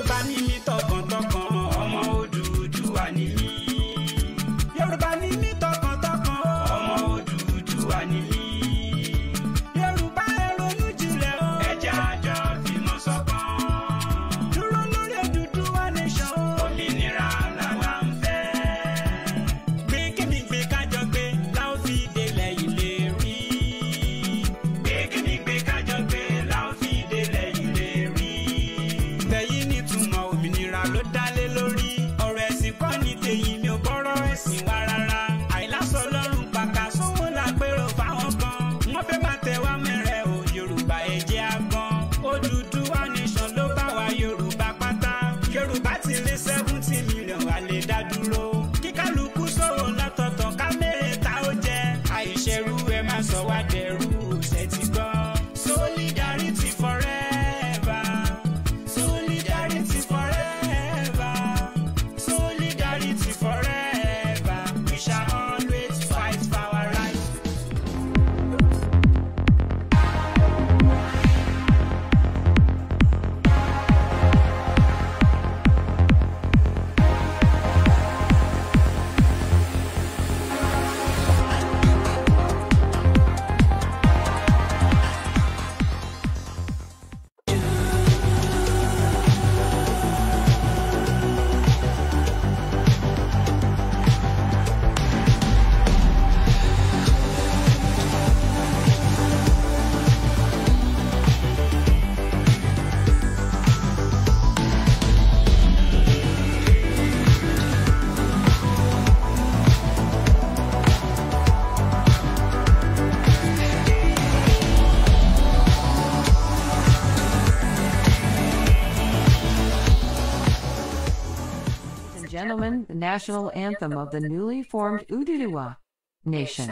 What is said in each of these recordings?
Yorùbá ní mi tọkàntọkàn, ọmọ Odùduwà ní mí. Yorùbá ní mi tọkàntọkàn, ọmọ Odùduwà ní mí. Yorùbá ẹ ronú jinlẹ̀ o, ẹ jẹ́ a jọ fìmọ̀ ṣọ̀kan. Dúró lórí Odùduwà nation, òmìnira làwa ń fẹ́. Gbé kíni gbé kájọ gbé, la ó fi délẹ̀ ìlérí. Gbé kíni gbé kájọ gbé, la ó fi délẹ̀ ìlérí. Tẹ̀yìn nítumọ̀ òmìnira ló dálé lórí. Ọ̀rọ̀ ẹ̀sìn kọ́ ni tèyí, mi ò bọ́rọ̀ ẹ̀sìn wá rárá. Àìlásọ lọ́rùn pàkà sówó lápérò fáwọn kan. Wọ́n fẹ́ máa tẹ̀ wá mẹ́rẹ̀ o, Yorùbá ẹ jẹ́ a gbọ́n. Odùduwà nation ló bá wa Yorùbá pátá. Yorùbá ti lé 70 million, a lè dá dúró. Kí kálukú sọ̀rọ̀ látọ̀tọ̀ ká mẹ́rẹ̀ ta ó jẹ. Àìṣerú ẹ má sọ wá dẹrú, ṣe ti gbọ́. Solidarity forever. Solidarity forever. Solidarity forever. We shall always fight for our rights. Gentlemen, the national anthem of the newly formed Odùduwà Nation.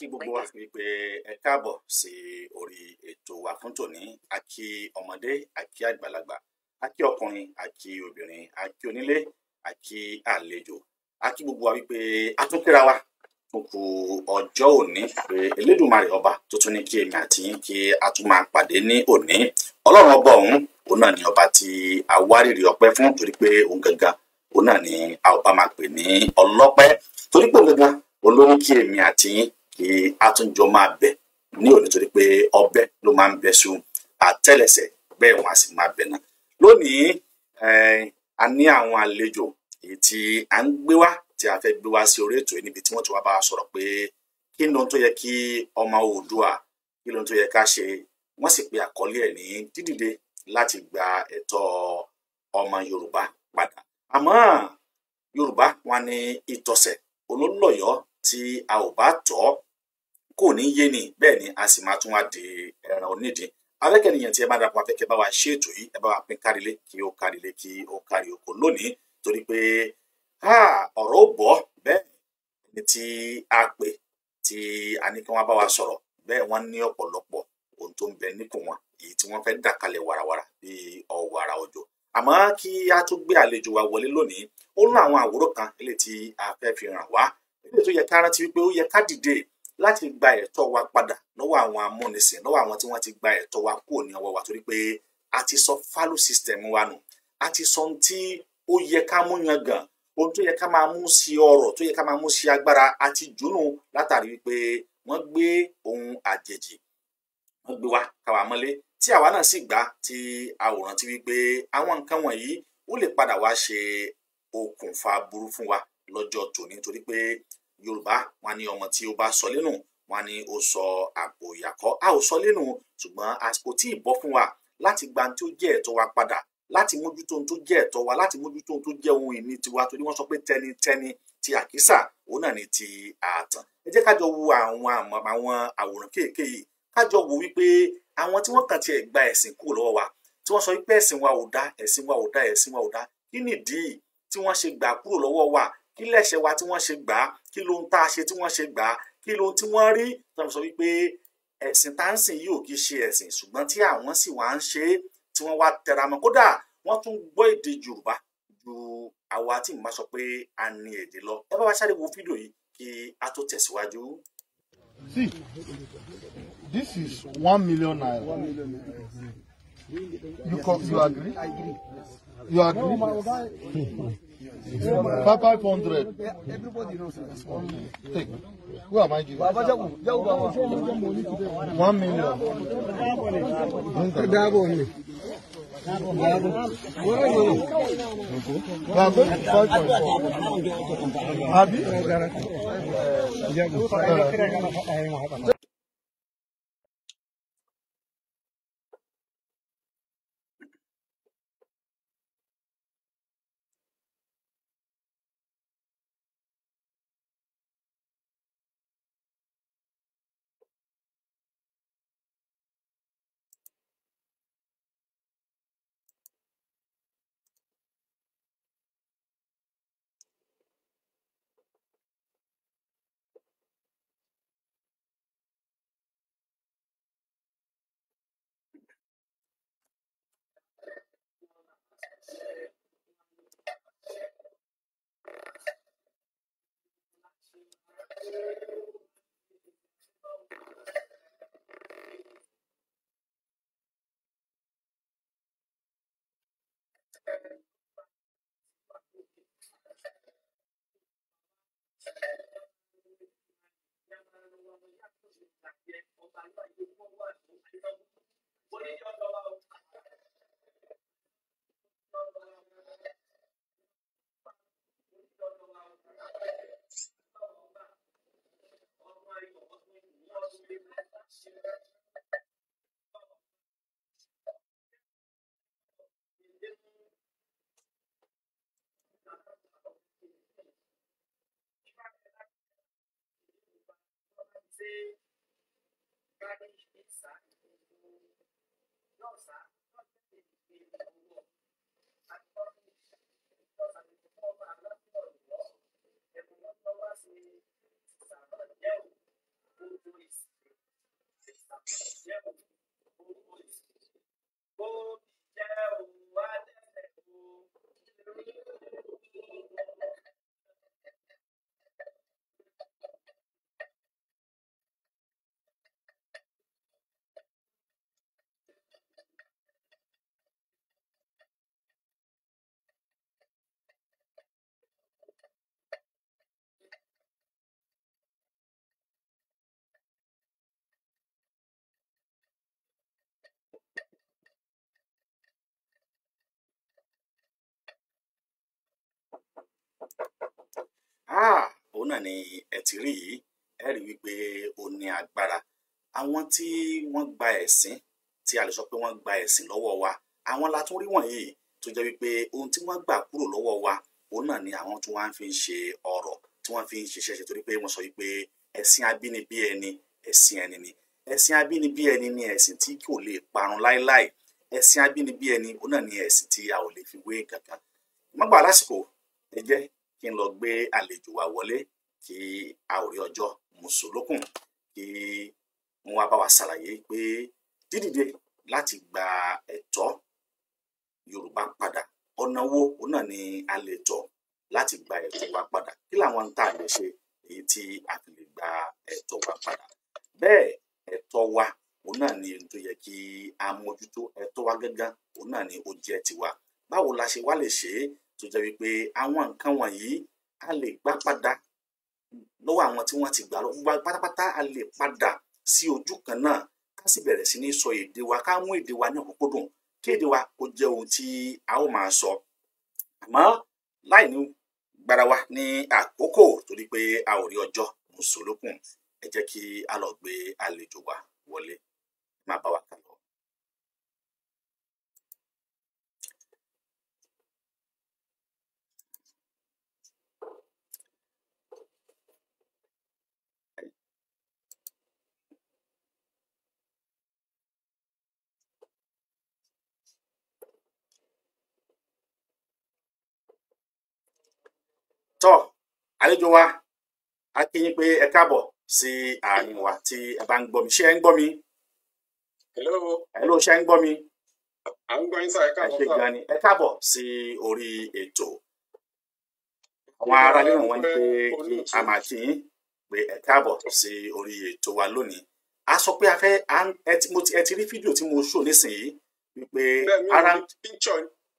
Gbogbo wa wípé ẹ káàbọ̀ sí orí ètò wa fún tòní. A kí ọmọdé, a kí àgbàlagbà, a kí ọkùnrin, a kí obìnrin, a kí onílé, a kí àlejò. A kí gbogbo wa wípé a tún kíra wa fún kú ọjọ́ òní, pé Elédùmarè ọba tó tún ní kí èmi àti yín kí a tún máa pàdé ní òní. Ọlọ́run ọba ọ̀hún, òun náà ni ọba tí a wárìrì ọpẹ́ fún, torí pé òun gangan òun náà ni a ò bá máa pè ní ọlọ́pẹ́, torí pé òun gangan olóhùn kí èmi àti yín kí a tún jọ máa bẹ ní òní, torí pé ọbẹ̀ ló máa ń bẹ sùn àtẹ́lẹsẹ̀, bẹ́ẹ̀ wọ́n á sì máa bẹ náà. Lónìí a ní àwọn àlejò èyí tí a ń gbé wá, tí a fẹ́ gbé wá sí orí ètò yìí, níbi tí wọ́n ti wá bá wa sọ̀rọ̀ pé kí ni ohun tó yẹ kí ọmọ Oòduà, kí ni ohun tó yẹ ká ṣe. Wọ́n sì pe àkọlé ẹ̀ ní dídìde láti gba ẹ̀tọ́ ọmọ Yorùbá padà. Àmọ́ Yorùbá wọn ní ìtọ̀sẹ̀ olólọ́yọ̀ tí a ò bá tọ́ kò ní yé ni, bẹ́ẹ̀ ni a sì máa tún wá di ẹran onídìí. Afẹ́kẹ́niyàn tí ẹ bá darapọ̀, afẹ́kẹ́ bá wa ṣe ètò yìí, ẹ bá wa pín kárílé kí ó kárílé kí ó kárí oko lónìí, torí pé ọ̀rọ̀ ó bọ́ bẹ́ẹ̀ ni tí a pè tí a ní kí wọ́n bá wa sọ̀rọ̀, bẹ́ẹ̀ wọ́n ní ọ̀pọ̀lọpọ̀ ohun tó ń bẹ níkùn wọn èyí tí wọ́n fẹ́ dà kalẹ̀ wàràwàrà bí ọ̀wàrà òjò. Àmọ́ kí a tó gbé àlejò wa wọlé lónìí, ó ní àwọn àwòrán kan eléyìí tí a fẹ́ fi hàn wá, eléyìí tó yẹ ká rántí wípé ó yẹ ká dìde láti gba ẹ̀tọ́ wa padà lọ́wọ́ àwọn amúnisìn, lọ́wọ́ àwọn tí wọ́n ti gba ẹ̀tọ́ wa kúrò ní ọwọ́ wa, torí pé a ti sọ value system wa nù, a ti sọ ohun tí ó yẹ ká mú yangàn, ohun tó yẹ ká máa mú sí ọrọ̀, tó yẹ ká máa mú sí agbára, àti jùnú látàrí wípé wọ́n gbé ohun àjèjì, wọ́n gbé wa káwa mọ́lé, tí àwa náà sì gbà tí àwòrán ti wípé àwọn nǹkan wọ̀nyí ó lè padà wá ṣe okùnfà burú fún wa lọ́jọ́ tòní, torí pé Yorùbá wọn ní ọmọ tí ó bá sọ lẹ́nu wọn ní ó sọ àpò ìyàkọ́. A ò sọ lẹ́nu, ṣùgbọ́n àsìkò tí ì bọ́ fún wa láti gba ohun tó jẹ́ ẹ̀tọ́ wa padà, láti mójútó ohun tó jẹ́ ẹ̀tọ́ wa, láti mójútó ohun tó jẹ́ ohun ìní tiwa, torí wọ́n sọ pé tẹnitẹni ti àkísà òun náà ni ti ààtàn. Ẹ jẹ́ ká jọ wo àwọn àwòrán kéèké yìí, ká jọ wo wípé àwọn tí wọ́n kàn tiẹ̀ gba ẹ̀sìn kúrò lọ́wọ́ wa, tí wọ́n sọ wípé ẹ̀sìn wa ò dá, ẹ̀sìn wa ò dá, ẹ̀sìn wa ò dá, kí nìdí tí wọ́n ṣe gbà kúrò lọ́wọ́ wa, kí lẹ́ṣẹ̀ wa tí wọ́n ṣe gbà, kí lóhun tá a ṣe tí wọ́n ṣe gbà, kí lóhun tí wọ́n rí tí wọ́n sọ wípé ẹ̀sìn tá ń sìn yìí ò kì í ṣe ẹ̀sìn, ṣùgbọ́n tí àwọn sì wá ń ṣe, tí wọ́n wá tẹra mọ́, kódà wọ́n tún gbọ́ èdè Yorùbá ju àwa tí mo bá sọ pé a ní èdè lọ. Ẹ bá wa sáré wo fídíò yìí kí a tó tẹ̀síwájú. See, this is 1 million naira. You agree? You agree? 500. Everybody knows that's one. Take. Who am I giving? 1 million. Òun náà ni ẹ ti rí yìí, ẹ rí wípé ó ní agbára. Àwọn tí wọ́n gba ẹ̀sìn, tí a lè sọ pé wọ́n gba ẹ̀sìn lọ́wọ́ wa, àwọn la tún rí wọ̀nyí tó jẹ́ wípé ohun tí wọ́n gbà kúrò lọ́wọ́ wa, òun náà ni àwọn tí wọ́n fi ń ṣe ọ̀rọ̀, tí wọ́n fi ń ṣiṣẹ́ ṣe, torí pé wọ́n sọ wípé ẹ̀sìn abínibí ẹni, ẹ̀sìn ẹni ni. Ẹ̀sìn abínibí ẹni ni ẹ̀sìn tí kò lè parun láéláé. Ẹ̀sìn abínibí ẹni, òun náà ni ẹ̀sìn tí a ò lè fi wé kankan. Má gbà lásìkò, ẹ jẹ́ kí n lọ gbé àlejò wa wọlé kí a ò rí ọjọ́ mùsùlùkùn, kí wọ́n wá bá wa ṣàlàyé pé dídìde láti gba ẹ̀tọ́ Yorùbá padà? Ọ̀nà wo òun náà ni a lè tọ̀ láti gba ẹ̀tọ́ wa padà? Kí làwọn ń tà lè ṣe èyí tí a fi lè gba ẹ̀tọ́ wa padà? Bẹ́ẹ̀ ẹ̀tọ́ wa òun náà ni ohun tó yẹ kí a mójútó. Ẹ̀tọ́ wa gángan òun náà ni ó jẹ́ tiwa. Báwo la ṣe wá lè ṣe é tó jẹ́ wípé àwọn nǹkan wọ̀nyí a lè gbà padà lọ́wọ́ àwọn tí wọ́n ti gbà lọ pátápátá? A lè padà sí ojú kan náà, ká sì bẹ̀rẹ̀ sí ní sọ èdè wa, ká mú èdè wa ní òkúnkúndùn, kí èdè wa kó jẹ́ ohun tí a ó máa sọ. Àmọ́ láì ní gbára wa ní àkókò, torí pé a ò rí ọjọ́ mùsùlùkùn, ẹ jẹ́ kí a lọ gbé àlejò wa wọlé. Má bá wa kà lọ. Tọ́, àlejò wa, a kí yín pé ẹ káàbọ̀ sí àárín wa. Tí ẹ bá ń gbọ́ mi, ṣé ẹ ń gbọ́ mi? Hello, ṣé ẹ ń gbọ́ mi? À ń gbọ́ yín sá, ẹ Ẹ káàbọ̀ ṣé sá. gan ni. Ẹ káàbọ̀ sí orí ètò. Àwọn ará nínú wọn ní pé kí a máa kí yín pé ẹ káàbọ̀ sí orí ètò wa lónìí. A sọ pé ẹ ti rí fídíò tí mo ṣò nísìnyí wípé ara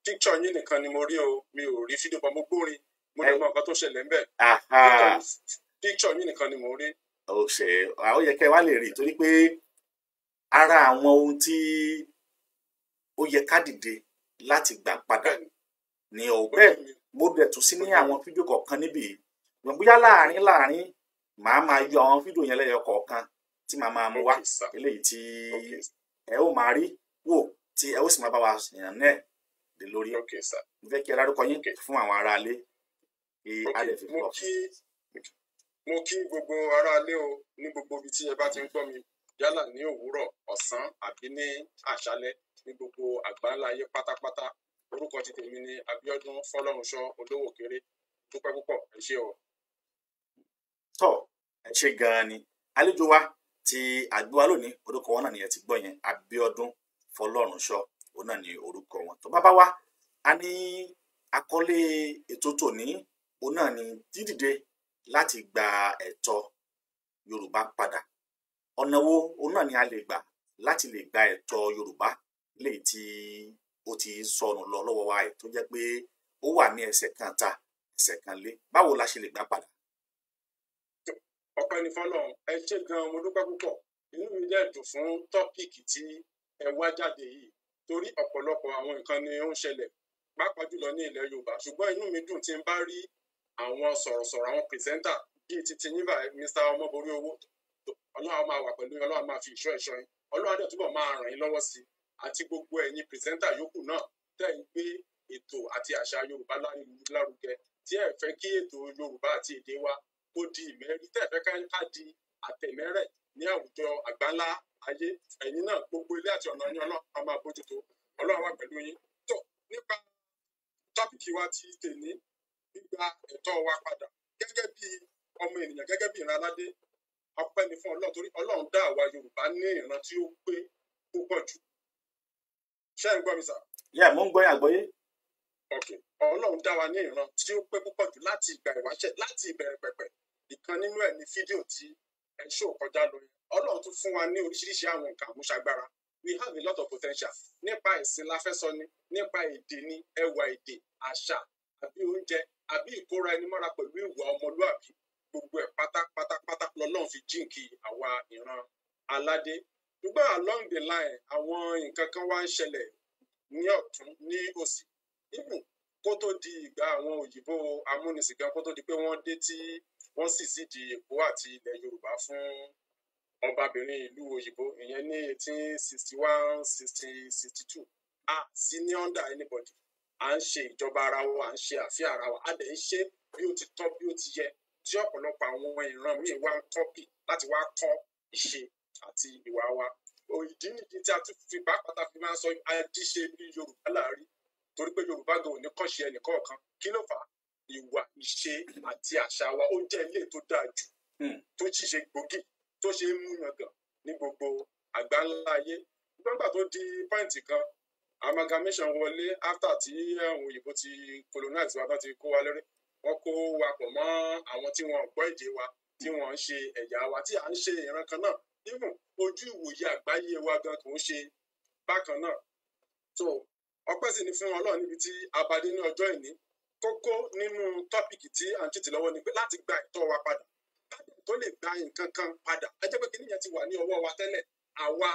píkṣọ̀ yín nìkan ni mo rí o, mi ò rí fídíò pa, mo gbórin, mo lè mọ nǹkan tó ṣẹlẹ̀ ńbẹ̀. Píkṣọ̀ yín nìkan ni mo rí. Ó yẹ kẹ́ wá lè rí, torí pé ara àwọn ohun tí ó yẹ ká dìde láti gbà padà ní ọ̀bẹ́. Mo dẹ̀ tún sí ní àwọn fídíò kọ̀ọ̀kan níbí, bóyá láàrin màá máa yọ àwọn fídíò yẹn lẹ́yọ kọ̀ọ̀kan tí màá máa mú wá, eléyìí tí ẹ ó máa rí wò, tí ẹ ó sì máa bá wa yàn náà dé lórí. Mo fẹ́ kí ẹ dárúkọ yín fún àwọn aráalé kí a lè fi fún ọ. Mo kí gbogbo aráalé o, ní gbogbo ibi tí ẹ bá ti ń gbọ́ mi, yálà ní òwúrọ̀, ọ̀sán àbí ní àṣálẹ́, ní gbogbo àgbáńlá ayé pátápátá. Orúkọ ti tèmi ni Abíọ́dún Fọlọ́runṣọ́ Olówókéré. Dúpẹ́ púpọ̀, ẹ ṣé o. Tọ́, ẹ ṣé gan-an ni. Àlejò wa tí àgbé wa lónìí, orúkọ wọn náà ni ẹ ti gbọ́ yẹn, Abíọ́dún Fọlọ́runṣọ́, òun náà ni orúkọ wọn. Tó bá bá wa, a ní àkọlé ètò tòní, òun náà ni dídìde láti gba ẹ̀tọ́ Yorùbá padà. Ọ̀nà wo òun náà ni a lè gbà láti lè gba ẹ̀tọ́ Yorùbá léyìí tí ó ti sọnù lọ lọ́wọ́ wa ẹ̀, tó jẹ́ pé ó wà ní ẹsẹ̀ kan ta ẹsẹ̀ kan lé? Báwo la ṣe lè gbà padà? Ọpẹ́ ni fọ́lọ́run, ẹ ṣé gan-an, mo dúpẹ́ púpọ̀. Inú mi dẹ̀ dùn fún tọ́píìkì tí ẹ wá jáde yìí, torí ọ̀pọ̀lọpọ̀ àwọn nǹkan ni ó ń ṣẹlẹ̀, pàápàá jùlọ ní ilẹ̀ Yorùbá. Ṣùgbọ́n inú mi dùn tí n bá rí àwọn sọ̀rọ̀sọ̀rọ̀, àwọn pìrìsẹ́ńtà bíi titi yín báyìí, Mr. Ọmọborí Owó. Ọlọ́run á máa wà pẹ̀lú yín, Ọlọ́run á máa fi ìṣọ́ ẹ̀ṣọ́ yín, Ọlọ́run á dẹ̀ túbọ̀ máa ràn yín lọ́wọ́ sí i, àti gbogbo ẹ̀yin pìrìsẹ́ńtà yòókù náà tẹ̀ ń gbé ètò àti àṣà Yorùbá lárugẹ, tí ẹ fẹ́ kí ètò Yorùbá àti èdè wa kó di ìmẹ́rí, tẹ̀ fẹ́ ká di àtẹ̀mẹ́rẹ̀ ní àwùjọ àgbáńlá ayé. Ẹ̀yin náà, gbogbo ilé àti ọ̀nà yín Ọlọ́run á máa bójútó, Ọlọ́run wà pẹ̀lú yín. Tó, nípa tọ́pìkì wa ti tèmi, gbígba ẹ̀tọ́ wa padà gẹ́gẹ́ bí ọmọ ènìyàn, gẹ́gẹ́ bí ìran aládé. Ọpẹ́ ni fún Ọlọ́run, torí Ọlọ́run dá àwa Yorùbá ní ìran tí ó pé púpọ̀ jù. Ṣé ń gbọ́ mi sà? Mo ń gbọ́ yín àgbọ́yé. Ọlọ́run dá wa ní ìran tí ó pé púpọ̀ jù láti ìgbà ìwáṣẹ̀, láti ìbẹ̀rẹ̀ pẹ̀pẹ̀. Ìkan nínú ẹ̀ ni fídíò tí ẹ ṣó kọjá lọ yẹn. Ọlọ́run tún fún wa ní oríṣiríṣi àwọn nǹkan àmúṣagbára. We have a lot of potential. Nípa ẹ̀sìn la fẹ́ sọ ni, nípa èdè ni, ẹwà èdè, àṣà, àbí oúnjẹ, àbí ìkóra ẹni mọ́ra pẹ̀lú ìwà ọmọlúàbí. Gbogbo ẹ̀ pátápátá lọ́lọ́run fi jíǹkì àwa ìran aládé. Ṣùgbọ́n along the line, àwọn nǹkan kan wá ń ṣẹlẹ̀ ní ọ̀tún ní òsì. Even kó tó di ìgbà àwọn òyìnbó amúnisìn gan, kó tó di pé wọ́n dé tí wọ́n sì sídi Èkó àti ilẹ̀ Yorùbá fún ọbabìnrin ìlú òyìnbó, ìyẹn ní 1861, 62. Sí ní under anybody. À ń ṣe ìjọba ara wa, à ń ṣe àfíà ara wa, a dẹ̀ ń ṣe bí ó ti tọ́, bí ó ti yẹ, tí ọ̀pọ̀lọpọ̀ àwọn ìran míì wá ń kọ́pì láti wá kọ́ ìṣe àti ìwà wa. Ìdí nìdí tí a tún fi pàápàá fi máa ń sọ ajíṣe bí Yorùbá láàrí, torí pé Yorùbá gan ò ní kọ́ṣe ẹnìkọ̀ọ̀kan. Kí ló fà á? Ìwà, ìṣe àti àṣà wa ó jẹ́ ilé tó dáa jù, tó sì ṣe gbòógì, tó ṣe é mú yangàn ní gbogbo àgbáńlá ayé. nígbà tó di pọ́ìntì kan amalgamation wọlé after tí òyìnbó ti colonize wa tán ti kó wa lórí wọ́n kó wa pọ̀ mọ́ àwọn tí wọ́n gbọ́ èdè wa tí wọ́n ń ṣe ẹ̀yà wa tí à ń ṣe ìran kan náà even ojú ìwòye àgbáyé wa gan kò ń ṣe bákan náà so ọpẹ́ sì ni fún Ọlọ́run níbi tí abadé ní ọjọ́ ìní kókó nínú tọ́pìkì tí à ń tìtì lọ́wọ́ ni pé láti gba ẹ̀tọ́ wa padà tó lè gba nǹkan kan padà ẹ jẹ́ pé kí nìyẹn ti wà ní ọwọ́ wa tẹ́lẹ̀ àwa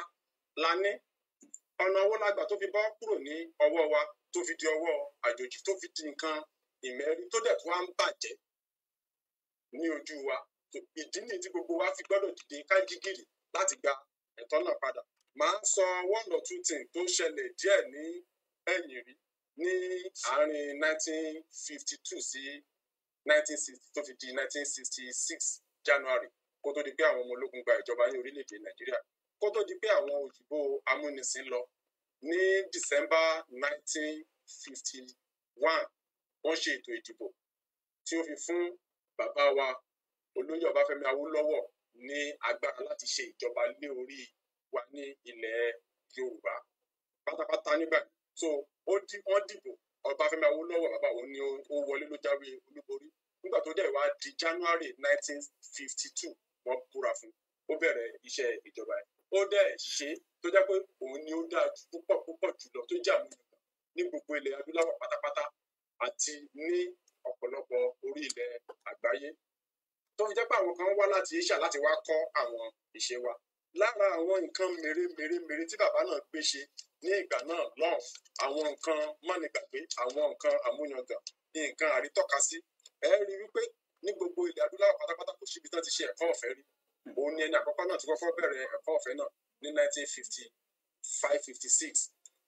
la ní ọ̀nà owó lágbà tó fi bọ́ kúrò ní ọwọ́ wa tó fi di ọwọ́ àjòjì tó fi di nǹkan ìmẹ́rí tó dẹ̀ tó wá ń bàjẹ́ ní ojú wa ìdí nìyí tí gbogbo wa fi gbọ́dọ̀ dìde ká gígìrì láti gba ẹ̀tọ́ náà padà màá sọ one or two things tó ṣẹlẹ̀ díẹ̀ ní ẹ̀yìn rí ní àárín 1952 sí 1960 tó fi di 1966 January kó tó di pé àwọn ọmọ ológun gba ìjọba ní orílẹ̀-èdè Nàìjíríà kó tó di pé àwọn òyìnbó amúnisìn lọ ní December 1951 wọ́n ṣe ètò ìdìbò tí ó fi fún bàbá wa olóyè Ọbáfẹ́mi Awólọ́wọ̀ ní agbára láti ṣe ìjọba lé orí wa ní ilẹ̀ Yorùbá pátápátá nígbà so wọ́n dìbò Ọbáfẹ́mi Awólọ́wọ̀ bàbá òun ni ó wọlé ló jáwé olúborí nígbà tó dẹ̀ wá di January 1952 wọ́n búra fún ó bẹ̀rẹ̀ iṣẹ́ ìjọba ẹ̀ ó dẹ̀ ṣe tó jẹ́ pé òun ni ó dáa púpọ̀ jùlọ tó jẹ́ àmúyẹ̀gbọ́n ní gbogbo ilẹ̀ adúláwọ̀ pátápátá àti ní ọ̀pọ̀lọpọ̀ orí ilẹ̀ àgbáyé tó fi jẹ́ pé àwọn kan wá láti Asia láti wá kọ́ àwọn ìṣe wa lára àwọn nǹkan mèremère tí bàbá náà gbé ṣe ní ìgbà náà lọ́hùn àwọn nǹkan mánigbàgbé àwọn nǹkan àmúyangàn nǹkan àrítọ́kasí ẹ rí wípé ní gbogbo ilẹ̀ adúláwọ̀ pátápátá kò síbi tán ti ṣe ẹ̀kọ́ ọ̀fẹ́ rí òun ni ẹni àkọ́kọ́ náà ti kọ́kọ́ bẹ̀rẹ̀ ẹ̀kọ́ ọ̀fẹ́ náà ní 1955-56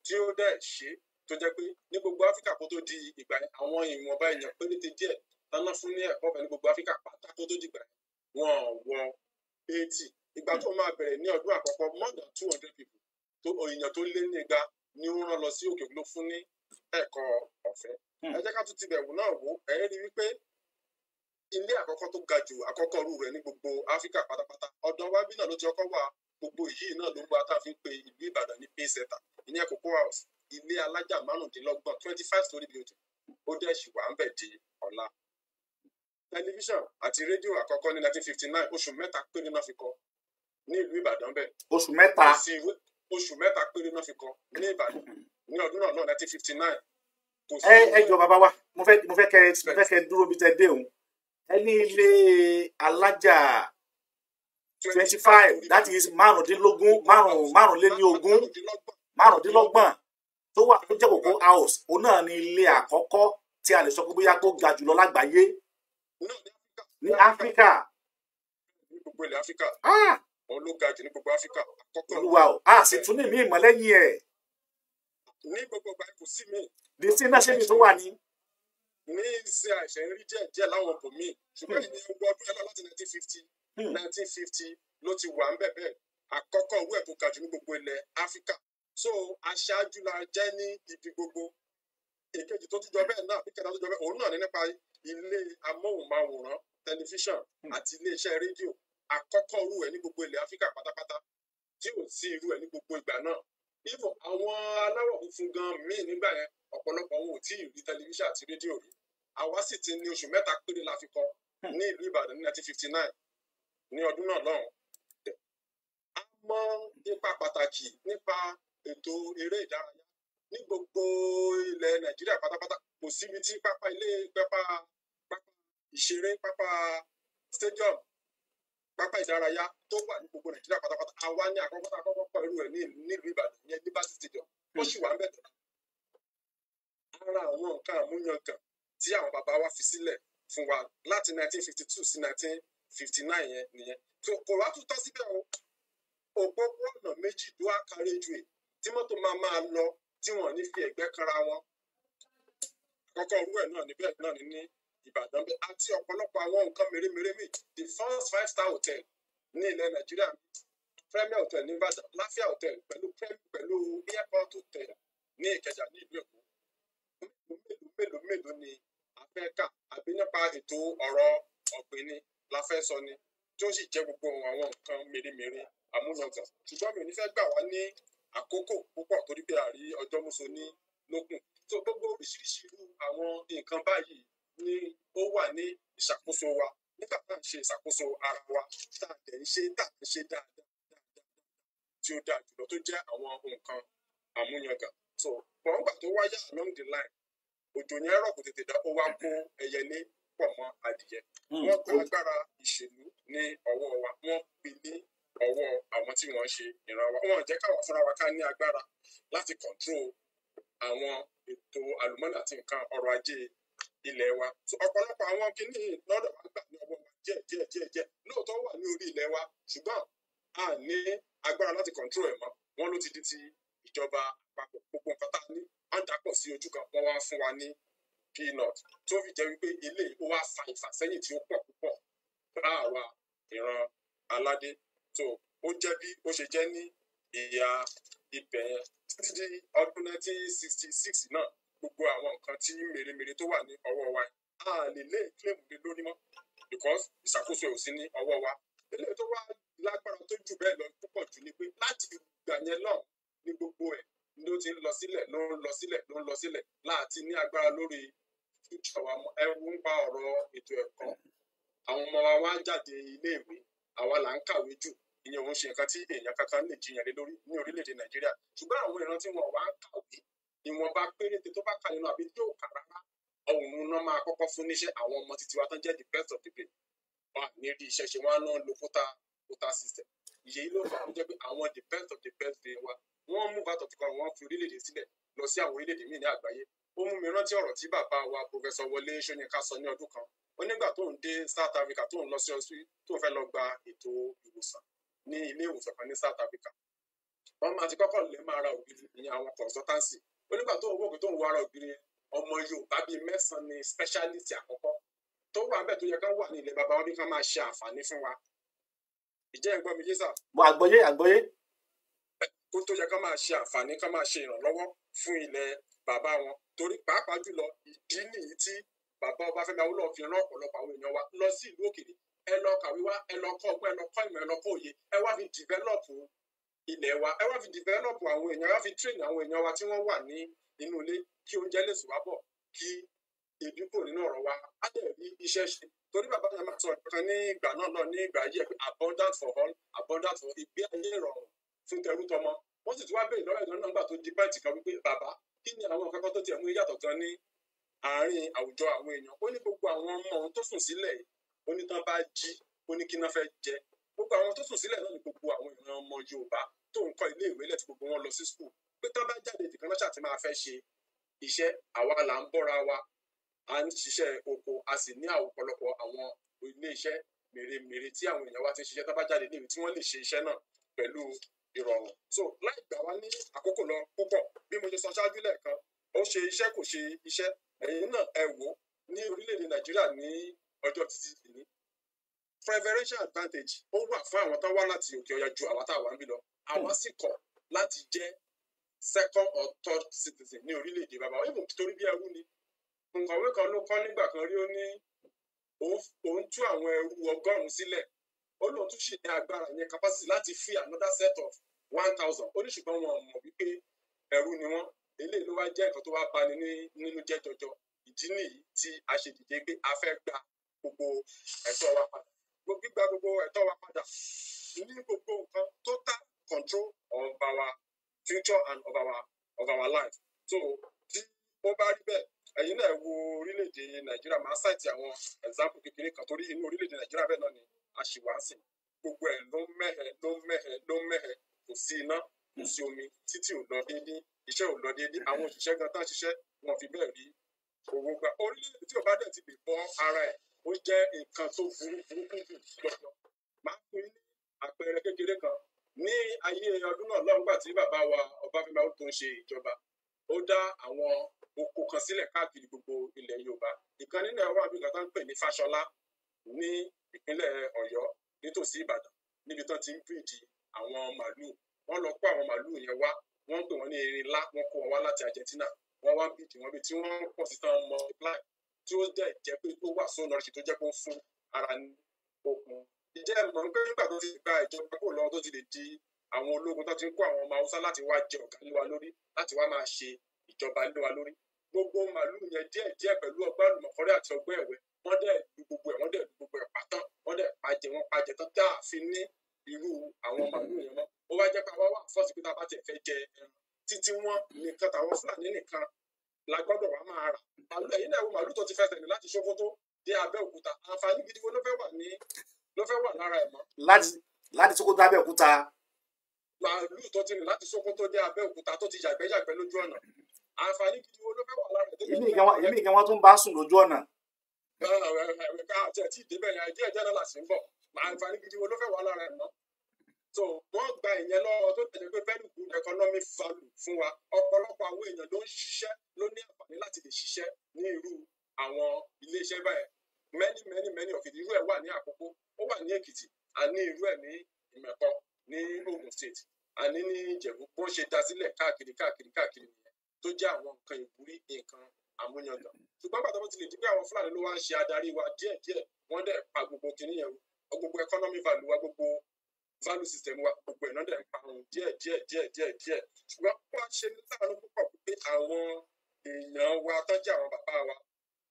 tí ó dẹ̀ ṣe tó jẹ́ pé ní gbogbo Áfíríkà kó tó di ìgbà àwọn ìwọ̀nba èèyàn péréte díẹ̀ tánná fún ní ẹ̀kọ́ ọ̀fẹ́ ní gbogbo Áfíríkà pátá kó tó dìgbà wọn wọ 80 ìgbà tó máa bẹ̀rẹ̀ ní ọdún àkọ́kọ́ more than 200 people tó èèyàn tó lé ní igba ni ó rán lọ sí òkè òkun fún ní ẹ̀kọ́ ọ̀fẹ́ ẹ jẹ́ ká tún ti bẹ̀wò náà wò ẹ rí wípé ilé àkọ́kọ́ tó ga jù àkọ́kọ́ rú rẹ̀ ní gbogbo Áfíríkà pátápátá ọ̀dọ̀ wa bí náà ló ti kọ́kọ́ wà gbogbo yìí náà ló ń gba tá a fi ń pe ìlú Ìbàdàn ní Pace Center ìyẹn Cocoa House ilé alájà 25 story building ó dẹ̀ ṣì wà ń bẹ̀ di ọ̀la tẹlifíṣàn àti rédíò àkọ́kọ́ ní 1959 oṣù mẹ́ta péré náà fi kọ́ ní ìlú Ìbàdàn bẹ́ẹ̀ oṣù mẹ́ta péré náà fi kọ́ ní Ìbàdàn ní ọdún náà 1959 ẹ jọ bàbá wa mo fẹ́ kẹ́ dúró bí tẹ́ dé òun ẹni ilé alájà 25 that is márùndínlọ́gbọ̀n tó wà tó jẹ́ Cocoa House òun náà ni ilé àkọ́kọ́ tí a lè sọ pé bóyá tó ga jùlọ lágbàáyé ní Áfíríkà ní gbogbo ilẹ̀ Áfíríkà òun ló ga jù ní gbogbo Áfíríkà àkọ́kọ́ olúwa o a sì tún ní ìmí ìmọ̀lẹ́yìn ẹ̀ ní gbogbo ìgbà kò sí mi di sí náà ṣe mi tó wà ní. ní ṣe àìsàn rí díẹ̀ láwọn bòmíì ṣùgbọ́n ìyẹn gbọ́ ọdún yẹn láti 1950 ló ti wà ń bẹ̀ bẹ́ẹ̀ àkọ́kọ́ owó ẹ̀ tó ga jù ní gbogbo ilẹ̀ Áfíríkà so aṣáájú la jẹ́ ní ibi gbogbo èkejì tó tún jọ bẹ́ẹ̀ náà ìkẹta tó jọ bẹ́ẹ̀ òun náà ní nípa ilé amóhùnmáwòrán tẹlifíṣàn àti iléeṣẹ́ rédíò àkọ́kọ́ irú ẹ̀ ní gbogbo ilẹ̀ Áfíríkà pátápátá tí ò sí irú ẹ̀ ní gbogbo ìgbà náà even àwọn aláwọ̀ funfun gan míì nígbà yẹn ọ̀pọ̀lọpọ̀ wọn ò tí ì rí tẹlifíṣàn àti rédíò rí àwa sì ti ní oṣù mẹ́ta péré la fi kọ́ ní ìlú Ìbàdàn ní 1959 ní ọdún náà lọ́hùn. a mọ ipa pàtàkì nípa ètò eré ìdárayá ní gbogbo ilẹ̀ Nàìjíríà pátápátá kò síbi tí pápá ìṣeré pápá stadium pápá ìdárayá tó wà ní gbogbo Nàìjíríà pátápátá àwa ní àkọ́kọ́ pọ̀ irú ẹ̀ nílùú Ìbàdàn ìyẹn Liberty Stadium ó sì wà ń bẹ̀ tán. ara àwọn nǹkan àmúyangàn tí àwọn bàbá wa fi sílẹ̀ fún wa láti 1952 sí 1959 yẹn nìyẹn kò wá tún tọ́ síbẹ̀ o òpópónà méjì tó carriageway tí mọ́tò máa lọ tí wọ́n ní fi ẹ̀gbẹ́ kanra wọn àkọ́kọ́ irú ẹ̀ náà níbẹ̀ náà ní Ìbàdàn bẹ́ẹ̀ àti ọ̀pọ̀lọpọ̀ àwọn nǹkan mèremère mi the first 5-star hotel ní ilẹ̀ Nàìjíríà Premier Hotel ní Ìbàdàn Láfíà Hotel pẹ̀lú airport hotel ní Ìkẹjà ní ìlú Èkó mélòó ni a fẹ́ kà àbí nípa ètò ọ̀rọ̀ ọ̀gbìn ni la fẹ́ sọ ni tí ó sì jẹ́ gbogbo àwọn nǹkan mèremère àmúyangàn ṣùgbọ́n mi ò ní fẹ́ gbà wá ní àkókò púpọ̀ torí pé àrí ọjọ́ mọ́sọ ní lókun. So gbogbo oríṣiríṣi irú àwọn nǹkan báyìí ni ó wà ní ìṣàkóso wa nígbà tá à ń ṣe ìṣàkóso ara wa tá à ń ṣe dáadáa tí ó dáa jùlọ tó jẹ́ àwọn nǹkan àmúyangàn. So pọ̀ngbà tó wáyà along the line òjò yẹn rọ̀ kò tètè dá ó wá kó ẹyẹlé pọ̀ mọ́ adìyẹ. Wọ́n gba agbára ìṣèlú ní ọwọ́ wa, wọ́n pè ní ọwọ́ àwọn tí wọ́n ṣe ìran wa. Wọ́n jẹ́ káwọn fúnra wa ká ní agbára láti control àwọn ètò àlùmọ́nì àti nǹkan ọrọ̀ ajé ilẹ̀ wa. So ọ̀pọ̀lọpọ̀ àwọn kìíní lọ́dọ̀ wa gbà ní ọwọ́ wa díẹ̀ lóòótọ́ wà ní orí ilẹ̀ wa ṣùgbọ́n a ní agbára láti control ẹ̀ mọ́. Wọ́n ló ti di ti ìjọba àpapọ̀ gbogbo nǹkan tá a ní á dàpọ̀ sí ojú kan wọ́n wá fún wa ní peanut tó fi jẹ́ wípé ilé ó wá fa ìfàsẹ́yìn tí ó pọ̀ púpọ̀ bá àwa ìran aládé. So ó jẹ́ bí ó ṣe jẹ́ ní ìhà ibẹ̀ yẹn títí di ọdún 1966 náà gbogbo àwọn nǹkan tí mèremère tó wà ní ọwọ́ wa a lè lé claim lé lórí mọ́ because ìṣàkóso ò sí ní ọwọ́ wa. Eléyìí tó wá lágbára tó jù bẹ́ẹ̀ lọ púpọ̀ jù ni pé láti ìgbà yẹn náà ní gbogbo ẹ̀ ló ti ń lọ sílẹ̀ láti ní agbára lórí future wa. Ẹ̀rù ń pa ọ̀rọ̀ ètò ẹ̀kọ́ àwọn ọmọ wa wá jáde iléèwé àwa là ń kàwé jù ìyẹn òun ṣe nǹkan tí èèyàn kankan lè jiyàn lé lórí ní orílẹ̀-èdè Nàìjíríà ṣùgbọ́n àwọn ìran tí wọn wá ń kàwé ìwọ̀nba péréte tó bá kà nínú àbí tí ò kà rárá ọ̀hún náà máa kọ́kọ́ fún níṣẹ́ àwọn ọmọ títí wa tán jẹ́ the best of the day wà ní rí iṣẹ́ ṣe wọ́n á náà lo quota system. Ìyẹn ló fà á jẹ́ pé àwọn the best of the best day wa wọ́n mú bàtọ̀ tí wọ́n fi orílẹ̀-èdè sílẹ̀ lọ sí àwọn orílẹ̀-èdè míì ní àgbáyé. Ó mú mi rántí ọ̀rọ̀ tí bàbá wa Professor Wọlé Ṣóyínká sọ ní ọdún kan. Ó nígbà tó ń dé South Africa tó ń lọ sí ọsùn tó ń fẹ́ lọ gba ètò ìwòsàn ní ilé ìwòsàn kan ní South Africa. Wọ́n máa ti kọ́kọ́ lè máa ra ògiri ìyẹn àwọn consultancy. Ó nígbà tó ń wọ́pẹ́ tó ń wá ara ògiri ọmọ Yorùbá bíi 9 ni specialist àkọ́kọ́ tó wà bẹ́ẹ̀ tó yẹ ká wà ní ilẹ̀ bàbá wọn bí ká máa ṣe àǹfààní fún wa. Ìjẹ́ ẹ̀gbọ́n mi yé sà. Àgbọ́yé. Kó tó yẹ ká máa ṣe àǹfààní ká máa ṣe ìrànlọ́wọ́ fún ilẹ̀ bàbá wọn torí pàápàá jùlọ ìdí nìyí tí bàbá Ọbáfẹ́mi Awólọ́wọ̀ fi rán ọ̀pọ̀lọpọ̀ àwọn èèyàn wa lọ sí ìlú òkèèrè ẹ lọ kàwé wá ẹ lọ kọ́ ọgbọ́n ẹ lọ kọ́ ìmọ̀ ẹ lọ kọ́ òye ẹ wá fi dìvẹ́lọ́pù ilẹ̀ wa ẹ wá fi dìvẹ́lọ́pù àwọn èèyàn wá fi tírèènì àwọn èèyàn wa tí wọ́n wà ní inú ilé kí oúnjẹ lè sùn wá bọ̀ kí ebi kò nínú ọ̀rọ̀ wa á dẹ̀ rí iṣẹ́ ṣe torí bàbá yẹn máa sọ ìkan ní ìgbà náà ní ìgbà yìí pé abundant for all abundant for ìgbé ayé ìrọ̀rùn fún tẹrú tọmọ wọ́n sì tún wá bèèrè lọ́wọ́ ìdáná nígbà tó di báyìí kan wípé bàbá kí ni àwọn kankan tó tiẹ̀ mú yàtọ̀ gan ní àárín àwùjọ àwọn èèyàn ó ní gbogbo àwọn ọmọ ohun tó sùn sílẹ̀ ó ní tán bá jí ó ní kí náà fẹ́ jẹ gbogbo àwọn tó sùn sílẹ̀ náà ní gbogbo àwọn ìran ọmọ Yorùbá tó ń kọ́ ilé ìwé lẹ́tí gbogbo wọn lọ sí skul pé tán bá jáde ìdìkan lọ́sà tí máa fẹ́ ṣe iṣẹ́ àwa là ń bọ́ra wa à ń ṣiṣẹ́ oko a sì ní ọ̀pọ̀lọpọ̀ àwọn ilé iṣẹ́ mèremère tí àwọn èèyàn wa ti ṣiṣẹ́ tán bá jáde níbi tí wọ́n lè ṣe iṣẹ́ náà pẹ̀lú ìrọ̀rùn. So láì gbà wá ní àkókò lọ púpọ̀ bí mo ṣe sọ ṣáájú lẹ́ẹ̀kan ó ṣe iṣẹ́ kò ṣe iṣẹ́ ẹ̀yin náà ẹ wò ní orílẹ̀-èdè Nàìjíríà ní ọjọ́ títí ní preferential advantage ó wà fún àwọn tó wá láti òkè ọya ju àwọn táwa ń bí lọ àwọn sì kọ̀ láti jẹ́ second or third citizen ní orílẹ̀-èdè bàbá wọn èèmọ̀ torí bí ẹrú ni nkọ̀wé kan ló kọ́ nígbà kan rí ó ní òun tú àwọn ẹrú 100 sílẹ̀ ó lóun tún ṣì ní agbára yẹn capacity láti free another set of 1000 ó ní ṣùgbọ́n wọn mọ̀ wípé ẹrú ni wọ́n eléyìí ló wá jẹ́ nǹkan tó wá bani nínú jẹ́ jọjọ ìdí nìyí tí a ṣe dìde pé a fẹ́ gba gbogbo ẹ̀tọ́ wa padà gbígba gbogbo ẹ̀tọ́ wa padà ní gbogbo nǹkan total control of our future and of our life. So tí ó bá rí bẹ́ẹ̀ ẹ̀yin náà wo orílẹ̀-èdè Nàìjíríà máa ṣàìtì àwọn example kékeré kan torí inú orílẹ̀-èdè Nàìjíríà bẹ́ẹ̀ náà ni a ṣì wá sí gbogbo ẹ̀ ló mẹ́hẹ̀ kò sí iná kò sí omi títí ò lọ déédéé iṣẹ́ ò lọ déédéé àwọn òṣìṣẹ́ gan tán ṣiṣẹ́ wọn fi bẹ́ẹ̀ rí owó gbà orílẹ̀-èdè tí ò bá dẹ̀ ti lè bọ́ ara ẹ̀ ó jẹ́ nǹkan tó burúkú jù lọ́jọ́ máa pín ní àpẹẹrẹ kékeré kan ní ayé ọdún náà lọ́ngbà tí bàbá wa Ọbáfẹ́mi Awólọ́wọ̀ tó ń ṣe ìjọba ó dá àwọn oko kan sílẹ̀ káàkiri gbogbo ilẹ̀ Yorùbá ìkan nínú ẹ̀rọ àbíkan tó ń pè ní Fáṣọlá ní ìpínlẹ̀ Ọ̀yọ́ nítòsí Ìbàdàn níbi tán ti ń bíìdì àwọn màálù wọ́n lọ kó àwọn màálù yẹn wá wọ́n pè wọ́n ní erin ńlá wọ́n kó wọn wá láti Argentina wọ́n wá bíìdì wọn bí tí wọ́n pọ̀ sí tán multiply tí ó dẹ̀ jẹ́ pé ó wà sóńdọ̀ ṣe tó jẹ́ pé ó fún ara ní okun. Ìjẹ́ mọ̀ pé nígbà tó ti gba ìjọba kò lọ́wọ́ tó ti lè di àwọn ológun tó ti ń kó àwọn ọmọ Haúsá láti wá jẹ ọ̀gá lé wa lórí láti wá máa ṣe ìjọba lé wa lórí gbogbo màálù yẹn díẹ̀ pẹ̀lú ọgbọ́n àlùmọ̀kọ́rẹ́ àti ọgbọ́n ẹ̀wẹ́ wọ́n dẹ̀ lu gbogbo ẹ̀ pátán wọ́n dẹ̀ pàjẹ́ tán tá a fi ní irú àwọn màálù yẹn mọ́ ó wá jẹ́ pé àwa wà fọ́ọ̀sì pé tá a bá tẹ̀ fẹ́ jẹ ẹran títí wọn nìkan tàwọn Fúlàní nìkan la gbọ́dọ̀ wá máa rà màálù ẹ̀yìn náà wo màálù tó ti fẹsẹ̀ ní láti Sókótó dé Abẹ́òkúta àǹfààní gidi wo ló fẹ́ wà lára ẹ̀ mọ́. láti Sókótó Abẹ́òkúta. màálù tó ti rìn láti Sókótó dé Abẹ́òkúta tó ti yàgbẹ́ lójú ọ̀nà àǹfààní gidi wo ló fẹ́ wà lára ẹ̀. èmi kan wọ́n tún bá sùn lójú ọ̀nà. àti ẹ̀ tí ì débẹ̀ yẹn díẹ̀ náà là sí ń bọ̀ àǹfààní gidi wo ló fẹ́ wà lára ẹ̀ mọ́. so wọ́n gba ìyẹn lọ́wọ́ tó tẹ̀lé pé very good economic value fún wa ọ̀pọ̀lọpọ̀ àwọn èèyàn ló ń ṣiṣẹ́ ló ní àǹfààní láti lè ṣiṣẹ́ ní irú àwọn iléeṣẹ́ báyẹn many of it irú ẹ̀ wà ní Àkókó ó wà ní Èkìtì àní irú ẹ̀ ní Ìmẹ̀kọ ní Ògùn state àní ní Ìjẹ̀bú bó ṣe dá sílẹ̀ káàkiri nìyẹn tó jẹ́ àwọn nǹkan ìwúrí nǹkan àmúyangàn ṣùgbọ́n pàtó bó ti lè di pé àwọn Fúlàní ló wá ń ṣe adarí wa díẹ̀díẹ̀ wọ́n dẹ̀ pa gbogbo kìnìyẹn gbogbo economic value wa gbogbo value system wa gbogbo ẹ̀ náà dẹ̀ ń parun díẹ̀ ṣùgbọ́n wọ́n ṣe ní láàánú púpọ̀ pé àwọn èèyàn wa tọ́jú àwọn bàbá wa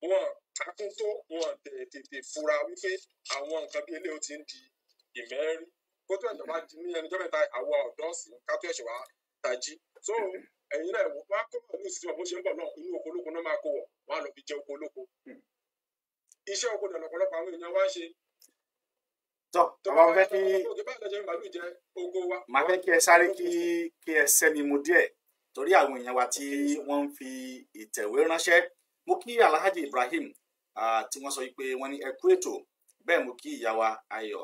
wọn takún tó wọn tètè fura wípé àwọn nǹkan bí eléyìí ti ń di ìmẹ́rí kó tó ẹ̀jọ̀ bá di ní ẹnìjọ́ mẹ́ta àwọn ọ̀dọ́ sí ká tó ẹ̀ṣẹ̀ wá tají so ẹ̀yin náà wọ́n á kó mọ̀ ní ìsìn bó ṣe ń bọ̀ náà inú oko olóko náà máa kó wọ̀ wọ́n á lọ fi jẹ oko olóko iṣẹ́ oko dẹ̀ lọ́pọ̀lọpọ̀ àwọn èèyàn wá ń ṣe. àwọn fẹ́ máa fẹ́ kí ẹ sáré kí ẹ sẹ́mi mu díẹ̀ torí àwọn èèyàn wa tí wọ́n ń fi ìtẹ̀wé ránṣẹ́ mo kí Alhaji Ibrahim tí wọ́n sọ pé wọ́n ní ẹ kú ètò bẹ́ẹ̀ mo kí ìyá wa Ayọ̀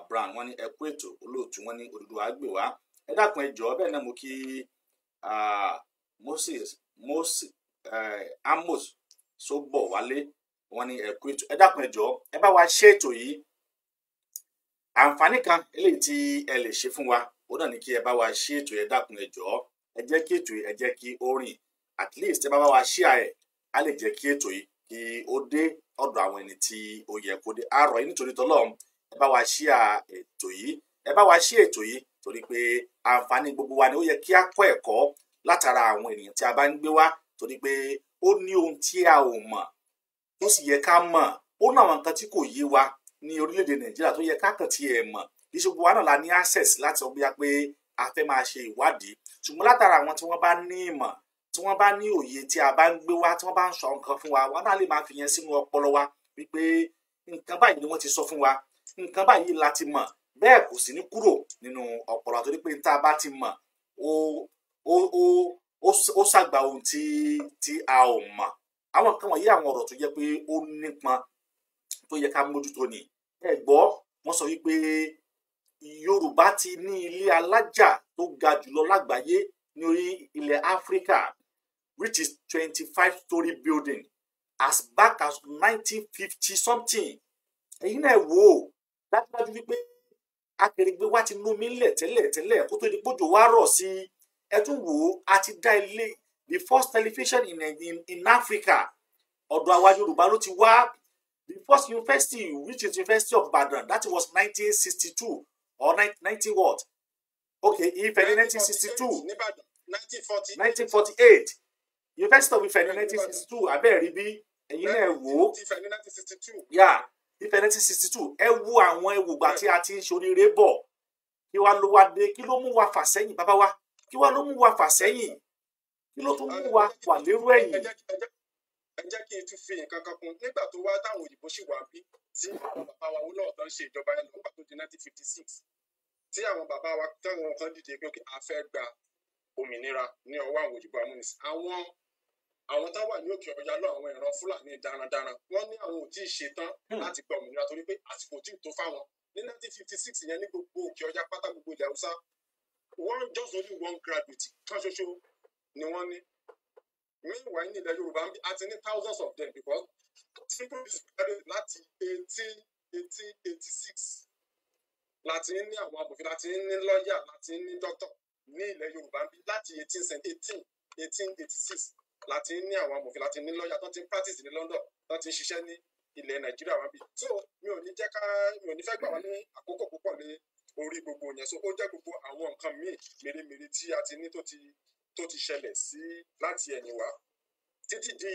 Brown wọ́n ní ẹ kú ètò olóòtú wọ́n ní Odùduwà gbè wá ẹ dákun ẹ jọ̀ọ́ bẹ́ẹ̀ náà mo kí Amos Sobowale wọ́n ní ẹ kú ètò ẹ dákun ẹ jọ̀ọ́ ẹ bá wa ṣe ètò yìí àǹfààní kan eléyìí tí ẹ lè ṣe fún wa ó náà ní kí ẹ bá wa ṣe ètò ẹ dákun ẹ jọ̀ọ́ ẹ jẹ́ kí ètò yìí ẹ jẹ́ kí ó rìn at least ẹ bá wa share ẹ á lè jẹ́ kí ètò yìí kí ó dé ọ̀dọ̀ àwọn ẹni tí ó yẹ kó dé àárọ̀ yìí nítorí tọ́lọ́run ẹ bá wa share ètò yìí ẹ bá wa share ètò yìí torí pé àǹfààní gbogbo wa ni ó yẹ kí á kọ́ ẹ̀kọ́ látara àwọn ènìyàn tí a bá ń gbé wá torí pé ó ní ohun tí a ò mọ̀ tó sì yẹ ká mọ̀ ó ní àwọn nǹkan tí kò yé wa ní orílẹ̀-èdè Nàìjíríà tó yẹ ká kàn tí ẹ mọ̀ ìṣòwò wa náà la ní access láti sọ bóyá pé a fẹ́ máa ṣe ìwádìí ṣùgbọ́n látara àwọn tí wọ́n bá ní ìmọ̀ tí wọ́n bá ní òye tí a bá ń gbé wá tí wọ́n bá ń sọ nǹkan fún wa wọn náà lè máa fi yẹn sínú ọpọlọ wa wípé nǹkan báyìí ni wọ́n ti sọ fún wa nǹkan báyìí la ti mọ̀ bẹ́ẹ̀ kò sí ní kúrò nínú ọpọlọ torí pé tá a bá ti mọ̀ ó ṣàgbà ohun tí a ò mọ̀ àwọn nǹkan wọ̀nyí àwọn ọ̀rọ̀ tó jẹ́ pé ó nípọn tó yẹ ká mójútó ni ẹ gbọ́ wọ́n sọ wípé Yorùbá ti ní ilé alájà tó ga jùlọ lágbàáyé ní orí ilẹ̀ Áfíríkà which is 25-story building as back as 1950 something ẹ̀yin náà wò ó dájúdájú wípé Akèrègbè wa ti lómi ńlẹ̀ tẹ́lẹ̀ kó tó di pójò wá rọ̀ sí ẹ tún wò ó a ti dá ilé the first television in Africa ọ̀dọ̀ àwa Yorùbá ló ti wá the first university which is University of Ibadan that was 1962 or 19 what okay Ife ní 1962 1948 University of Ife ní 1962 abẹ́ẹ̀rí bí ẹ̀yin náà wò ó yeah Ife 1962 ẹ wo àwọn ẹwùgbà tí a ti ń ṣoríire bọ̀ kí wá ló wá dé kí ló mú wa fà sẹ́yìn bàbá wa kí wá ló mú wa fà sẹ́yìn kí ló tún mú wa wà lérú ẹ̀yìn. ẹ jẹ́ kí n tún fi nǹkan kan kún nígbà tó wá táwọn òyìnbó sì wá bí tí àwọn bàbá wa wúlọ̀ tán ṣe ìjọba ẹ̀ lọ́gbà tó di 1956 tí àwọn bàbá wa táwọn kan dìde pé a fẹ́ gba òmìnira ní ọwọ́ àwọn òyìnbó amúnisìn àwọn tá wà ní òkè ọjà náà àwọn ìran Fúlàní darandaran wọ́n ní àwọn ò tí ì ṣetán láti gba òmìnira torí pé àsìkò tí ì tó fáwọn ní 1956 yẹn ní gbogbo òkè ọjà pátá gbogbo ilẹ̀ Haúsá just only one graduate kan ṣoṣo ni wọ́n ní meanwhile ní ilẹ̀ Yorùbá a ti ní thousands of them because simple graduate láti 1886 láti ní àwọn amòfin láti ní lọ́ọ̀yà láti ní dókítà ní ilẹ̀ Yorùbá láti 1886 láti ní àwọn amòfin láti ní lọ́ọ̀yà tó ti ń practice ní London tó ti ń ṣiṣẹ́ ní ilẹ̀ Nàìjíríà wọn bí so mi ò ní fẹ́ gbà wọ́n ní àkókò púpọ̀ orí gbogbo yẹn so ó jẹ́ gbogbo àwọn nǹkan míì mèremère tí a ti ní tó ti ṣẹlẹ̀ sí láti ẹ̀yìn wá títí di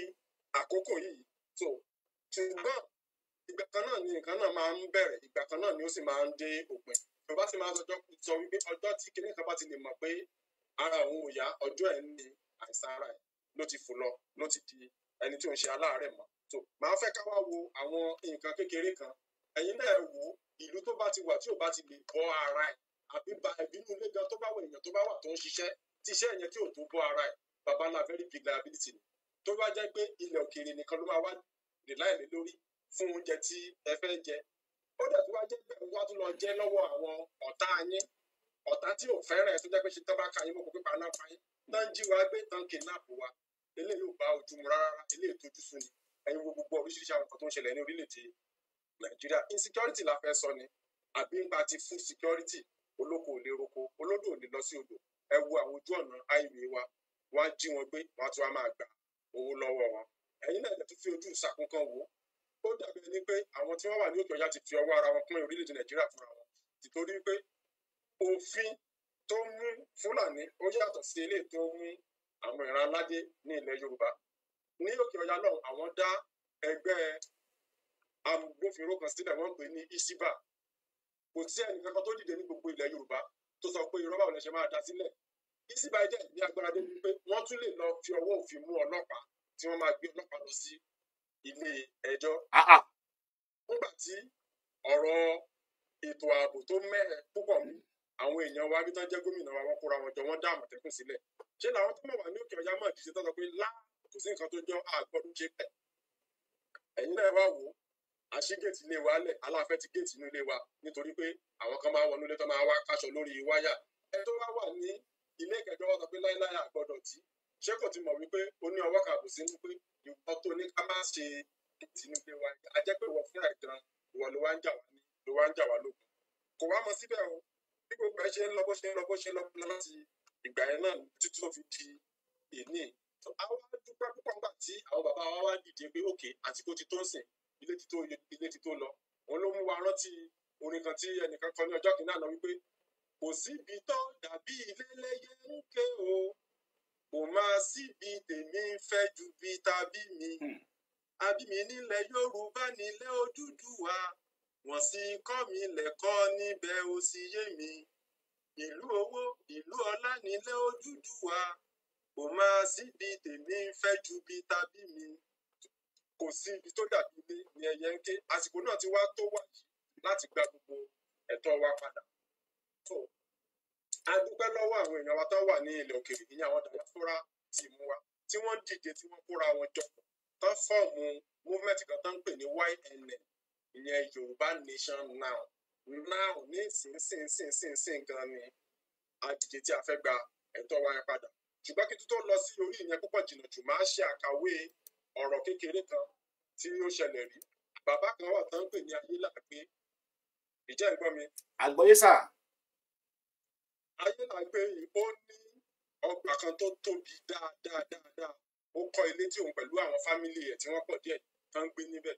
àkókò yìí so ṣùgbọ́n ìgbà kan náà ni nǹkan náà máa ń bẹ̀rẹ̀ ìgbà kan náà ni ó sì máa ń dé òpin yorùbá sì máa sọ wípé ọjọ́ tí kinní kan bá ti lè mọ̀ pé ara òun ò yá ọjọ́ ẹ̀ ní àìsàn ara ẹ̀ ló ti fò lọ ló ti di ẹni tí ò ń ṣe aláàárẹ̀ mọ́ so màá fẹ́ ká wá wo àwọn nǹkan kékeré kan ẹ̀yin náà wò ìlú tó bá ti wà tí ò bá ti lè bọ́ ara ẹ̀ àbí ba ìbínú ilé gan tó bá wọ èèyàn tó bá wà tó ń ṣiṣẹ́ tí iṣẹ́ yẹn tí ò tó bọ́ ara ẹ̀ baba ńlá very big liability ni tó bá jẹ́ pé ilẹ̀ òkèèrè nìkan ló máa wá lè láìlé lórí fún oúnjẹ tí ẹ fẹ́ jẹ ó dẹ̀ tó bá jẹ́ pé wọ́n tún lọ jẹ́ lọ́wọ́ àwọn ọ̀tá yín ọ̀tá tí ò fẹ́ràn ẹ̀ tó jẹ́ pé ṣe tán bá ka yín mọ́ kó pípa náà pa yín tán jí wa gbé tán kidnap wa eléyìí ò bá ojú mu rárá eléyìí tójú sú ni ẹ̀yin wo gbogbo oríṣiríṣi àwọn nǹkan tó ń ṣẹlẹ̀ ní orílẹ̀-èdè nàìjíríà insecurity la fẹ́ sọ ni àbí nípa ti food security olóko ò lè roko olódò ò lè lọ sí odò ẹ wo àwọn ojú ọ̀nà highway wa wọ́n á jí wọn gbé wọ́n á tún wá máa gbà owó lọ́wọ́ wọn ẹ̀yin náà tún fi ojú ìsàkún kan wò ó dàbí ẹni pé àwọn tí wọ́n wà ní òkè ọ̀yà ti fi ọwọ́ ara wọn pín orílẹ̀-èdè nàìjíríà fúnra wọn nítorí pé òfin tó mú fúlàní ó yàtọ̀ sí eléyìí tó mú àwọn ìran aládé ní ilẹ̀ yorùbá ní òkè ọ̀yà náà àwọn dá ẹgbẹ́ agbófinró kan sílẹ̀ wọ́n pè ní isiba kò sí ẹnìkankan tó dìde ní gbogbo ilẹ̀ yorùbá tó sọ pé irọ́ báwo lẹ ṣe máa dá sílẹ̀ isiba jẹ́ ní agbára dé wípé wọ́n tún lè lọ fi ọwọ́ òfin mú ọlọ́pàá tí wọ́n máa gbé ọlọ́pàá lọ sí ilé ẹjọ́ nígbà tí ọ̀rọ̀ ètò ààbò tó mẹ́ẹ̀ púpọ̀ mú àwọn èèyàn wa bí tán jẹ́ gómìnà wa wọ́n kóra wọn jọ wọ́n dá àmọ̀tẹ́kùn sílẹ̀ ṣé làwọn tó mọ̀ wà ní òkè ọ̀yà mọ̀ ìdíje tó sọ pé kò sí nǹkan tó jọ àgbọ̀dún ṣe pẹ̀ ẹ̀yin náà wá wò ó àṣì géètì ilé wa lẹ̀ aláàfẹ́ ti géètì inú ilé wa nítorí pé àwọn kan máa wọnú ilé tó máa wá káṣọ lórí wáyà ẹ tó wá wà ní ilé ìkẹjọ wọn sọ pé láíláí àgbọ́dọ̀ tí ṣé kò ti mọ̀ wípé ó ní ọwọ́ kàbù sínú pé ìwọ tó ní ká má ṣe géètì inú ilé wa a jẹ́ pé ìwọ fúnra ìtàn ìwọ ló wá ń jà wá lógun kò wá mọ síbẹ̀ o bí gbogbo ẹ ṣe ń lọ bó ṣe ń lọ láti ìgbà yẹn náà títí tó fi di ìní àwọn dúpẹ́ púpọ̀ nígbà tí àwọn bàbá wa wá dìde pé òkè àsìkò ti tó ń sìn ilé ti tó lọ òun ló mú wa rántí orin kan tí ẹnìkan kọ ní ọjọ́ kìíní àná wípé kò síbi tó dàbí ilé lẹ́yẹ ń ké o kò máa síbi tèmi fẹ́ ju bí tàbí mi àbí mi nílẹ̀ yorùbá nílẹ̀ Odùduwà wọ́n sì kọ́ mi lẹ́kọ́ níbẹ̀ ó sì yé mi ìlú owó ìlú ọlá nílẹ̀ Odùduwà kò máa síbi tèmi fẹ́ ju bí tàbí mi kò sí ibi tó dàbí ilé ní ẹyẹ ń ké àsìkò náà ti wá tó wà yìí láti gba gbogbo ẹ̀tọ́ wa padà so a dúpẹ́ lọ́wọ́ àwọn èèyàn wa tó wà ní ilẹ̀ òkèèrè ìyẹn àwọn diaspora team wa tí wọ́n dìde tí wọ́n kóra wọn jọ tán fọ́ọ̀mù movement kan tán ń pè ní YNN ìyẹn Yorùbá Nation Now ní ìsinsìnyí gan ni àdìjẹ tí a fẹ́ gba ẹ̀tọ́ wa yẹn padà ṣùgbọ́n kí tó lọ sí orí ìyẹn púpọ̀ jìnnà jù máa ṣe àkàwé ọ̀rọ̀ kékeré kan tí ó ṣẹlẹ̀ rí bàbá kan wà tán ń pè ní Ayélàgbé ìjẹ́ ìgbọ́n mi. àgbọ́yé sà. Ayélàgbé yìí ó ní ọgbà kan tó tóbi dáadáa ó kọ́ ilé tí òun pẹ̀lú àwọn fámìlì ẹ̀ tí wọ́n pọ̀ díẹ̀ tán ń gbé níbẹ̀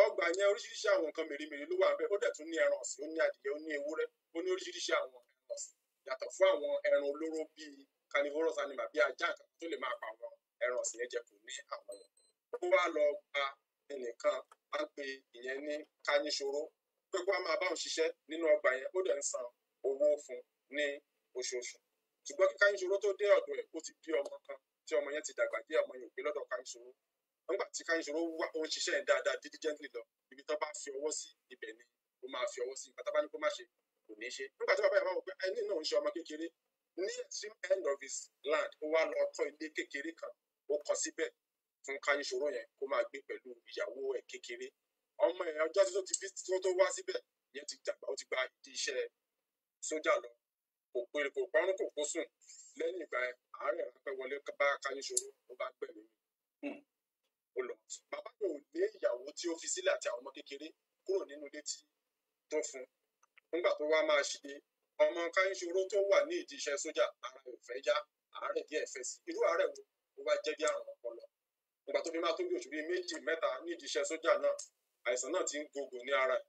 ọgbà yẹn oríṣiríṣi àwọn nǹkan mèremère ló wà níbẹ̀ ó dẹ̀ tún ní ẹran ọ̀sìn ó ní adìyẹ ó ní ewúrẹ́ ó ní oríṣiríṣi àwọn ẹran ọ̀sìn yàtọ̀ fún àwọn ẹran olóró bíi carnivorous animal bíi ajá nǹkan tó lè máa pa àwọn ẹran ọ̀sìn yẹn jẹ kù ní àwọn yẹn ó wá lọ gba ẹnìkan á pe ìyẹn ní Káyínṣoró pé kó wá máa bá òun ṣiṣẹ́ nínú ọgbà yẹn ó dẹ̀ ń san owó fún ní oṣooṣù ṣùgbọ́n kí Káyínṣoró tó dé ọ̀dọ̀ ẹ̀ ó ti bí ọmọ kan tí ọmọ yẹn ti dàgbà díẹ̀ ọmọ yẹn ò gbé lọ́dọ̀ Káyínṣoró nígbà tí Káyínṣoró wá ó ń ṣiṣẹ́ yẹn dáadáa diligently lọ ibi tó bá fi ọwọ́ sí ibẹ̀ ni ó máa fi ọwọ́ sí nǹkan tó bá ní kó má ṣe kò ní ṣe nígbà tí bàbá yẹn wá wò pé ẹni náà ń ṣe ọmọ kékeré ní extreme end of his land ó wá lọ kọ́ ilé kékeré kan ó kọ́ síbẹ̀ fún Káyínṣoró yẹn kó máa gbé pẹ̀lú ìyàwó ẹ̀ kékeré ọmọ ẹ̀ ọjọ́ tí tó ti bí tó wá síbẹ̀ yẹn ti dàgbà ó ti gba ìdí iṣẹ́ sójà lọ kò péré kò pọ́nrún kò kó sùn lẹ́yìn ìgbà àárẹ̀ ráńpẹ́ wọlé bá Káyínṣoró ó bá gbẹ̀mí ó lọ bàbá yóò lé ìyàwó tí ó fi sílẹ̀ àti àwọn ọmọ kékeré kúrò nínú ilé tí tó fún nígbà tó wá máa ṣe ọmọ Káyínṣoró tó wà ní ìdí iṣẹ́ sójà ara ẹ̀ fẹ́ yá àárẹ̀ díẹ̀ fẹ́ sí irú àárẹ̀ wo ó wá jẹ́ bí àrùn ọpọlọ nígbà tó fi máa tó bí oṣù bíi 2 mẹ́ta ní ìdí iṣẹ́ sójà náà àìsàn náà ti ń gògò ní ara ẹ̀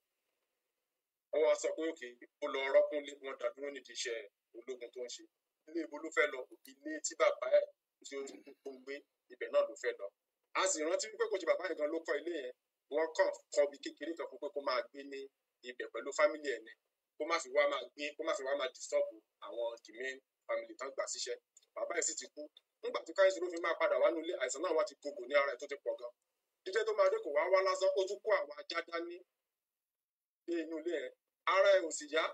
wọ́n wá sọ pé òkè ó lọ rọ́kúnlé wọn dá dúró nídìí iṣẹ́ ológun tó ń ṣe ilé ibo ló fẹ́ lọ ilé tí bàbá ẹ̀ tí ó ń gbé ibẹ̀ náà ló fẹ́ lọ a sì rántí pé kò ṣe bàbá yẹn gan ló kọ́ ilé yẹn wọ́n kàn kọ́ bí kékeré kan fún pé kó máa gbé ní ibẹ̀ pẹ̀lú fámìlì ẹ̀ ni kó má fi wá máa disturb àwọn the main family tán gbà síṣẹ́ bàbá ẹ̀ sì ti kú nígbà tí káyọ̀sí ló fi máa padà wá nílé àìsàn náà wá ti gbogbo ní ara ẹ̀ tó ti pọ̀ gan jíjẹ́ tó máa dé kò wá lásán ó tún kó àwọn ajá dání ní inú ilé ẹ̀ ara ẹ̀ ò sì yá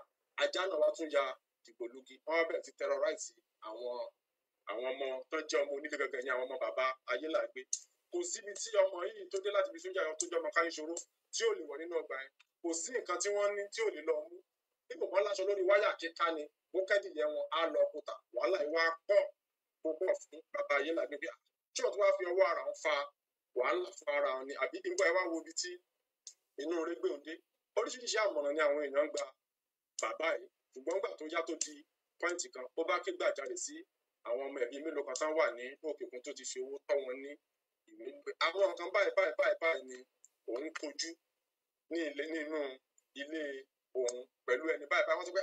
ajá náà wá tún ya dìgbòlugi wọ́n bẹ̀rẹ̀ sí terrorize àwọn ọmọ tó jẹ́ ọmọ onílé gẹ́gẹ́ ní àwọn ọmọ bàbá ayélàgbé kò síbi tí ọmọ yìí tó dé láti fi sójà tó jẹ́ ọmọ Káyìnṣòro tí ò lè wọ̀ nínú ọgbà yẹn kò sí nǹkan tí wọ́n ní tí ò lè lọ mú nígbà wọn láṣọ lórí wáyà kíká ni ó kẹ́dìyẹ wọn á lọ kúta wàhálà ìwà pọ̀ púpọ̀ fún bàbá ayélàgbé bí tí wọ́n tún wá fi ọwọ́ ara ń fa wàhálà fún ara wọn ni àbí nígbà ẹ wá wo ibi tí inú rẹ̀ gbé òde oríṣiríṣi àmọ̀ràn ni àwọn èèyàn gba bàbá yìí ṣùgbọ́n gbà tó yá tó di pọ́ìntì kan ó bá ké gbàjarè sí àwọn ọmọ ẹ̀bí mélòó kan tán wà ní òkè òkun tó ti fi owó tọ́ wọn ní ìwé pé àwọn nǹkan báyìí ni òun kojú nínú ilé òun pẹ̀lú ẹni báyìí wọ́n sọ pé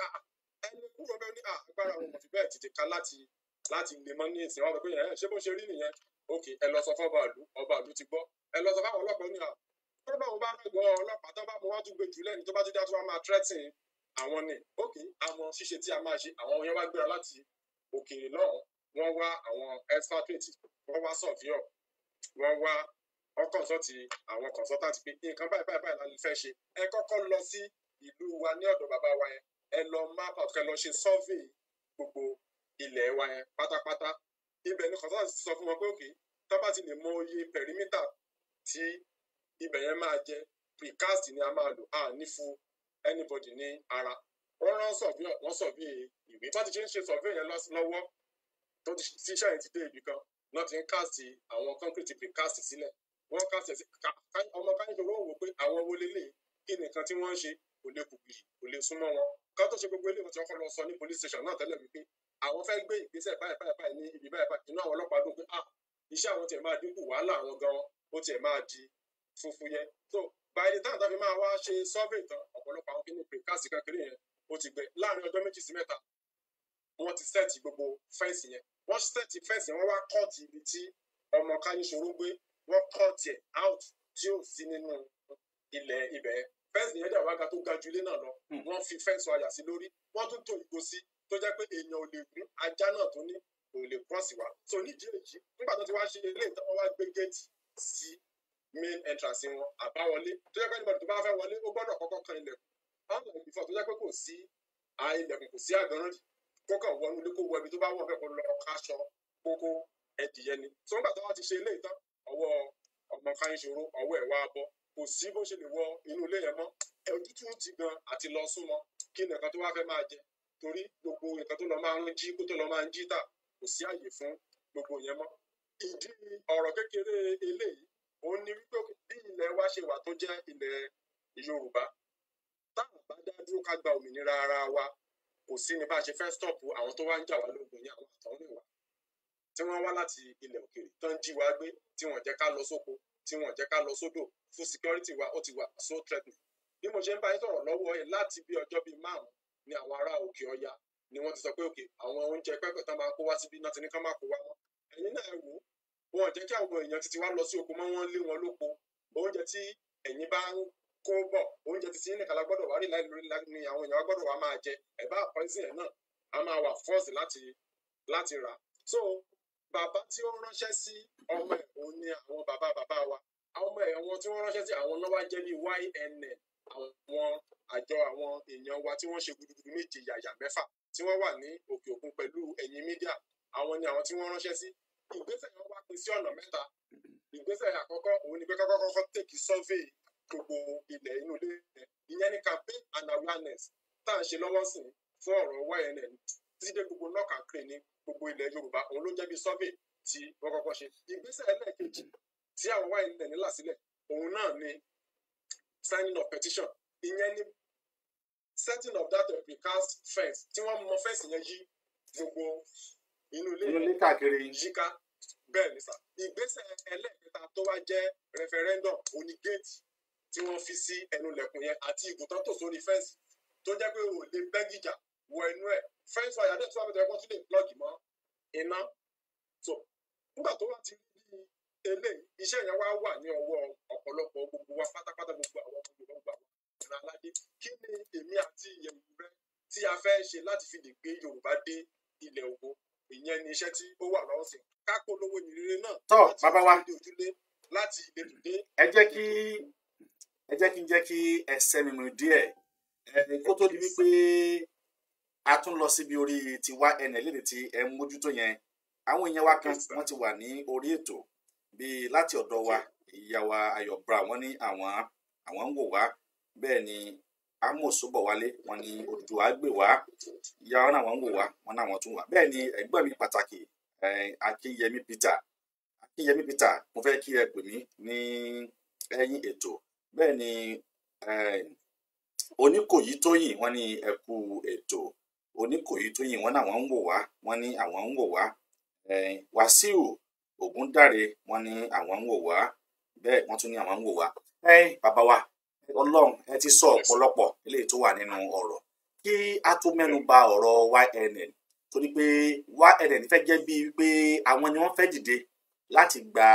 ẹni kúrò bẹ́ẹ̀ ní agbára òun kò fi bẹ́ẹ̀ tètè ká láti lè mọ́ ní ìsìn wọn sọ pé ṣé bó ṣe rí nìyẹn òkè ẹ lọ sọ fún ọba ìlú ti gbọ́ ẹ lọ sọ fún àwọn ọlọ́pàá ní tó bá wọn bá gbọ́ ọlọ́pàá tó bá mọ wá tún gbé jù lẹ́ni tó bá tún dá tó wá máa threatening àwọn ni òkè àwọn ṣíṣe tí a máa ṣe àwọn yẹn wá gbéra láti òkèèrè náà wọ́n wá àwọn expatriate wọ́n wá surveyor wọ́n wá consult àwọn consultant pé nǹkan báyìí la lè fẹ́ ṣe ẹ kọ́kọ́ lọ sí ìlú wa ní ọ̀dọ̀ bàbá wa yẹn ẹ lọ map out kẹ lọ ṣe survey gbogbo ilẹ̀ wa yẹn pátápátá ibẹ̀ ni consultant sọ fún wọn pé òkè tó bá ti lè mọ iye perimeter tí ibẹ̀ yẹn máa jẹ precast ni a máa lò ní fún anybody ní ara wọ́n rán surveyor wọ́n survey ìwé tó ti ṣe ń ṣe survey yẹn lọ́wọ́ tó ti ṣiṣẹ́ yẹn ti dé ibì kan wọ́n ti ń cast àwọn concrete precast sílẹ̀ wọ́n cast ọmọ Káyìnṣòro wò pé àwọn wo lélẹ̀ kí nìkan tí wọ́n ń ṣe kò lè kùkìrì kò lè súnmọ́ wọn ká tó ṣe gbogbo eléyìí tí wọ́n kọ́ lọ sọ ní police station náà tẹ́lẹ̀ wípé àwọn fẹ́ gbé ìgbésẹ̀ báyìí ní ibi báyìí inú àwọn ọlọ́pàá dùn pé iṣẹ́ àwọn tiẹ̀ máa dínkù wàhálà àwọn gan ó tiẹ̀ máa di funfun yẹn so by the time tàbí máa wá ṣe survey tán ọ̀pọ̀lọpọ̀ àwọn kíní precast kékeré yẹn ó ti gbẹ láàrin ọjọ́ 2 sí 3 wọ́n ti sẹ́ẹ̀tì gbogbo fẹ́ǹsì yẹn wọ́n sẹ́ẹ̀tì fẹ́ǹsì yẹn wọ́n wá kọ́ọ̀tì ibi tí ọmọ Káyìnṣòro gbé wọ́n kọ́ọ̀tì ẹ̀ out tí ò sí nínú ilẹ̀ ibẹ̀ fẹ́ǹsì yẹn dẹ̀ wá ga tó ga ju ilé náà lọ wọ́n fi fẹ́ǹsì wáyà sí lórí wọ́n tún tò ìgò sí tó jẹ́ pé èèyàn ò lè gún ajá náà tó ní kò lè cross wa so nídìí èyí nígbà tó ti wá ṣe ilé ìtàn wọn wá gbé géètì sí main entrance wọn àbáwọlé tó jẹ́ pé nígbà tó bá fẹ́ wọlé ó gbọ́dọ̀ kọ́kọ́ kan ilẹ̀kùn àwọn ìlú ìfọ̀ tó jẹ́ pé kò sí ilẹ̀kùn kò sí àgànràn kó kàn wọnú ilé kó wọ ibi tó bá wọ̀ fẹ́ kó lọ káṣọ kókó ẹdìyẹ ni tó nígbà tó wá ti ṣe ilé ìtàn ọwọ́ ọmọ Káyìnṣòro ọwọ́ ẹ̀ wá bọ́ kò sí bó ṣe lè wọ inú ilé yẹn mọ́ òtútù ti gan àti lọ súnmọ́ kí nìkan tó wá fẹ́ máa jẹ torí gbogbo nǹkan tó lọ máa ń jí kó tó lọ máa ń jí tà kò sí àyè fún gbogbo yẹn mọ́ ìdí ọ̀rọ̀ kékeré eléyìí òun ni wípé bí ilẹ̀ wa ṣe wà tó jẹ́ ilẹ̀ Yorùbá táwọn bá dá dúró ká gba òmìnira ara wa kò sí ní bá a ṣe fẹ́ stọ́ọ̀pù àwọn tó wá ń jà wá lógun ní àwọn àtọ̀hún ìwà tí wọ́n wá láti ilẹ̀ òkèèrè tó ń jí wa gbé tí wọ́n jẹ́ ká lọ sóko tí wọ́n jẹ́ ká lọ sódò fún security wa ó ti wà so threatening bí mo ṣe ń bá yín sọ̀rọ̀ lọ́wọ́ ẹ̀ láti bí ọjọ́ bíi 5 ni àwọn ará Òkè Ọya ni wọ́n ti sọ pé òkè àwọn oúnjẹ pẹ́pẹ́ tán máa kó wá síbí náà ti ní kán máa kó wá wọn ẹ̀yin náà wò wọn jẹ́ kí àwọn èèyàn títí wá lọ sí oko mọ́ wọ́n lé wọn lóko oúnjẹ tí ẹ̀yin bá ń kó bọ̀ oúnjẹ títí ní kàlá gbọ́dọ̀ wá rí láì lórí ni àwọn èèyàn gbọ́dọ̀ wá máa jẹ ẹ̀bá àpọ́nsìn ẹ̀ náà a máa wà fọ́ọ̀sì láti rà so bàbá tí ó ránṣẹ́ sí ọmọ ẹ̀ òun ni àwọn bàbá wa àwọn ọmọ ẹ̀ wọn tí wọ́n ránṣẹ́ sí àwọn náà wá jẹ́ bí YNN àwọn àjọ àwọn èèyàn wa tí wọ́n ṣe gudugudu méje yàyà mẹ́fà tí wọ́n wà ní òkè òkun pẹ̀lú ẹ̀yin mídíà àwọn ni àwọn tí wọ́n ránṣẹ́ sí ìgbésẹ̀ yẹn wá pín sí ọ̀nà 3 ìgbésẹ̀ àkọ́kọ́ òun ni pé kọ́kọ́ tèkì survey gbogbo ilẹ̀ inú ilé ìyẹn ní campaign and awareness tá à ń ṣe lọ́wọ́ sí fún ọ̀rọ̀ YNN títí dé gbogbo knock and crane ní gbogbo ilẹ̀ Yorùbá òun ló jẹ́ bí survey tí wọ́n kọ́kọ́ ṣe ìgbésẹ̀ ẹlẹ́ẹ̀kejì tí àwọn YNN là sílẹ̀ òun náà ni signing of petition ìyẹn ní setting of that precast fence tí wọ́n mọ fẹ́ǹsì yẹn yí gbogbo inú ilé káàkiri yíká bẹ́ẹ̀ ni sà ìgbésẹ̀ ẹlẹ́ẹ̀kẹta tó wá jẹ́ referendum òní géètì tí wọ́n fi sí ẹnu lẹ̀kùn yẹn àti ìgùntàn tó sórí fẹ́ǹsì tó jẹ́ pé o lè bẹ́ gìjà wọ inú ẹ̀ fẹ́ǹsì wáyà dẹ̀ tó wà bẹ̀rẹ̀ wọ́n tún lè plọ́ọ̀gì mọ́ iná so nígbà tó wá ti rí eléyìí iṣẹ́ yẹn wá wà ní ọwọ́ ọ̀pọ̀lọpọ̀ gbogbo wa pátápátá gbogbo àwọn gbogbo àwọn ìran aládé kí ni èmi àti ìyẹ̀wò rẹ tí a fẹ́ ṣe láti fi lè gbé Yorùbá dé ilẹ̀ ògo ìyẹn ni iṣẹ́ tí ó wà lọ́wọ́ sí ká polówó ìrírí náà tọ́ bàbá wa láti ìletò dé. ẹ jẹ́ kí ẹsẹ̀ mi mú díẹ̀ kó tó di wípé a tún lọ síbi orí tiwa NLL tí ẹ ń mójútó yẹn àwọn èèyàn wa kan wọ́n ti wà ní orí ètò bíi láti ọ̀dọ̀ wa ìyá wa Ayọ̀ Brown wọ́n ní àwọn ń wò wá bẹ́ẹ̀ ni Amos Bọ̀wálé wọ́n ní Odùduwà gbè wá ìyá wọn náà wọ́n ń wò wá wọ́n náà wọ́n tún wà bẹ́ẹ̀ ni ẹ̀gbọ́n mi pàtàkì Akínyẹmí Peter mo fẹ́ kí ẹ pè mí ní ẹ̀yìn ètò bẹ́ẹ̀ ni Oníkòyí Tóyìn wọ́n ní ẹ kú ètò Oníkòyí Tóyìn wọ́n náà wọ́n ń wò wá wọ́n ní àwọn ń wò wá Wàsíù Ògúndáre wọ́n ní àwọn ń wò wá bẹ́ẹ̀ wọ́n tún ní àwọn ń wò wá bàbá wa Ọlọ́run ẹ ti sọ ọ̀pọ̀lọpọ̀ eléyìí tó wà nínú ọ̀rọ̀ kí a tó mẹ́nu bà ọ̀rọ̀ YNL torí pé YNL fẹ́ jẹ́ bíi pé àwọn ni wọ́n fẹ́ dìde láti gba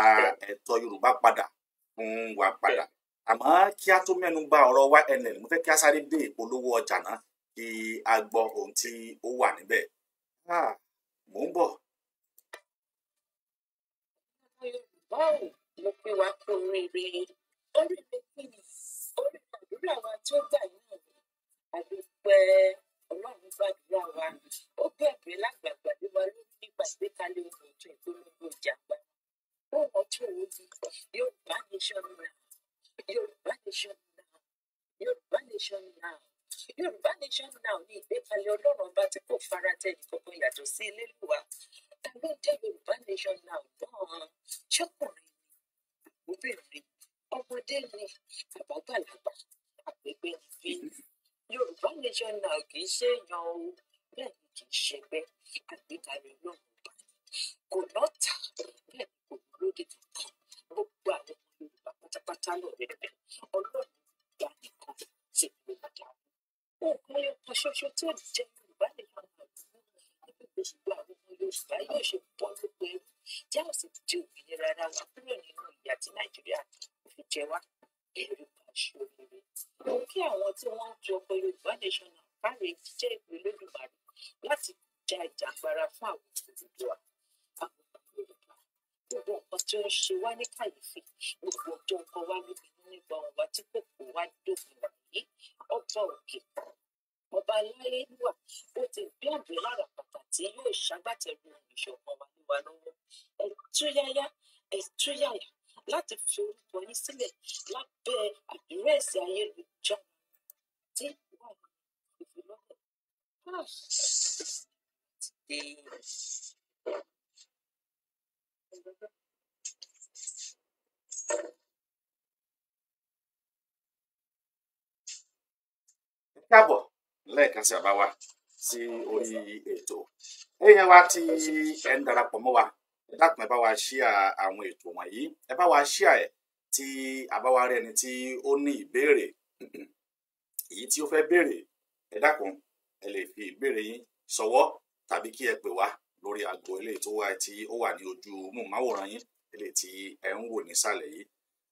ẹ̀tọ́ Yorùbá padà fún wa padà àmọ́ kí a tó mẹ́nu bà ọ̀rọ̀ YNL mo fẹ́ kí a sáré dé ìpolówó ọjà náà kí a gbọ́ ohun tí ó wà níbẹ̀ mò ń bọ̀. Mo pé wá kú oríire kí ni orí àdúrà wa tí ó gbà náà ni àdúpẹ́ Ọlọ́run gbàdúrà wa ó bẹ̀rẹ̀ lágbàgbà ní wa lórí nípa ìgbékalẹ̀ ohun ètò ìpolongo ìjàgbá ohun ọtún òun di Yorùbá nation now Yorùbá nation now Yorùbá nation now Yorùbá nation now ní ìgbékalẹ̀ Ọlọ́run ọba tí kò fara tẹ nìkankan yàtọ̀ sí Elédùà ta ló jẹ́ Yorùbá nation now gan-an ṣọ́kùnrin obìnrin ọmọdé ni àbágbàlagbà àgbègbè nìbí Yorùbá nation now kì í ṣe èèyàn o bẹ́ẹ̀ ni kì í ṣẹgbẹ́ àgbékalẹ̀ Ọlọ́run ọba kò lọ́tà bẹ́ẹ̀ ni kò lóde kankan gbogbo àwọn ọmọ Yorùbá pátápátá lọ́rẹ́ rẹ̀ Ọlọ́run gbà nìkan tí kò dá òun ayọ̀ kan ṣoṣo tí ò ní jẹ́ Yorùbá nation now níbi gbogbo àwọn ọmọ Yorùbá yóò ṣe bọ́ lóko ẹrú jẹ́ ọ̀sẹ̀ tí òmìnira ara wa kúrò nínú ìyà tí Nàìjíríà fi jẹ wá Yorùbá ṣòrire òun kí àwọn tí wọ́n ń ju ọkọ̀ Yorùbá nation now káre jíjẹ́ ìpè Olódùmarè láti ja ìjàgbara fún àwọn Odùduwà àwọn Yorùbá gbogbo nǹkan tí ó ń ṣe wá ní kàyéfì gbogbo tó ń kọ wá níbi nígbà wa tí kò kó wá dófin wà yìí ọba òkè ọba aláyélúwà ó ti gbé àgbẹ̀ lára pàtàkì tí yóò ṣagbátẹrù ìṣọ̀kan wa ní wa lọ́wọ́ ẹ̀túyàyà láti fi orúkọ yín sílẹ̀ lábẹ́ àdírẹ́sì ayélujára tí wà ní ìfilọ́lẹ̀. Káàbọ̀ lẹ́ẹ̀kan sí àbá wa sí orí ètò èèyàn wa tí ẹ ń darapọ̀ mọ́ wa ẹ dákun ẹ bá wa ṣíà àwọn ètò wọ̀nyí ẹ bá wa ṣíà ẹ tí àbá wa rẹ ni tí ó ní ìbéèrè èyí tí ó fẹ́ béèrè ẹ dákun ẹ lè fi ìbéèrè yín ṣọwọ́ tàbí kí ẹ pè wá lórí aago eléyìí tó wà tí ó wà ní ojú móhùnmáwòrán yín eléyìí tí ẹ ń wò nísàlẹ̀ yìí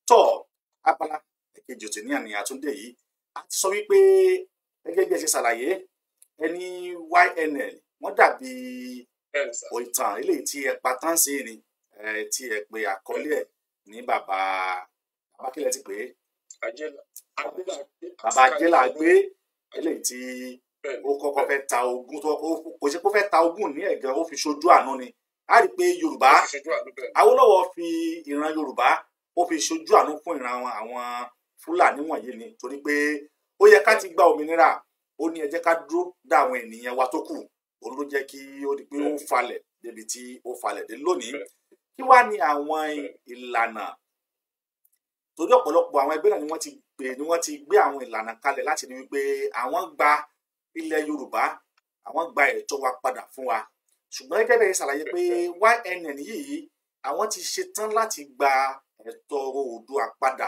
tọ́ abala èkejì òtún ní àní àtúndé yìí a ti sọ wípé gẹ́gẹ́ bí ẹ ṣe ṣàlàyé ẹni YNL wọ́n dàbí ìtàn eléyìí tí ẹ pa tán sí ni tí ẹ pe àkọlé ẹ̀ ní bàbá kílẹ̀ ti pé bàbá Ajélà gbé eléyìí tí ó kọ́kọ́ fẹ́ ta ogún tó kò ṣe kó fẹ́ ta ogún ní ẹ̀gàn ó fi ṣojú àánú ni a rí i pé Yorùbá Awólọ́wọ̀ fi ìran Yorùbá ó fi ṣojú àánú fún ìran àwọn Fúlàní wọ̀nyí ni torí pé ó yẹ ká ti gba òmìnira ó ní ẹ jẹ́ ká dúró dá àwọn ènìyàn wa tó kù òun ló jẹ́ kí ó di pé ó falẹ̀ débi tí ó falẹ̀ dé lónìí kí wá ní àwọn ìlànà torí ọ̀pọ̀lọpọ̀ àwọn ẹgbẹ́ náà ni wọ́n ti gbé àwọn ìlànà kalẹ̀ láti rí wípé àwọn gba ilẹ̀ Yorùbá àwọn gba ẹ̀tọ́ wa padà fún wa ṣùgbọ́n gẹ́gẹ́ bẹ́ẹ̀ ṣàlàyé pé YNL yìí àwọn ti ṣetán láti gba ẹ̀tọ́ Oòduà padà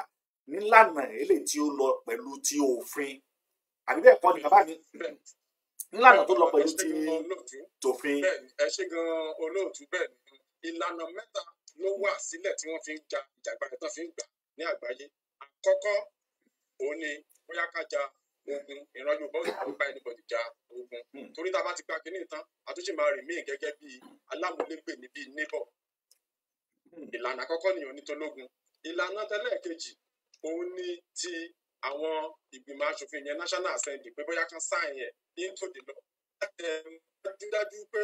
nílànà eléyìí tí ó lọ pẹ̀lú ti òfin àbí bẹ́ẹ̀ kọ́ ni bàbá mi bẹ́ẹ̀ nílànà tó lọ ẹ pẹ̀lú ṣé ti gan olóòtú tòfin. bẹ́ẹ̀ ni ẹ ṣé gan olóòtú bẹ́ẹ̀ ni ìlànà mẹ́ta ló wà sílẹ̀ tí wọ́n fi ń ja ìjàgbara tán fi ń gbà ní àgbáyé àkọ́kọ́ òun ni bóyá ká ja ogun ìran Yorùbá ò ní bá anybody ja ogun torí tá a bá ti gba kínní tán àtúnṣe máa rìn míì gẹ́gẹ́ bí alámúlégbè ní bíi neighbor ìlànà àkọ́kọ́ nìyẹn onítọ́lógún ìlànà tẹ́lẹ̀kejì òun ni ti àwọn ìgbìmọ̀ asòfin yẹn National Assembly pé bóyá kan sáà yẹn into the law dájú pé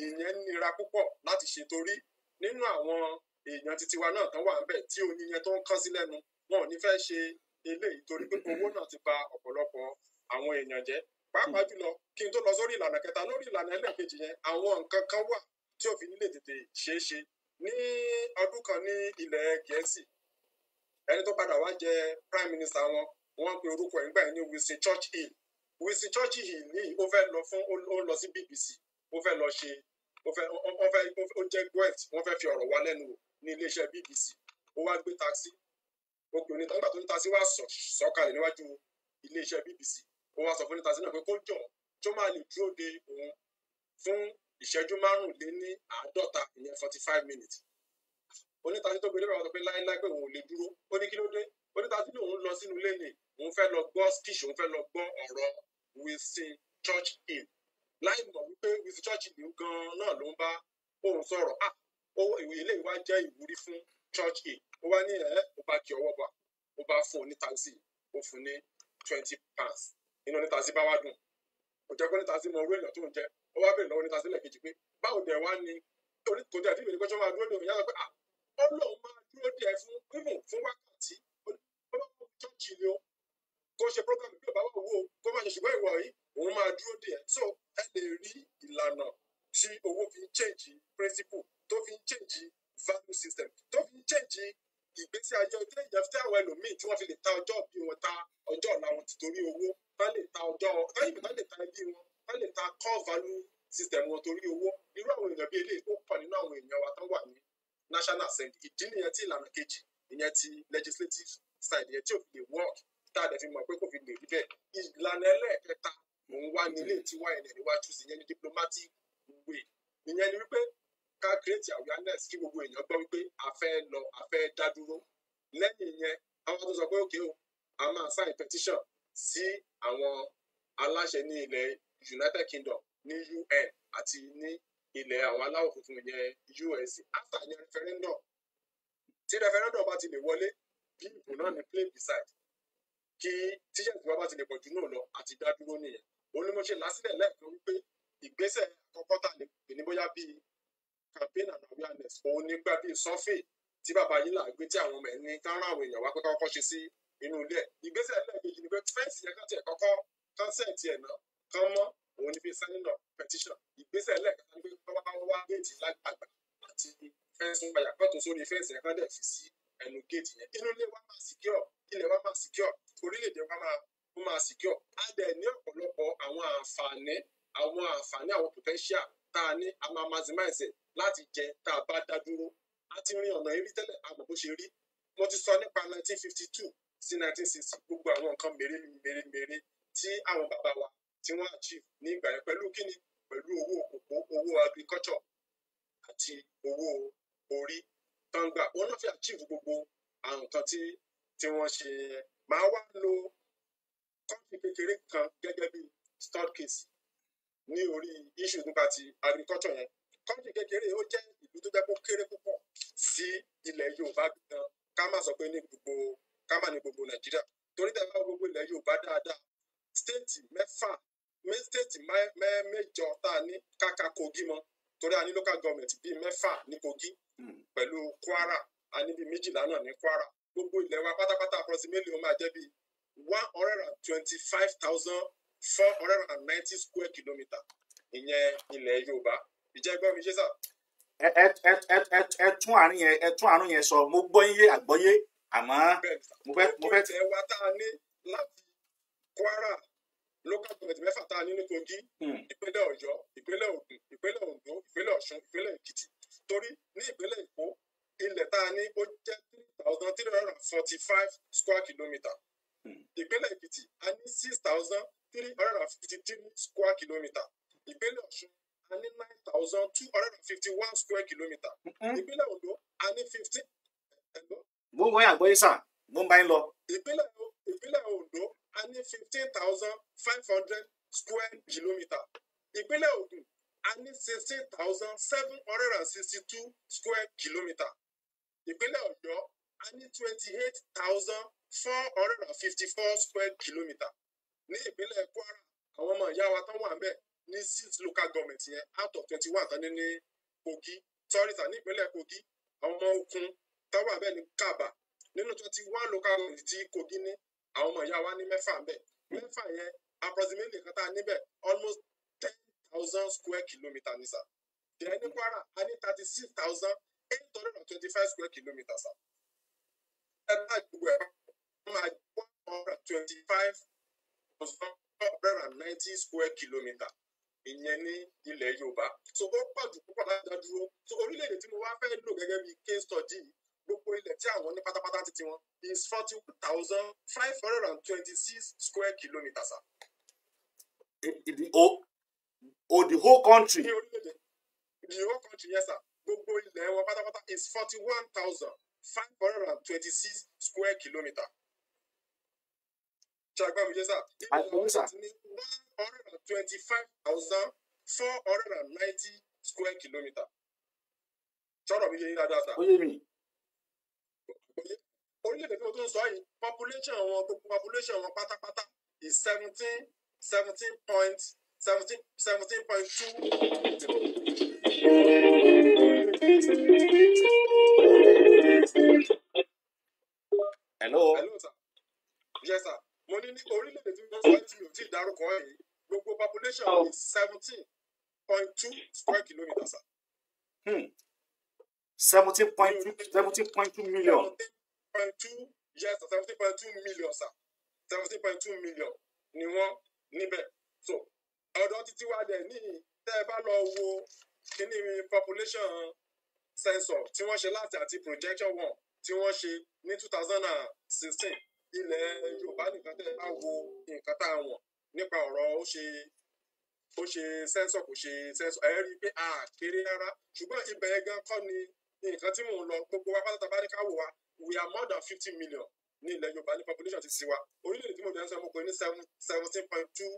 ìyẹn nira púpọ̀ láti ṣe torí nínú àwọn èèyàn títí wa náà tán wà níbẹ̀ tí oyin yẹn tó ń kán sí lẹ́nu wọn ò ní fẹ́ ṣe eléyìí torí pé owó náà ti ba ọ̀pọ̀lọpọ̀ àwọn èèyàn jẹ́ pàápàá jùlọ kí n tó lọ sórí ìlànà kẹta lórí ìlànà ẹlẹ́ẹ̀kejì yẹn àwọn nǹkan kan wà tí òfin nílé tètè ṣeé ṣe ní ọdún kan ní ilẹ̀ Gẹ̀ẹ́sì ẹni tó padà wá jẹ prime minister wọn pe orúkọ ẹ̀ nígbà yẹn ní Winston Churchill Winston Churchill ní ó fẹ́ lọ fún ó lọ sí BBC ó fẹ́ lọ ṣe ó jẹ́ guest wọ́n fẹ́ fi ọ̀rọ̀ wá lẹ́nu wò ní iléeṣẹ́ BBC ó wá gbé taxi ó pè nígbà tó ní taxi wá sọ̀kalẹ̀ níwájú iléeṣẹ́ BBC ó wá sọ fún ní taxi náà pé kó jọ̀ tó máa lè dúró de òun fún ìṣẹ́jú márùnléní àádọ́ta ìyẹn 45 minutes onítàsí tó gbélé bàbá sọ pé láéláé pé òun ò lè dúró ó ní kí ló dé onítàsí ní òun lọ sínú ilé ni òun fẹ́ lọ gbọ́ speech òun fẹ́ lọ gbọ́ ọ̀rọ̀ Winston Churchill láì mọ̀ wípé Winston Churchill gan-an náà ló ń bá òun sọ̀rọ̀ ilé ìwà jẹ́ ìwúrí fún Churchill ó wá ní ó bá kí ọwọ́ bá ó bá fún onítàsí ó fún ní 20 pounds inú onítàsí bá wá dùn kò jẹ́ pé onítàsí mọ owó èèyàn tó ń jẹ́ ó wá bèèrè lọ́wọ́ onítàsí lẹ́ẹ̀kejì pé báwo dẹ̀ wá ní kò dẹ̀ àti ìbèrè pé ṣọ́ máa dúró de òun yára pé Ọlọ́run máa dúró díẹ̀ fún wákàtí Ọlọ́run Churchill ni ó kó ṣe program bí ọba wà wò kó má ṣe ṣùgbọ́n ìwọ yìí òun máa dúró díẹ̀ so ẹ lè rí ìlànà tí owó fi ń change principle tó fi ń change value system tó fi ń change ìgbésí ayé ọjọ́ ìjẹ́fẹ́ àwọn ẹlòmíì tí wọ́n fi lè ta ọjọ́ bí wọn ta ọjọ́ ọ̀la wọn torí owó wọ́n lè ta ọjọ́ wọ́n lè ta ẹbí wọn wọ́n lè ta core value system wọn torí owó irú àwọn èèyàn bíi eléyìí ó pọ̀ nínú àwọn èèyàn wa tó wà ní National Assembly ìdí nìyẹn tí ìlànà kejì ìyẹn ti legislative side ìyẹn tí ò fi lè work tá a dẹ̀ fi mọ̀ pé kò fi lè rí bẹ́ẹ̀ ìlànà ẹlẹ́ẹ̀kẹta òun wá ní ilé tí wáyé ní níwájú sí ìyẹn ní diplomatic way ìyẹn ni wípé ká create awareness kí gbogbo èèyàn gbọ́ wípé a fẹ́ dá dúró lẹ́yìn ìyẹn àwọn tó sọ pé òkè o a máa sign petition sí àwọn aláṣẹ ní ilẹ̀ United Kingdom ní UN àti ní ilẹ̀ àwọn aláwọ̀ funfun yẹn US after yẹn referendum tí referendum bá ti lè wọlé bí ìbò náà ní play beside kí tíṣẹ̀tì wa bá ti lè pọ̀ jù náà lọ àti dá dúró nìyẹn òun ni mo ṣe lásìlẹ̀ lẹ́ẹ̀kan wípé ìgbésẹ̀ àkọ́kọ́ tà lè pè ní bóyá bíi campaign and awareness òun nígbà bíi survey tí bàbá yìí là gbé tí àwọn ọmọ ẹ̀ ní kán rán àwọn èèyàn wá pé kọ́kọ́ ṣe sí inú ilé ẹ̀ ìgbésẹ̀ lẹ́ẹ̀kejì ni pé fẹ́ǹsì yẹn kàn tiẹ̀ kọ́kọ́ consent ẹ̀ náà kán mọ́ òun ni bíi signing of petition ìgbésẹ̀ lẹ́ẹ̀kẹta ni pé kọ́kọ́ wá géètì lágbàgbà àti fẹ́ǹsì wáyà pẹ̀tù sórí fẹ́ǹsì yẹn kán dẹ̀ fi sí ẹnu géètì yẹn inú ilé wa máa secure ilẹ̀ wa máa secure orílẹ̀-èdè wa máa secure á dẹ̀ ní ọ̀pọ̀lọpọ̀ àwọn àǹfààní àwọn potential tá a ní a máa maximize láti jẹ tá a bá dá dúró a ti rin ọ̀nà eré tẹ́lẹ̀ àmọ́ bó ṣe rí mo ti sọ nípa 1952 sí 1960 gbogbo àwọn nǹkan mèremère tí àwọn bàbá wa tí wọ́n achieve ní ìgbà yẹn pẹ̀lú kíni pẹ̀lú owó òkòkò owó agriculture àti owó orí tó ń gbà wọ́n náà fi achieve gbogbo àwọn nǹkan tí wọ́n ṣe máa wá lo kọ́ńtì kékeré kan gẹ́gẹ́ bí stud case ní orí issue nípa ti agriculture yẹn kọ́ńtì kékeré ó jẹ́ ìlú tó jẹ́ kó kéré púpọ̀ sí ilẹ̀ Yorùbá gan ká má sọ pé ní gbogbo Nàìjíríà torí tẹ́ bá gbogbo ilẹ̀ Yorùbá dáadáa stéètì mẹ́jọ tá a ní káka Kogi mọ́ torí a ní local government bíi 6 ní Kogi pẹ̀lú Kwara a ní bíi 12 náà ní Kwara gbogbo ilẹ̀ wa pátápátá approximately ó máa jẹ́ bíi 125,490 square kilometre ìyẹn ilẹ̀ Yorùbá ìjẹ́ gbọ́ mi ṣe sà. ẹ tún àárín yẹn sọ mo gbọ́ yín àgbọ́yé àmọ́ mo fẹ́. tẹ wa tá a ní láti Kwara local government 6 tá a ní ní Kogi ìpínlẹ̀ Ọ̀yọ́ ìpínlẹ̀ Ògùn ìpínlẹ̀ Oǹdó ìpínlẹ̀ Ọ̀ṣun ìpínlẹ̀ Èkìtì torí ní ìpínlẹ̀ Èkó ilẹ̀ tá a ní ó jẹ́ 3,345 square kilometre ìpínlẹ̀ Èkìtì a ní 353 square kilometre. Ìpínlẹ̀ Ọ̀ṣun a ní 9,251 square kilometre. Ìpínlẹ̀ Ondo a ní 15. mo ń wọ́n àgbọ́yé sà mo ń bá yín lọ. Ìpínlẹ̀ Ondo a ní 15,500 square kilometre. Ìpínlẹ̀ Ògùn a ní 16,762 square kilometre. Ìpínlẹ̀ Ọ̀yọ́ a ní 28,454 square kilometre. Ní ìpínlẹ̀ Kwara àwọn ọmọ ìyá wa tán wà ń bẹ̀ ní 6 local government yẹn out of 21 tán ní Kogi ní ìpínlẹ̀ Kogi àwọn ọmọ Òkun tán wà bẹ́ẹ̀ ní Kaba nínú 21 local government tí Kogi ní àwọn ọmọ ìyá wa ní mẹ́fà ń bẹ̀. Mẹ́fà yẹn approximately kan tá a níbẹ̀ almost 10,000 square kilometre ní sà. Ìyẹn ní Kwara a ní 36,825 square kilometres sà. Ẹ̀ka ìgbìgbọ̀ ẹ̀ máa 125,490 square kilometre ìyẹn ní ilẹ̀ Yorùbá. So ó pọ̀ jù púpọ̀ láti dá dúró. So orílẹ̀-èdè tí mo wá fẹ́ lò gẹ́gẹ́ bí case study gbogbo ilẹ̀ tí àwọn ní pátápátá ti tiwọn is 41,526 square kilometres sà. The whole country. Ní orílẹ̀-èdè the whole country yes sir gbogbo ilẹ̀ wọn pátápátá is 41,526 square kilometre. Ṣàgbọ́n mi jẹ́ sà. Àgbọ̀n sà. Ní 125,490 square kilometre. Sọ̀rọ̀ mi yé yín dáadáa sà. Ó yé mi. Orílẹ̀-èdè tí mo tún sọ yìí population wọn gbogbo population wọn pátápátá is 17.2. Hello. Hello sir. Yes sir. Mo ní orílẹ̀-èdè tí mo sọ yìí tí mi ò tí ì dárúkọ yìí gbogbo population is 17.2 square kilometres sir. 17.2 million. 17.2 yes 17.2 million sir 17.2 million ni wọ́n níbẹ̀. So ọ̀dọ̀ títí wá dẹ̀ ní tẹ́ ẹ bá lọ wo kíní population census tí wọ́n ṣe láti àti projection one tí wọ́n ṣe ní 2016 ilẹ̀ Yorùbá nìkan tẹ́ ẹ bá wo nǹkan tá a wọ̀n nípa ọ̀rọ̀ ó ṣe census kò ṣe census ẹ rí i pé a kéré rárá ṣùgbọ́n ibẹ̀ yẹn gan kọ́ ni nǹkan tí mò ń lọ gbogbo wa pátá bá ní ká wò wá we are more than 50 million ní ilẹ̀ Yorùbá ní population ti tiwa orílẹ̀-èdè tí mo dẹ̀ ń sọ mo pè ní 17.2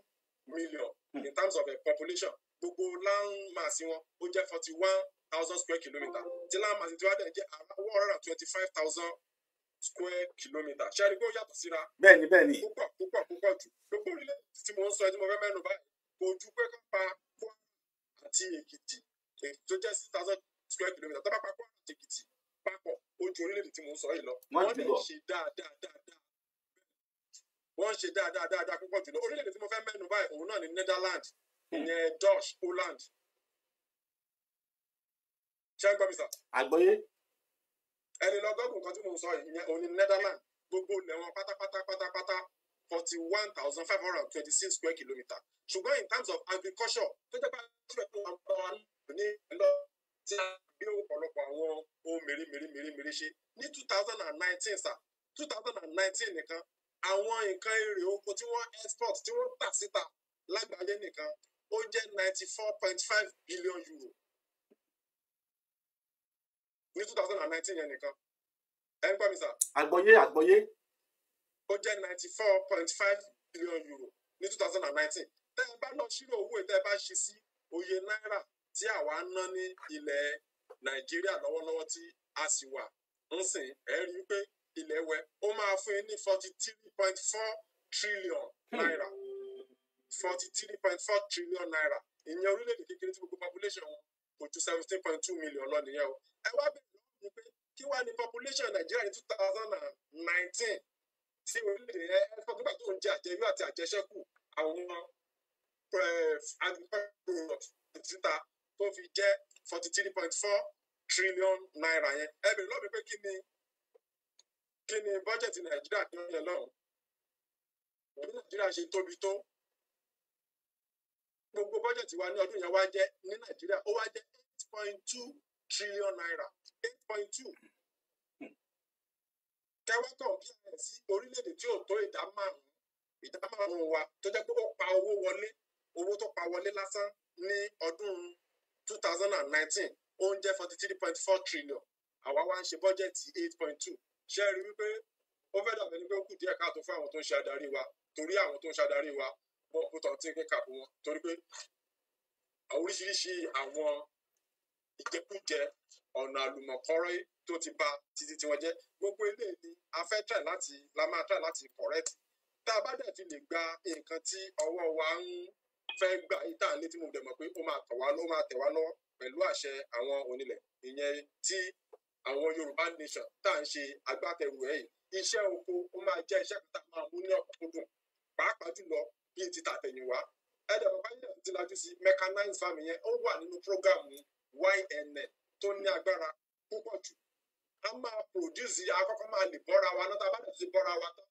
million in terms of population gbogbo land mass wọn ó jẹ́ 41,000 square kilometre tí land mass tiwa dẹ̀ jẹ́ around 125,000 square kilometre ṣe é rí i pé ó yàtọ̀ síra Bẹ́ẹ̀ni. púpọ̀ jù gbogbo orílẹ̀-èdè tí mo ń sọ ẹ tí mo fẹ́ mẹ́nu báyìí kò ju pé ká pa Kwara àti Èkìtì tó jẹ́ 6,000 square kilometre tó bá pa Kwara àti Èkìtì papọ̀ ó ju orílẹ̀-èdè tí mo ń sọ yìí lọ wọ́n lè ṣe dáadáa púpọ̀ jùlọ orílẹ̀-èdè tí mo fẹ́ mẹ́nu báyìí òun náà ní Netherlands ìyẹn Dutch Holland ṣé ń gbọ́ mi sà. Àgbọ́yé. ẹni lọ́gọ́gùn kan tí mo ń sọ ìyẹn òun ní Netherlands gbogbo ilẹ̀ wọn pátápátá 41,526 square kilometre ṣùgbọ́n in terms of agriculture tó jẹ́ pé ṣùgbọ́n tó wà lọ́wọ́ ní ẹ̀lọ́ tí a gbé ọ̀pọ̀lọpọ̀ àwọn ohun mèremère ṣe ní 2019 sà 2019 nìkan àwọn nǹkan èrè oko tí wọ́n export tí wọ́n tà síta lágbàáyé nìkan ó jẹ́ 94.5 billion euro ní 2019 yẹn nìkan ẹ ń gbọ́ mi sà. Àgbọ́yé. ó jẹ́ 94.5 billion euro ní 2019 tẹ́ ẹ bá lọ ṣírò owó tẹ́ ẹ bá ṣe sí oye náírà tí àwa ń ná ní ilẹ̀ Nàìjíríà lọ́wọ́lọ́wọ́ tí a sì wà ń sìn ẹ rí i pé ilẹ̀ wẹ̀ ó máa fún yín ní 43.4 trillion naira 43.4 trillion naira ìyẹn orílẹ̀-èdè kékeré tí gbogbo population wọn kò ju 17.2 million lọ nìyẹn o ẹ wá bẹ̀rẹ̀ lọ́wọ́ mi pé kí wá ní population Nàìjíríà ní 2019 tí orílẹ̀-èdè yẹn export nígbà tó ń jẹ àjẹyó àti àjẹṣẹ́kù àwọn agricultural products títa tó fi jẹ́ 43.4 trillion naira yẹn ẹ bẹ̀rẹ̀ lọ́wọ́ mi pé kí ni bọ́jẹ̀tì Nàìjíríà ní ọ̀yẹ́ lọ́hùn bí Nàìjíríà ṣe tóbi tó gbogbo bọ́jẹ̀tì wa ní ọdún yẹn wá jẹ́ ní Nàìjíríà ó wá jẹ́ 8.2 trillion naira 8.2 kẹwàá kan bí ẹ sí orílẹ̀-èdè tí ò tó ìdá 5 ìdá márùn-ún wa tó jẹ́ pé ó pa owó tó pa wọlé lásán ní ọdún 2019 ó ń jẹ́ 43.4 trillion àwa wá ń ṣe bọ́jẹ̀tì 8.2 ṣe rí wípé ó fẹ́ dàbí ẹni pé ó kù díẹ̀ káàtó fún àwọn tó ń ṣe adarí wa torí àwọn tó ń ṣe adarí wa wọ́n kó tán tí ń kíkà fún wọn torí pé oríṣiríṣi àwọn ìjẹkújẹ ọ̀nà àlùmọ̀kọ́rọ́ tó ti ba títí tí wọ́n jẹ́ gbogbo eléyìí ni a fẹ́ máa try láti correct tá a bá dẹ̀ ti lè gba nǹkan tí ọwọ́ wa ń fẹ́ gbà ìta létí mo dẹ̀ mọ̀ pé ó máa tẹ̀ wá lọ́wọ́ pẹ̀lú àṣẹ àwọn onílẹ̀ ìyẹn tí àwọn Yorùbá nation tá à ń ṣe agbátẹrù ẹ̀ yìí iṣẹ́ oko ó máa jẹ́ iṣẹ́ kan tá a máa mú ní ọ̀kúnkúndùn pàápàá jùlọ bí ti tàtẹ̀yìnwá ẹ̀dẹ̀ bàbá yìí ti lajú sí mechanized farming yẹn ó wà nínú prógámù YNN tó ní agbára púpọ̀ jù a máa produce akọ́kọ́ máa lè bọ́ra wa náà tá a bá dẹ̀ ti bọ́ra wa tán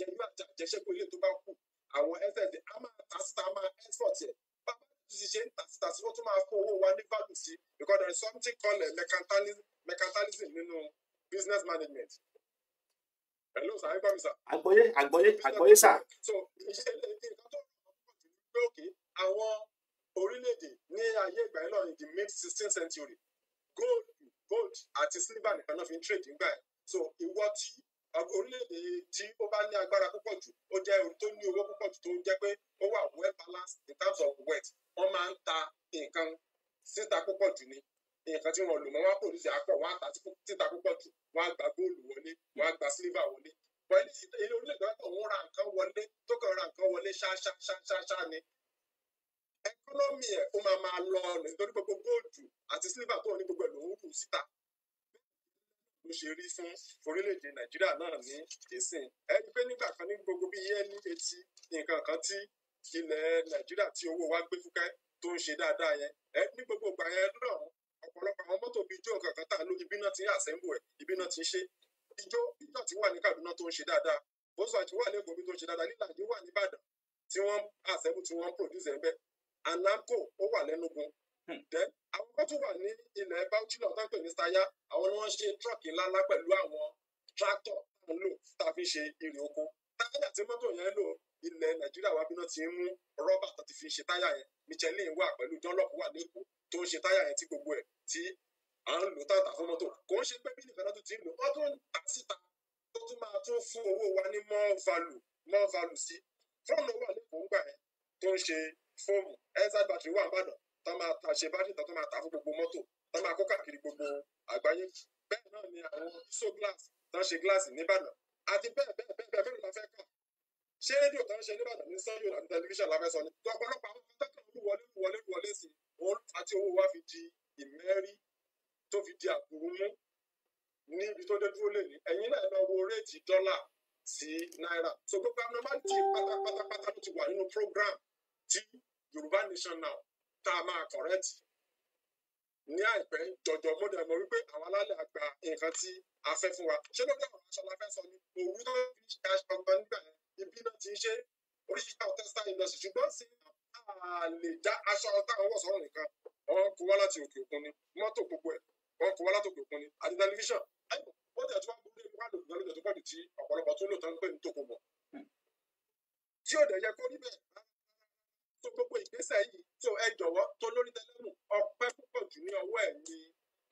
àjẹyú àti àjẹsẹ́kù ilé tó bá kù àwọn ss a máa tà síta a máa export yẹ bàbá ti ṣe ń tà síta sí wọ́n tún máa fún owó wa ní value sí because there is something called mercantilism nínú business management. Hello sir, ayé bá mi sà. àgbọ́yé sà. so iṣẹ́ ilé nǹkan tó rọ̀ pọ̀ jù pé òkè àwọn orílẹ̀-èdè ní ayé ìgbà yẹn náà in the mid 16th century gold àti silver nìkan náà fi ń trade nígbà yẹn so ìwọ tí orílẹ̀-èdè tí ó bá ní agbára púpọ̀ jù ó jẹ́ ohun tó ní owó púpọ̀ jù tó jẹ́ pé ó wà well balanced in terms of wealth wọ́n máa ń ta nǹkan síta púpọ̀ jù ní nǹkan tí wọ́n lò mọ́ wá produce àpọ̀ wọ́n á ta síta púpọ̀ jù wọ́n á gba góòlù wọlé wọ́n á gba silver wọlé wọ́n ilé orílẹ̀-èdè wọn kàn ń ra nǹkan wọlé tó kàn ra nǹkan wọlé ṣáṣáṣáṣá ni ẹkọ́nọ́mì ẹ̀ ó máa lọ nítorí gbogbo góòlù àti silver tó ní gbogbo ẹ̀ lòún rù síta ló ṣe rí fún orílẹ̀-èdè Nàìjíríà náà ní ìsìn ẹni pé nígbà kan ní gbogbo bí yẹ́ ní etí nǹkan kan tí ilẹ̀ Nàìjíríà tí owó wa gbé fúkẹ́ tó ń ṣe dáadáa yẹn ní gbogbo ìgbà yẹn náà ọ̀pọ̀lọpọ̀ àwọn mọ́tò bíi ijó nǹkan kan tà ló ibi náà ti ń assemble ẹ̀ ibi náà ti ń ṣe ijó tí wà ní Kaduna tó ń ṣe dáadáa Volkswagen wà lẹ́kọ̀ọ́ bí tó ń ṣe dáadáa nílàjì wà ní Ìbàdàn tí wọ́n assemble tí wọ́n produce ẹ̀ bẹ́ẹ̀ Anamco ó wà lẹ́nugun then àwọn kan tún wà ní ilẹ̀ Bauchi náà tó ń pè ní Staya àwọn ni wọ́n ṣe truck ńláńlá pẹ̀lú àwọn tractor tó ń lò tá a fi ṣe irè oko táyà tí mọ́tò yẹn lò ilẹ̀ Nàìjíríà wa bí náà ti ń mú rọ́bà tó ti fi ṣe táyà yẹn Michelin wà pẹ̀lú Dunlop wà lẹ́kọ̀ọ́ tó ń ṣe táyà yẹn tí gbogbo ẹ̀ tí à ń lò tààtà fún mọ́tò kò ń ṣe pé bí nìkan náà tó ti ń lò wọ́n tún tà síta tó tún máa tún fún owó wa ní more value sí fóònù wà lẹ́kọ̀ọ́ ńgbà yẹn tó ń ṣe fóòmù exide battery wà nìbàdàn tó máa ta ṣe bátìrì tó máa ta fún gbogbo mọ́tò tó máa kó káàkiri gbogbo àgbáyé bẹ́ẹ̀ náà ni àwọn iso glass tó ń ṣe glass nìbàdàn àti bẹ́ẹ̀ la fẹ́ kà ṣé rédíò tó ń ṣe nìbàdàn ní sọ́yò àti tẹlifíṣàn la fẹ́ sọ ni ọ̀pọ̀lọpọ̀ àwọn kọ́ńtàkì wọlé sí òun àti owó wa fi di ìmẹ́rí tó fi di àbúrú mú ní ibi tó dé dúró lè ní ẹ̀yin náà lọ wo réètì dọ́là sí náírà so gbogbo abnormality pátápátá ló ti wà nínú program tí Yorùbá Nation Now tá a máa kọ̀rẹ́tì ní àìpẹ́ jọjọ mo dẹ̀ mọ̀ wípé àwọn alálẹ̀ àgbà nǹkan tí a fẹ́ fún wa ṣé ló dé àwọn aṣọ la fẹ́ sọ ni òwú tó fi ṣe aṣọ ọgbọ́n nígbà yẹn ibi náà ti ń ṣe oríṣiríṣi àwọn textile industry ṣùgbọ́n sí a lè já aṣọ táwọn wọ̀ sọ́run nìkan wọ́n kó wá láti òkè òkun ni mọ́tò gbogbo ẹ̀ wọ́n kó wá láti òkè òkun ni àti tẹlifíṣàn ó tẹ̀ tó wá gbogbo ìlú wà lòdì lọ́dọ̀ tó pọ̀jù tí ọ̀pọ̀lọpọ̀ tó lò tán ń pè ní tòkòbọ̀ tí ò dẹ̀ yẹ kó rí bẹ́ẹ̀ tó gbogbo ìgbésẹ̀ yìí tó ẹ jọ̀wọ́ tó lórí tẹlẹ́mù ọpẹ́ púpọ̀ jù ní ọwọ́ ẹ̀yin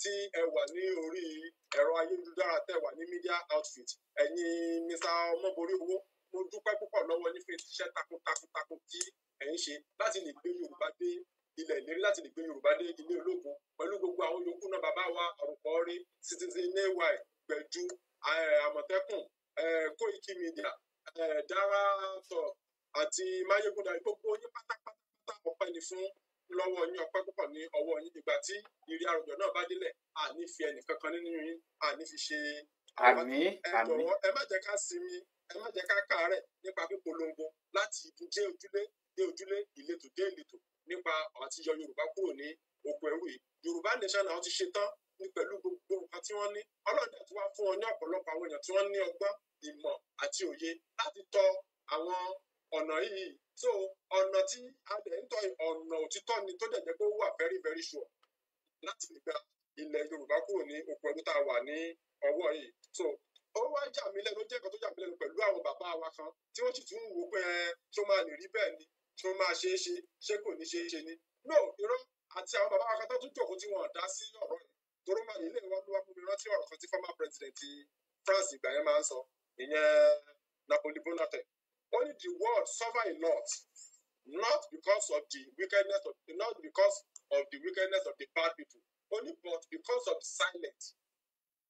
tí ẹ wà ní orí ẹ̀rọ ayélujára tẹ́ wà ní media outfit ẹ̀yin Mr. Ọmọborí owó mo dúpẹ́ púpọ̀ lọ́wọ́ ní fún iṣẹ́ takuntakun tí ẹ̀yin ṣe láti lè gbé Yorùbá dé ilẹ̀ ìlérí láti lè gbé Yorùbá dé ilé ológun pẹ̀lú gbogbo àwọn yòókù náà bàbá wa Àrùkọ́rí Citizen ay Gbẹ̀du Àmọ̀tẹ́kùn Koiki Media Dara Talk àti Mayegun Dari gbogbo yín pátápátá ọpẹ́ ni fún lọ́wọ́ yín ọpẹ́ púpọ̀ ní ọwọ́ yín ìgbà tí ìrì àròjọ náà bá délẹ̀ àní fi ẹnì kankan nínú yín àní fi ṣe àmín jọ̀wọ́ ẹ má jẹ́ ká sinmi ẹ má jẹ́ ká káàárẹ̀ nípa pípolongo láti dé ojúlé ìletò dé ìletò nípa àti yọ Yorùbá kúrò ní oko ẹrú yìí Yorùbá Nation Now ti ṣe tán ní pẹ̀lú gbogbo nǹkan tí wọ́n ní ọlọ́dẹ tí wọ́n fún wọn ní ọ̀pọ̀lọpọ̀ àwọn èèyàn tí wọ́n ní ọgbọ́n ìmọ̀ àti òye láti tọ àwọn ọ̀nà yìí so ọ̀nà tí a dẹ̀ ń tọ́ ọ̀nà òtítọ́ ni tó dẹ̀ jẹ́ pé ó wà very very sure láti lè gba ilẹ̀ Yorùbá kúrò ní oko ẹrú tá a wà ní ọwọ́ yìí so ó wá jà mí lẹ́nu, ó jẹ́ nǹkan tó jà mí lẹ́nu pẹ̀lú àwọn bàbá wa kan tí wọ́n sì tún wò pé ṣó máa lè rí bẹ́ẹ̀ ni, ṣó máa ṣeé ṣe, ṣé kò ní ṣeé ṣe ni. No, irọ́, àti àwọn bàbá wa kan tó tún jókòó tí wọ́n dá sí ọ̀rọ̀ yìí. Toró máa nílé wa ló wá fún mi rántí ọ̀rọ̀ kan tí former president France ìgbà yẹn máa ń sọ, ìyẹn Napoleon Bonaparte. Only the world suffer a lot, not because of the wickedness of the bad people, only but because of the silence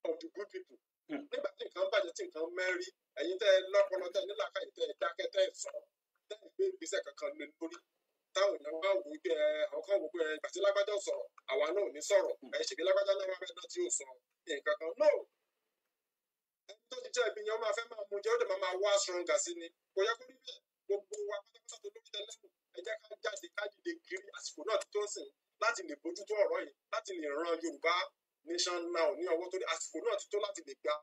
of the good people. Nígbà tí nǹkan bàjẹ́, tí nǹkan mẹ́rí, ẹ̀yin tẹ́ ẹ lọ́pọlọ, tẹ́ ẹ nílàkàyè, tẹ́ ẹ dákẹ́, tẹ́ ẹ sọ̀rọ̀, tẹ́ ẹ gbé ìgbésẹ̀ kankan lé lórí. Táwọn èèyàn wá wò pé àwọn kan wò pé ìgbà tí lágbájá ò sọ̀rọ̀, àwa náà ò ní sọ̀rọ̀, ṣèbí lágbájá náà máa bẹ́ẹ̀ náà tí ò sọ nǹkan kan. No! Ẹni tó ti jẹ́ ibi yẹn ó máa fẹ́ máa mú jẹ́, ó dẹ̀ máa wá stronger sí ni. Kò yẹ kó rí bẹ́ẹ̀. Gbogbo wa pátápátá tó lórí tẹlẹ́mù, ẹ jẹ́ ká jáde ká dìde kiri àsìkò náà tó ń sìn láti lè bójútó ọ̀rọ̀ yìí, láti lè ran Yorùbá nation now ní ọwọ́ tó ní àsìkò náà ti tó láti lè gba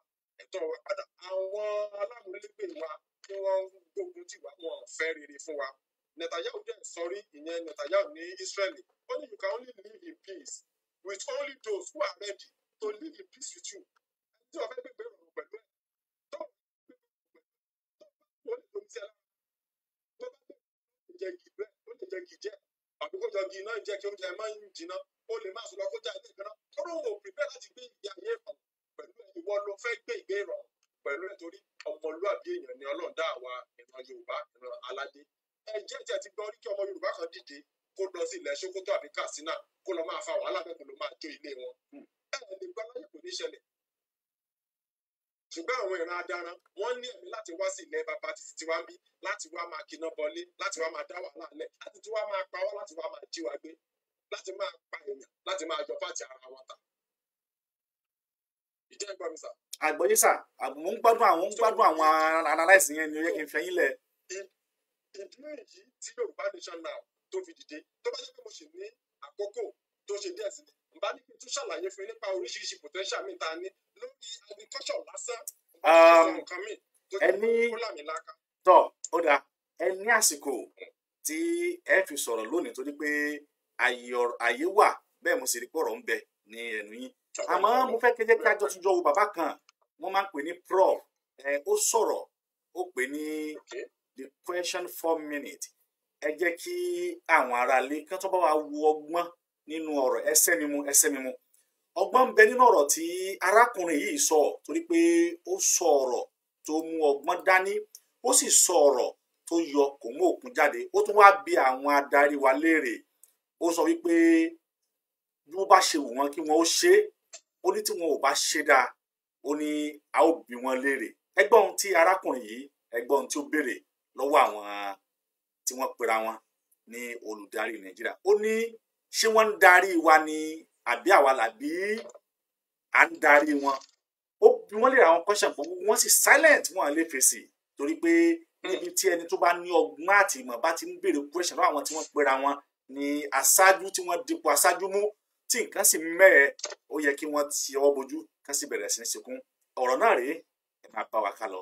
ẹ̀tọ́ wa padà. Àwọn alámúlégbè wa tí wọ́n ń gbógun tì wá, wọn ò fẹ́ rere fún wa. Netanyahu dẹ̀ sọrí, ìyẹn Netanyahu ní Israeli. Only you can only live in peace with only those who are ready to live in peace with you. Tí wọ́n fẹ́ gbégbé ìrọ̀rùn pẹ̀lú ẹ̀, tó wọ́n lè lórí sí ẹ lára. Tó bá jẹ gì bẹ́ẹ̀, ó lè jẹ gì jẹ́. Àbí kó jọ gì náà jẹ́ kí oúnjẹ máa ń jìnnà. Ó lè má sọ̀rọ̀ kó já ilé ìgbẹ́ náà. Tó ló wò prepare láti gbé ìgbé ayé ìrọ̀rùn pẹ̀lú ẹ̀. Ìwọ ló fẹ́ gbé ìgbé ìrọ̀rùn pẹ̀lú ẹ̀ torí ọmọlúwàbí èèyàn ni Ọlọ́run dá àwa ìran Yorùbá, ìran aládé. Ẹ̀jẹ̀ ti gbọ́ orí kí ọmọ Yorùbá kan dìde kó lọ sí ilẹ̀ Sókótó àbí Katsina kó lọ máa fa wàhálà bẹ́ẹ̀ kó lọ máa jó ilé wọn. Lè gbọ́ láyé kò ní ṣẹlẹ̀. Ṣùgbọ́n àwọn ìran adaran wọ́n ní ẹ̀mí láti wá sí ilẹ̀ bàbá títí tí wá ń bí, láti wá máa kíná bọlé, láti wá máa dá wàhálà lẹ̀, láti tí wá máa pa wá, láti wá máa jí wa gbé, láti máa pa èèyàn, láti máa jọ pàtì ara wọn ta. Ìjẹ́ ìgbọ́ mi sà. Àgbọ̀yé sà, mo ń gbádùn àwọn analyse yẹn ni ó yẹ kí n fẹ́ yín lẹ̀. Ìdí nìyí tí Yorùbá nation now tó fi dìde. Tó bá jẹ́ pé mo sì ní àkókò tó ṣe díẹ̀ sí ni, bá ní kí n tún ṣàlàyé fún yín nípa oríṣiríṣi potential mi ta ní lórí agriculture lásán. Nǹkan mi tó jẹ́ kó lámì láka. Tọ́ ó dáa, ẹ ní àsìkò tí ẹ fi sọ̀rọ̀ lónìí torí pé àyè wà bẹ́ẹ̀ mo sì rí pọ̀rọ̀ ń bẹ ní ẹnu yín. Àmọ́ mo fẹ́ kéjẹ́ kí a jọ tún jọ wo bàbá kan, wọ́n máa ń pè ní prof. Ó sọ̀rọ̀, ó pè ní the question 4 minutes. Ẹ jẹ́ kí àwọn aráalé kí wọ́n tó bá wa wo ọgbọ́n nínú ọ̀rọ̀ ẹsẹ̀ mímu. Ọgbọ́n ń bẹ nínú ọ̀rọ̀ tí arákùnrin yìí sọ torí pé ó sọ ọ̀rọ̀ tó mú ọgbọ́n dání, ó sì sọ ọ̀rọ̀ tó yọ kò mú òkun jáde. Ó tún wá bi àwọn adarí wa léèrè. Ó sọ wípé bí wọ́n bá ṣe wù wọ́n kí wọ́n ó ṣe é. Ó ní tí wọn ò bá ṣe dáa, ó ní a ó bi wọ́n léèrè. Ẹgbọ́n ohun tí arákùnrin yìí, ẹgbọ́n ohun tí ó béèrè lọ́wọ́ àwọn tí wọ́n pera wọn ní olùdarí Nàìjíríà. Ó ní ṣé wọ́n ń darí wa ni àbí àwa làbí à ń darí wọn. Ó bi wọ́n lè ra àwọn question gbogbo wọ́n sì silent, wọn lè fèsì torí pé níbi tí ẹni tó bá ní ọgbọ́n àti ìmọ̀ bá ti ń béèrè question lọ́wọ́ àwọn tí wọ́n pera wọn ní aṣáájú tí wọ́n dipò aṣáájú mú tí nǹkan sì mẹ́ẹ̀, ó yẹ kí wọ́n ti ọwọ́ bojú kán sì bẹ̀rẹ̀ sí ní sekún. Ọ̀rọ̀ náà rèé, ẹ máa bá wa ká lọ.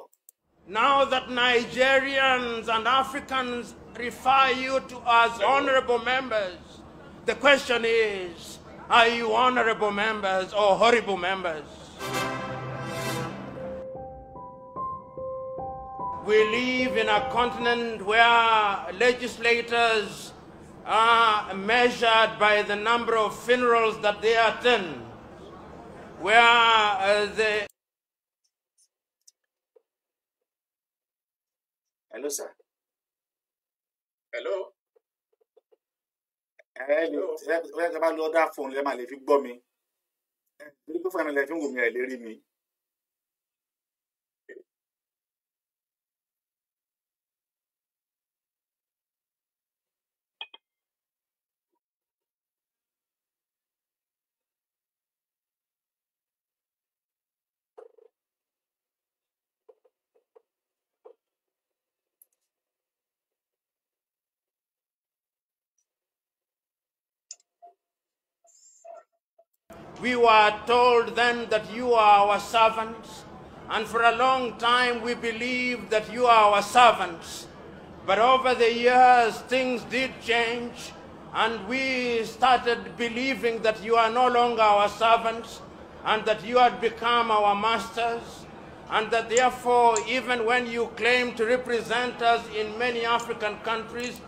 Now that Nigerians and Africans refer you to as honorable members, the question is, are you honorable members or horrible members? We live in a continent where legislators are measured by the number of funerals that they attend, where the Hello, sir. Hello. Ẹ bá lọ dá fóònù lẹ́ máa lè fi gbọ́ mi. Torí pé fún mi lẹ́ fi ń wò mí ẹ̀ lérí mi. We were told then that you are our servants, and for a long time we believed that you are our servants. But over the years, things did change, and we started believing that you are no longer our servants, and that you had become our masters. and that therefore, even when you claim to represent us in many African countries,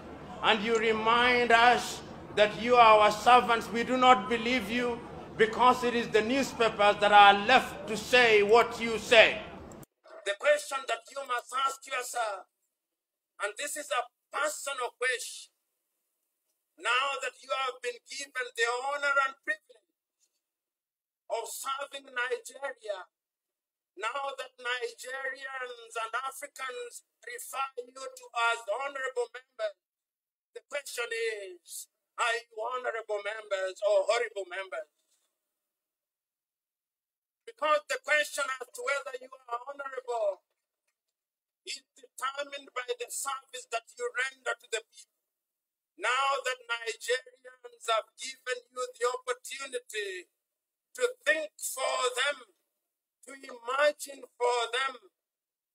and you remind us that you are our servants, we do not believe you, because it is the newspapers that are left to say what you say. The question that you must ask yourself, and this is a personal question, now that you have been given the honor and privilege of serving Nigeria, now that Nigerians and Africans refer you to as honorable members, the question is, are you honorable members or horrible members? Because the question as to whether you are honorable is determined by the service that you render to the people. Now that Nigerians have given you the opportunity to think for them, to imagine for them,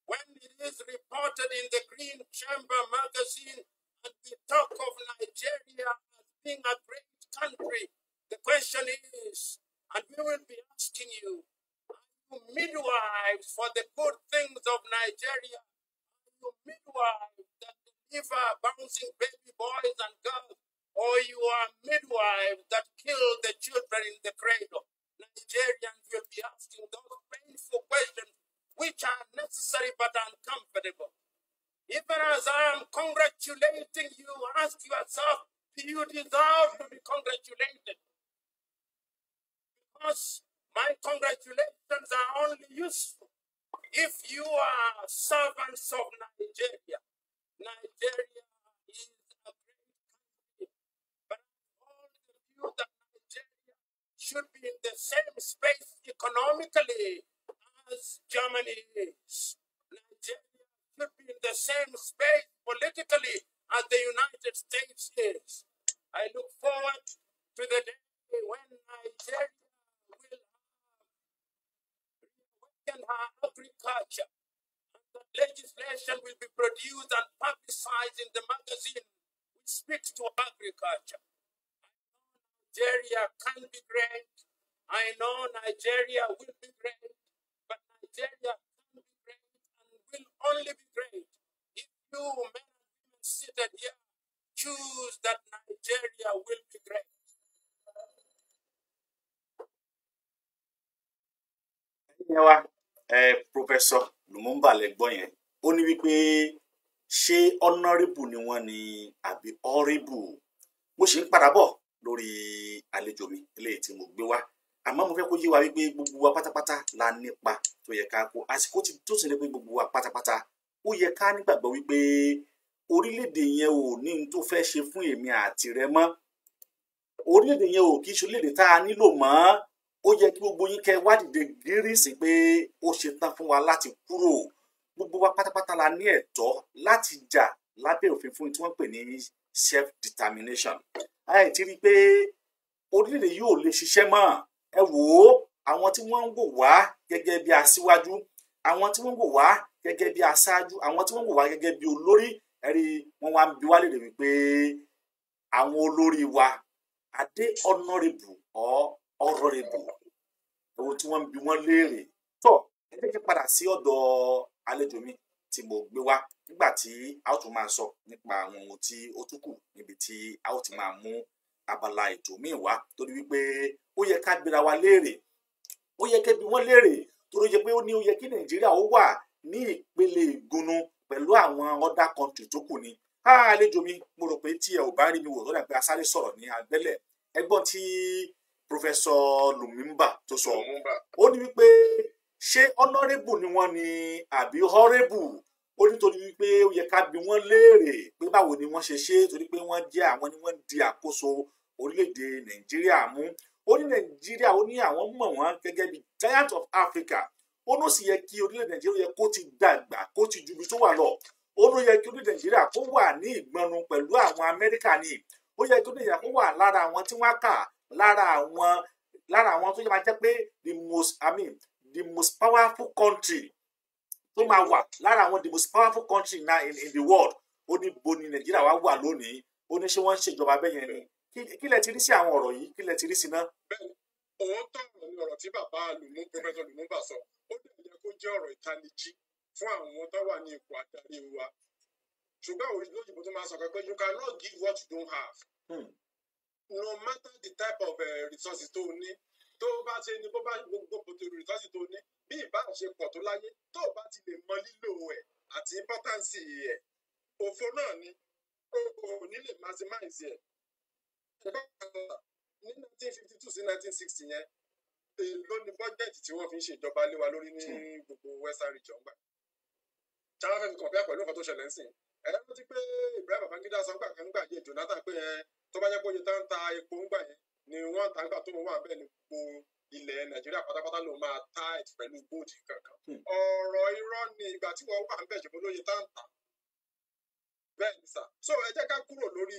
when it is reported in the Green Chamber magazine and we talk of Nigeria as being a great country, the question is, and we will be asking you, are you midwives for the good things of Nigeria? Are you midwives that deliver bouncing baby boys and girls? Or you are midwives that kill the children in the cradle? Nigerians will be asking those painful questions which are necessary but uncomfortable. Even as I am congratulating you, ask yourself, do you deserve to be congratulated? Because my congratulations are only useful if you are servants of Nigeria. Nigeria is a great country, but all the view that Nigeria should be in the same space economically as Germany is. Nigeria should be in the same space politically as the United States is. I look forward to the day when Nigeria will reawaken her agriculture, and the legislation will be produced and publicized in the magazine which speaks to agriculture. Nigeria can be great. I know Nigeria will be great, but Nigeria can be great and will only be great if you men and women seated here choose that Nigeria will be great. Professor Lumumba lẹ́gbọ́n yẹn ó ní wípé ṣé honourable ni wọ́n ní àbí horrible. Mo ṣe ń padà bọ̀ lórí àlejò mi eléyìí tí mo gbé wá, àmọ́ mo fẹ́ kó yé wa wípé gbogbo wa pátápátá la nípa tó yẹ ká kó, àsìkò tí tó sì ní pé gbogbo wa pátápátá ó yẹ ká nígbàgbọ́ wípé orílẹ̀-èdè yẹn ò ní tó fẹ́ ṣe fún èmi àti rẹ mọ́, orílẹ̀-èdè yẹn ò kì í ṣe orílẹ̀-èdè tá a nílò mọ́. Ó yẹ kí gbogbo yín kẹ́ wá dìde gírí sí pé ó ṣe tán fún wa láti kúrò. Gbogbo wa pátápátá la ní ẹ̀tọ́ láti jà lábẹ́ òfin fún tí wọ́n pè ní self determination. Àì ti rí pé orílẹ̀-èdè yìí ò lè ṣiṣẹ́ mọ́. Ẹ wò ó, àwọn tí wọ́n ń wò wá gẹ́gẹ́ bí aṣíwájú, àwọn tí wọ́n ń wò wá gẹ́gẹ́ bí aṣáájú, àwọn tí wọ́n ń wò wá gẹ́gẹ́ bí olórí, ẹ̀rí wọ́n wá ń bi wá léèrè wípé àwọn olórí wa adé honourable or honourable, ohun tí wọ́n ń bi wọ́n léèrè. Tó ẹ jẹ́ kí n padà sí ọ̀dọ̀ àlejò mi tí mo gbé wá nígbà tí a ó tún máa sọ nípa àwọn ohun tí ó tún kù níbi tí a ó ti máa mú abala ètò míì wá, torí wípé ó yẹ ká gbéra wa léèrè, ó yẹ kẹ́ bi wọ́n léèrè, torí ó yẹ pé ó ní ó yẹ kí Nàìjíríà ó wà ní ìpele ìgúnnu pẹ̀lú àwọn other country tó kù ni. Àlejò mi, mo rò pé tí ẹ ò bá rí mi wò tó dà pé a sáré sọ̀rọ̀ ní abẹ́lẹ̀, ẹgbọ́n tí Professor Lumumba tó sọ, ó ní wípé ṣé honourable ni wọ́n ní àbí horrible. Ó ní torí wípé ó yẹ ká bi wọ́n léèrè pé báwo ni wọ́n ṣe ṣe, torí pé wọ́n jẹ́ àwọn ni wọ́n di àkóso orílẹ̀-èdè Nàìjíríà mú. Ó ní Nàìjíríà, ó ní àwọn mọ̀ wọ́n gẹ́gẹ́ bí giant of Africa. Ó ní ó sì yẹ kí orílẹ̀-èdè Nàìjíríà yẹ kó ti dàgbà, kó ti ju ibi tó wà lọ. Ó ní ó yẹ kí orílẹ̀-èdè Nàìjíríà kó wà ní ìgbọnnu pẹ̀lú àwọn Amẹ́ríkà ni. Ó yẹ kí orílẹ̀-èdè Nàìjíríà kó wà lára àwọn tí wọ́n kà lára àwọn tó yẹ máa jẹ́ pé the most powerful country tó máa wà lára àwọn the most powerful country now in the world. Ó ní bo ni Nàìjíríà wá wà lónìí. Ó ní ṣé wọ́n ń ṣèjọba bẹ́ẹ̀ yẹn ni. Kí lẹ ti rí sí àwọn ọ̀rọ̀ yìí? Kí lẹ ti rí sí náà? Bẹ́ẹ̀ni, òótọ́ ọ̀rọ̀ ni ọ̀rọ̀ tí bàbá Professor Lumumba sọ. Ó dẹ̀ yẹ kó jẹ́ ọ̀rọ̀ ìtanijí fún àwọn tó wà ní ipò adarí wa ṣùgbọ́n àwọn olóyìnbó tó máa sọ pé you cannot give what you don't have. No matter the type of resources tó ní tó bá ṣe ní bó bá gbogbo resources tó ní bí ìbáṣepọ̀ tó láyé tó bá ti lè mọ lílò ẹ̀ àti importance ẹ̀ òfo náà ni o ní lè maximize ẹ̀. Ní 1952 sí 1960 yẹn èló ni bọ́jẹ̀tì tí wọ́n fi ń ṣèjọba lé wa lórí ní gbogbo western region gbà. Táwọn fẹ́ fi compare pẹ̀lú nǹkan tó ṣẹlẹ̀ ń sìn. Ẹ̀rọ ti pé Ibrahim Babangida sọ gbà kan nígbà yẹn Jonathan pé tó bá jẹ́ pé oye tá ń ta epo ńgbà yẹn ni wọ́n ta nígbà tó ń wà bẹ́ẹ̀ ni gbogbo ilẹ̀ Nàìjíríà pátápátá ló máa tight pẹ̀lú gold kankan. Ọ̀rọ̀ irọ́ ni ìgbà tí wọ́n wà ń bẹ̀ ṣùgbọ́n lóye tá ń tà. Bẹ́ẹ̀ ni sà. So ẹ jẹ́ ká kúrò lórí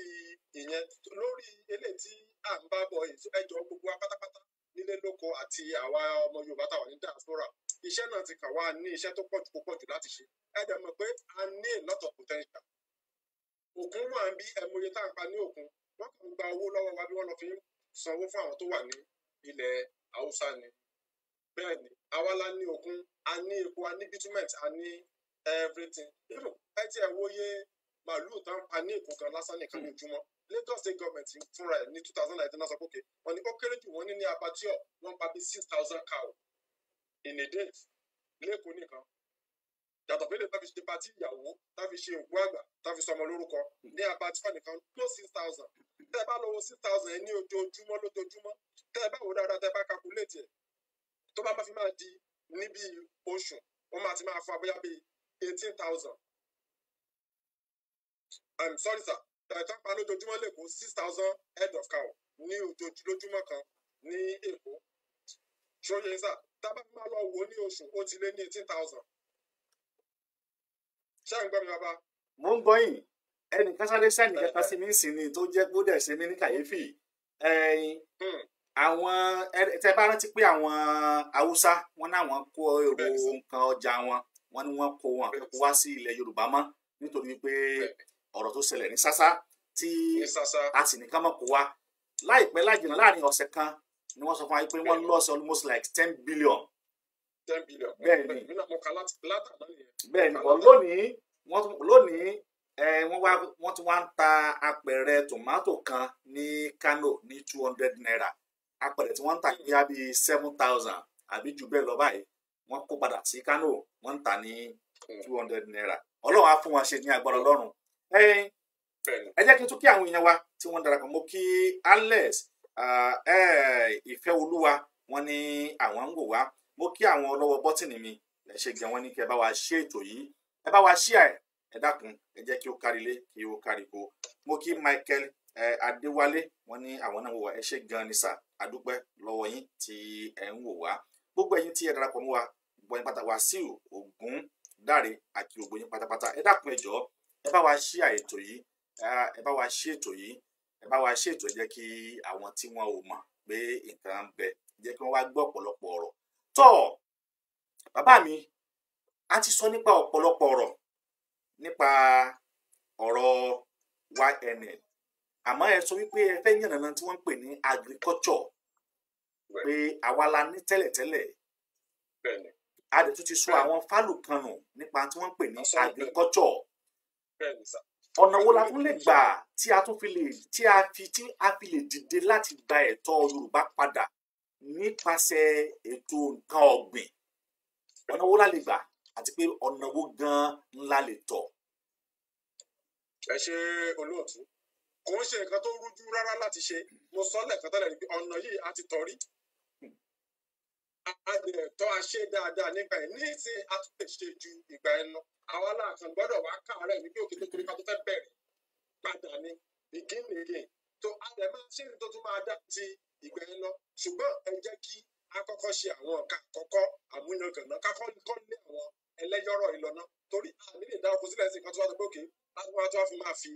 ìyẹn lórí eléyìí tí à ń bá bọ̀ ẹjọ́ gbogbo wa pátápátá nílé lóko àti àwa ọmọ Yorùbá táwa ní diaspora. Iṣẹ́ náà ti kàn wá ní iṣẹ́ tó pọ̀ jù láti ṣe. Ẹ dẹ̀ mọ̀ pé a ní a lot of potential. Òkun wà ń bí ẹmọye tá à ń pa ní òkun. Wọ́n kàn ń gba owó lọ́wọ́ wa bí wọ́n lọ fi ń sanwó fún àwọn tó wà ní ilẹ̀ Haúsá ni. Bẹ́ẹ̀ ni, àwa la ní òkun, a ní epo, a ní bitumen, a ní everything. Ẹ ti ẹ̀ wòye màálù tán pa ní èkó kan lásán nìkan ní ojúmọ́. Lagos State Government fúnra ẹ̀ ní 2019 náà sọ pé wọ́n ní ó kéré jù wọ́n ní abattoir wọ́n pa bí 6,000 cow in a day lẹ́kọ̀ọ́ nìkan. Yàtọ̀ pé lè tá fi ṣe patí ìyàwó tá fi ṣe òkú àgbà tá fi sọmọ lórúkọ ní abattoir nìkan tó 6,000. Tẹ́ ẹ bá lọ wo 6,000 ẹ ní ojoojúmọ́ lójoojúmọ́ tẹ́ ẹ bá wò dáadáa tẹ́ ẹ bá calculate ẹ̀ tó bá fi máa di níbi oṣù wọ́n máa ti máa fún abóyá bíi 18,000. I'm sorry sir. Ẹ̀ka pa lójoojúmọ́ lẹ́kọ̀ọ́ 6,000 head of cow ní lójúmọ́ kan ní Èkó. Ṣóyè sà, tábà máa lọ wò ní oṣù ó ti lé ní 18,000. Ṣé à ń gbọ́ mi bàbá? Mo ń gbọ́ yín. Ẹnìkan sáré sẹ́ni kẹta sí mi sí ni tó jẹ́ kó dẹ̀ ṣe mí ní kàyéfì. Àwọn tẹ́ bá rántí pé àwọn Haúsá wọn náà wọ́n kó èrò nǹkan ọjà wọn ni wọ́n kó wọn àkókò wá sí ilẹ̀ Yorùbá mọ́ nítorí pé ọ̀rọ̀ tó ṣẹlẹ̀ ní Sásá tí a sì ní ká mọ̀ kó wá láìpẹ́ láìjìnà láàrin ọ̀sẹ̀ kan ni wọ́n sọ fún wa pé wọ́n lost almost like 10 billion. 10 billion. Bẹ́ẹ̀ni lónìí wọ́n tún wá ń ta apẹ̀rẹ̀ tòmátò kan ní Kano ní 200 naira apẹ̀rẹ̀ tí wọ́n ń tà ní bí 7,000 àbí jù bẹ́ẹ̀ lọ báyìí wọ́n kó padà sí Kano wọ́n ń tà ní 200 naira. Ọlọ́run á fún wọn ṣe ní agbára Ọlọ́run. Ẹ jẹ́ kí n tún kí àwọn èèyàn wa tí wọ́n darapọ̀ mọ́ kí Alex Ìfẹ́olúwa wọn ní àwọn ń wò wá mo kí àwọn ọlọ́wọ́ bọ́tìnì mi ẹ ṣe gan wọn ní kí ẹ bá wa ṣe ètò yìí ẹ bá wa ṣí ẹ dákun ẹ jẹ́ kí ó kárí ilé kí ó kárí ko mo kí Michael Adéwálé wọn ní àwọn náà wò wá ẹ ṣe gan ni sà àdúpẹ́ lọ́wọ́ yín tí ẹ ń wò wá gbogbo ẹ̀yin tí ẹ darapọ̀ mọ́ wa gbọ́ yín pátá Wàsíù Ògún Dáre àti ògbó yín pátápátá ẹ dákun ẹ jọ̀ọ́ ẹ bá wa ṣí ètò yìí ẹ bá wa ṣí ètò yìí ẹ bá wa ṣí ètò ẹ jẹ́ kí àwọn tí wọn ò mọ̀ pé nǹkan ń bẹ jẹ́ kí wọ́n wá gbọ́ ọ̀pọ̀lọpọ̀ ọ̀rọ̀ tó bàbá mi a ti sọ nípa ọ̀pọ̀lọpọ̀ ọ̀rọ̀ nípa ọ̀rọ̀ YNN àmọ́ ẹ sọ wípé ẹ fẹ́ yànnàná tí wọ́n ń pè ní agriculture pé àwa la ní tẹ́lẹ̀tẹ́lẹ̀ a dẹ̀ tún ti sọ àwọn fálù kan nù nípa tí wọ́n ń pè ní agriculture ọ̀nà wo la tún lè gbà tí a fi lè dìde láti gba ẹ̀tọ́ Yorùbá padà nípasẹ̀ ètò nǹkan ọ̀gbìn ọ̀nà wo la lè gbà àti pé ọ̀nà wo gan-an ńlá lè tọ̀. Ẹ ṣe olóòtú kò ń ṣe nǹkan tó rújú rárá láti ṣe mo sọ lẹ́ẹ̀kan tẹ́lẹ̀ ní pé ọ̀nà yìí a ti tọ̀ rí a lè tọ́ a ṣe dáadáa nígbà yẹn nísìnyí a tún lè ṣe ju ìgbà yẹn lọ àwa láàkàn gbọ́dọ̀ wá káàárẹ̀ ní bí òkè tó torí ká tó fẹ́ bẹ̀rẹ̀ padà ní begin again tó a lè máa ṣe ní tó tún máa dá ti ìgbà yẹn lọ ṣùgbọ́n ẹ jẹ́ kí a kọ́kọ́ ṣe àwọn nǹkan àkọ́kọ́ àmúyangànná kákọ́ lé àwọn ẹlẹ́yọ̀rọ̀ ìlọ́nà torí àmì lè dá ọkọ̀ sílẹ̀ sí nǹkan tó wá tó gbókè láti wá tó wá fi máa fi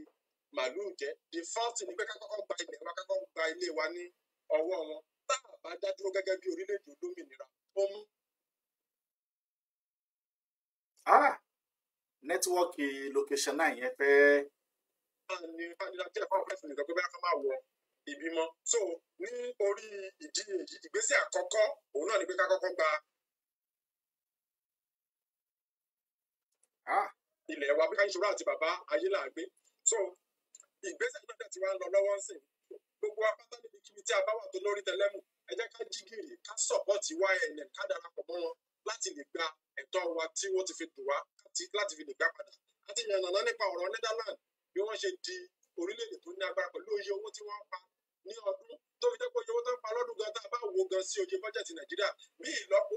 màlúù jẹ the first ni pé kákọ́kọ́ gba ilẹ̀ wa kákọ́ gba ilé wa ní ọwọ́ wọn tá a bá dá dúró gẹ́gẹ́ bí orílẹ̀-èdè olómìnira ó mú. Nẹ́tíwọ́ọ̀kì location náà yẹn fẹ́. ní kandidate fún ọ̀pẹ́ fún ìdọ́gbẹ́ bá máa wọ ìbímọ so ní orí ìdí èyí ìgbésẹ̀ àkọ́kọ́ òun náà ni pé kákọ́kọ́ gba ilẹ̀ wa bí ká ìṣòro àti bàbá ayé là gbé. So ìgbésẹ̀ náà dẹ̀ ti wá ń lọ lọ́wọ́ ń sìn. Gbogbo apáta níbikíbi tí a bá wà tó lórí tẹlẹ́mù, ẹ jẹ́ ká jí gìrì, ká sọ̀pọ̀tì YNN, ká darapọ̀ mọ́ wọn láti lè gba ẹ̀tọ́ wa tí wọ́n ti fi dùn wá láti fi lè gbà padà. A ti yànnàná nípa ọ̀rọ̀ Netherlands bí wọ́n ṣe di orílẹ̀-èdè tó ní agbára pẹ̀lú oye owó tí wọ́n pa ní ọdún tó fi jẹ́ pé oye owó tó ń pa lọ́dún gan tá a bá wo gan sí oye bọ́jẹ̀tì Nàìjíríà bí ìlọ́po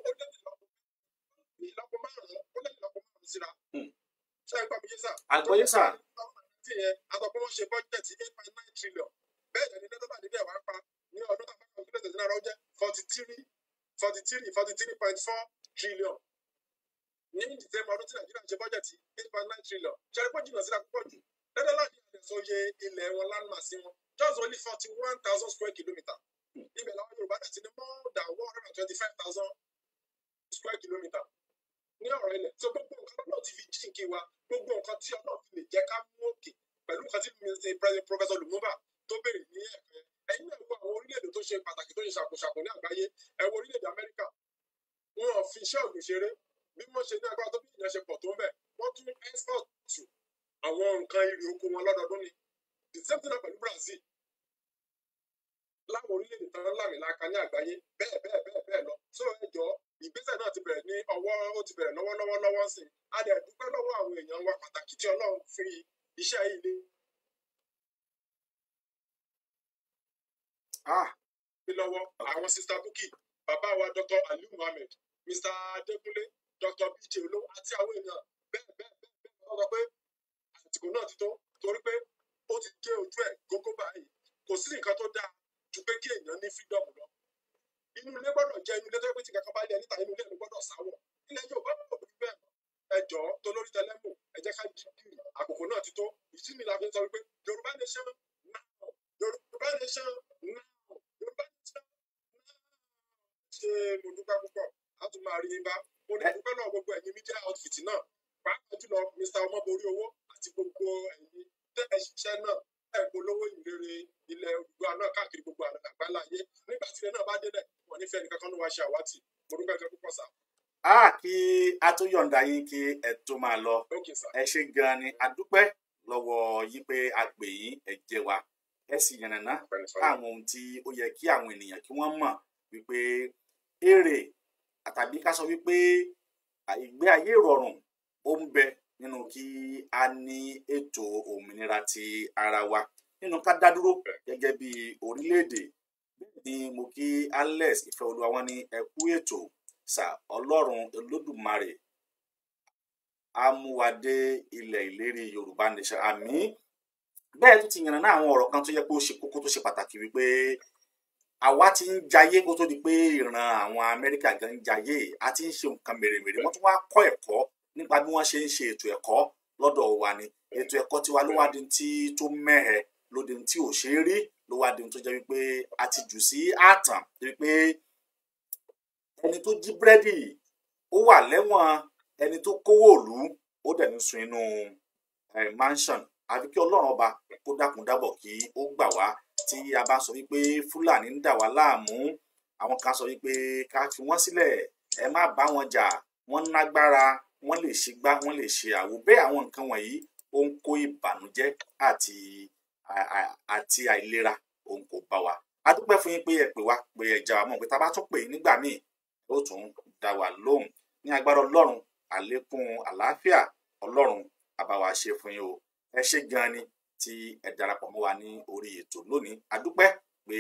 márùn-ún síra. Ṣé ẹ gbọ́ mi yé sà? Àgbọ́yé sà. Tí yẹn àtọ̀pọ̀ wọn ṣe bọ́jẹ̀tì 8.9 trillion bẹ́ẹ̀ ni Netherlands níbẹ̀ wá pa ní ọdún tó bá kọ́ orílẹ̀-èdè náírà ó jẹ́ 43.4 trillion. Ní ìdíjẹ́mọ̀ ọdún tí Nàìjíríà ṣe bọ́jẹ̀tì 8.9 trillion ṣe é pọ̀ jìnnà síra púpọ̀ jù. Netherlands ní àdẹ̀sọ̀yẹ ilẹ̀ wọn landmass wọn just only 41,000 square kilometre. Ibẹ̀ làwọn Yorùbá dẹ̀ ti ní more than 125,000 square kilometre ní ọ̀rọ̀ ilẹ̀. So gbogbo nǹkan náà ti fi jíǹkì wa, gbogbo nǹkan tí Ọlọ́run fi lè jẹ́ ká mú òkè pẹ̀lú nǹkan tí President Professor Lumumba tó béèrè ní ẹ̀kẹ́. Ẹ̀yin náà wo àwọn orílẹ̀-èdè tó ṣe pàtàkì tó ṣe ṣàkóṣàkó ní àgbáyé. Ẹ wo orílẹ̀-èdè Amẹ́ríkà. Wọn ò fi iṣẹ́ ọ̀gbìn ṣeré bí wọ́n ṣe ní agbára tó bí ìyẹn ṣe pọ̀ tó ń bẹ̀. Wọ́n tún export to àwọn nǹkan irè oko wọn lọ́dọọdún ni. The same thing pẹ̀lú Brazil. Láwọn orílẹ̀-èdè tán lámìlaka ní àgbáyé bẹ́ẹ̀ lọ. So ẹjọ́ ìgbésẹ̀ náà ti bẹ̀rẹ̀ ní ọwọ́ ó ti bẹ̀rẹ̀ lọ́wọ́ sí i. A dẹ̀ dúpẹ́ lọ́wọ́ àwọn èèyàn wa pàtàkì tí Ọlọ́run fi iṣẹ́ yìí lé. Lọ́wọ́ àwọn Sista Bukky, bàbá wa Dr. Ali Muhammed, Mr. Adekunle, Dr. BJ Olówó àti àwọn èèyàn bẹ́ẹ̀ wọ́n sọ pé àsìkò náà ti tó torí pé ó ti gé ojú ẹ̀ gógó báyìí. Kò sí nǹkan tó dáa ju pé kí èèyàn ní freedom lọ. Inú ilé gbọ́dọ̀ jẹ́ inú ilé tó pé tí kankan bá lé níta inú ilé ló gbọ́dọ̀ sáwọ̀. Ilẹ̀ Yorùbá bọ̀ bí bẹ́ẹ̀ ẹ jọ̀ọ́ tó lórí tẹlẹ́mù ẹ jẹ́ ká jí kiri àkókò náà ti tó. Ìdí mi la fi ń sọ wípé Yorùbá nation now, Yorùbá nation now, Yorùbá nation now. Ṣé mo dúpẹ́ púpọ̀ a tún máa rí i bá. Mo dẹ̀ dúpẹ́ náà gbogbo ẹ̀yin media outfit náà pàápàá jùlọ Mr. Ọmọborí Owó àti gbogbo ẹ̀yin tẹ́ ẹ ṣiṣẹ́ náà ẹ̀ polówó ìrere ilẹ̀ Odùduwà náà káàkiri gbogbo àgbáláyé. Nígbà tí ilẹ̀ náà bá délẹ̀ wọ́n nífẹ̀ẹ́ nìkan kan ló wá ṣe àwátì. Mo dúpẹ́ gan púpọ̀ sá. Kí a tó yọ̀ǹda yín kí ẹ tó máa lọ. Ẹ ṣé gan ni a dúpẹ́ lọ́wọ́ yín pé a pè yín ẹ jẹ́ wa. Ẹ sì yànnàná àwọn ohun tí ó yẹ kí àwọn ènìyàn kí wọ́n mọ̀ wípé èrè àtàbí ká sọ wípé ìgbé ayé ìrọ̀rùn ó ń bẹ nínú kí a ní ètò òmìnira ti ara wa nínú ká dá dúró gẹ́gẹ́ bí orílẹ̀-èdè. Ni mo kí Alex Ìfẹ́olúwa wọn ní ẹ kú ètò sà Ọlọ́run Olódùmarè amúwadé ilẹ̀ ìlérí Yorùbá nation àmín. Bẹ́ẹ̀ tó ti yànnàná àwọn ọ̀rọ̀ kan tó yẹ pé ó ṣe kókó tó ṣe pàtàkì wípé àwa ti ń jayé kó tó di pé ìran àwọn Amẹ́ríkà gan ń jayé a ti ń ṣe nǹkan mèremère wọ́n tún wá kọ́ ẹ̀kọ́ nípa bí wọ́n ṣe ń ṣe ètò ẹ̀kọ́ lọ́dọ̀ wa ni ètò ẹ̀kọ́ tiwa ló wá di tí tó mẹ́hẹ ló di tí ò ṣe é rí ló wá di tó jẹ́ wípé a ti jù sí àtàn wípé ẹni tó jí búrẹ́dì ó wà lẹ́wọ̀n ẹni tó kówó òlú ó dẹ̀ ń sun inú mansion àfi kí Ọlọ́run ọba kó dákun dábọ̀ kí ó gbà wá tí a bá sọ wípé Fúlàní ń dà wá láàmú àwọn kan sọ wípé ká fi wọ́n sílẹ̀ ẹ má bá wọn jà wọ́n nágbára wọ́n lè ṣe gbá wọ́n lè ṣe àwo bẹ́ẹ̀ àwọn nǹkan wọ̀nyí ó ń kó ìbànújẹ́ àti àìlera òun kò bá wa a dúpẹ́ fún yín pé ẹ pè wá pé ẹ jà wá mọ̀ pé tá a bá tún pè nígbà míì ó tún dá wa lóhùn ní agbára Ọlọ́run àlékún àlàáfíà Ọlọ́run á bá wa ṣe fún yín o ẹ ṣé gan ni tí ẹ darapọ̀ mọ́ wa ní orí ètò lónìí a dúpẹ́ pé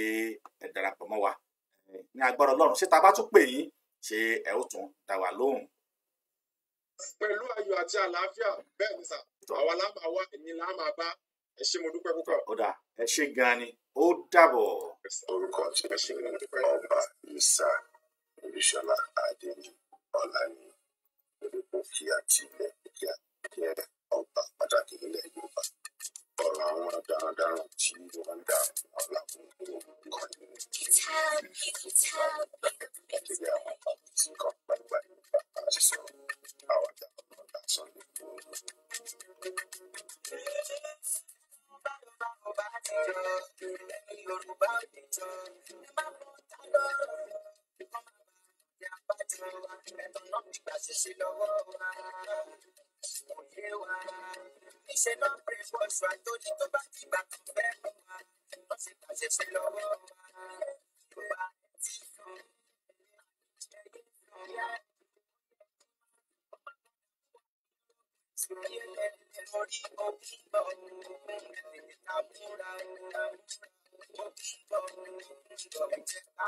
ẹ darapọ̀ mọ́ wa ní agbára Ọlọ́run ṣé tá a bá tún pè yín ṣé ẹ ó tún dá wa lóhùn. Pẹ̀lú ayọ̀ àti àlàáfíà bẹ́ẹ̀ ni sà àwa la máa wá èmi la máa bá ẹ ṣé mo dúpẹ́ púpọ̀. Ó dà ẹ ṣé gan ni ó dàbọ̀. Orúkọ tí ẹ ṣe ọba Ìsà Olúṣọlá Adéní Ọláni olùkọ kí àti ilẹ̀ kí ẹ ọba pàtàkì ilẹ̀ Yorùbá ọ̀rọ̀ àwọn darandaran tí wọ́n ń dà ọ̀la fún kan ní ìdílé àwọn tí kan gbàgbà Yorùbá àti sọ àwọn darandaran lásán ní òye wa níṣẹ́ náà pèrè fọ́ṣù àtòní tó bá ti gbà tó fẹ́ mú wa wọ́n sì pàṣẹṣẹ lọ́wọ́ wa Yorùbá ti sùn ẹ̀yẹ sùn yá. Orí òbí bọ̀ ẹ̀ka múra òbí bọ̀ ẹ̀ka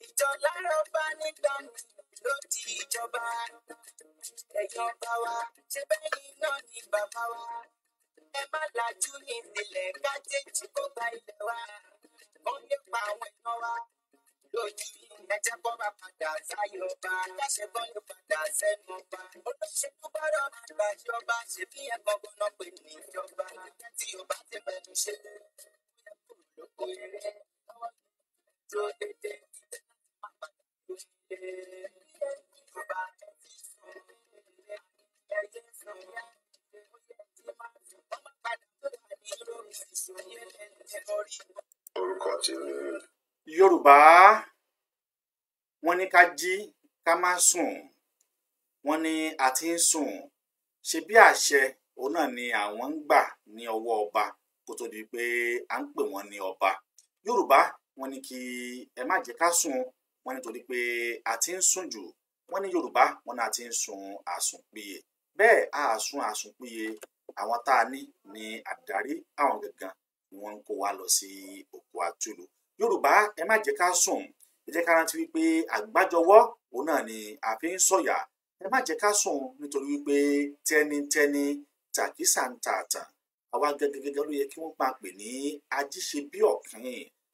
ìjọ lára ọba nígbà ló di ìjọba ẹ̀yàn ọba wa ṣe bẹ́yìn náà ní bàbá wa ẹ má lajú ní ìsìlẹ̀ kájèjì kó gba ilẹ̀ wa ó nípa àwọn èèyàn wa lójú ẹjẹ kọ́ máa padà sáyé ọba láṣẹ kọ́ lè padà sẹ́nu ọba olóṣèlú gbọ́dọ̀ máa gbàjọba ṣèbí ẹ̀kọ́ gbọ́nà pé ní ìjọba tí ọba ti bẹ̀rù ṣe lóko eré ọwọ́ tó dédé máa padà lóye ìjọba ẹtí sùn ẹyẹ sùn yá oyè tí máa sùn ọmọ padà tó wà ní ìròyìn ìṣòro yẹn lórí. Orúkọ tèmi Yorùbá wọ́n ní ká jí ká má sùn, wọ́n ní a ti ń sùn, ṣe bí àṣẹ òun náà ni àwọn ń gbà ní ọwọ́ ọba kó tó di pé à ń pè wọ́n ní ọba. Yorùbá wọ́n ní kí ẹ má jẹ́ ká sùn, wọ́n ní torí pé a ti ń sùn jù, wọ́n ní Yorùbá wọ́n ní a ti ń sùn àsùnpìyè, bẹ́ẹ̀ a sùn àsùnpìyè àwọn tá a ní ní àdarí àwọn gangan ni wọ́n ń kó wa lọ sí oko àtúlù. Yorùbá ẹ má jẹ́ ká sùn, ẹ jẹ́ ká rántí wípé àgbájọwọ́ òun náà ni a fi ń sọ̀yà. Ẹ má jẹ́ ká sùn nítorí wípé tẹnitẹni tàkísà ń ta àtàn, àwa gẹ́gẹ́ ló yẹ kí wọ́n máa pè ní ajíṣe bí ọ̀kín,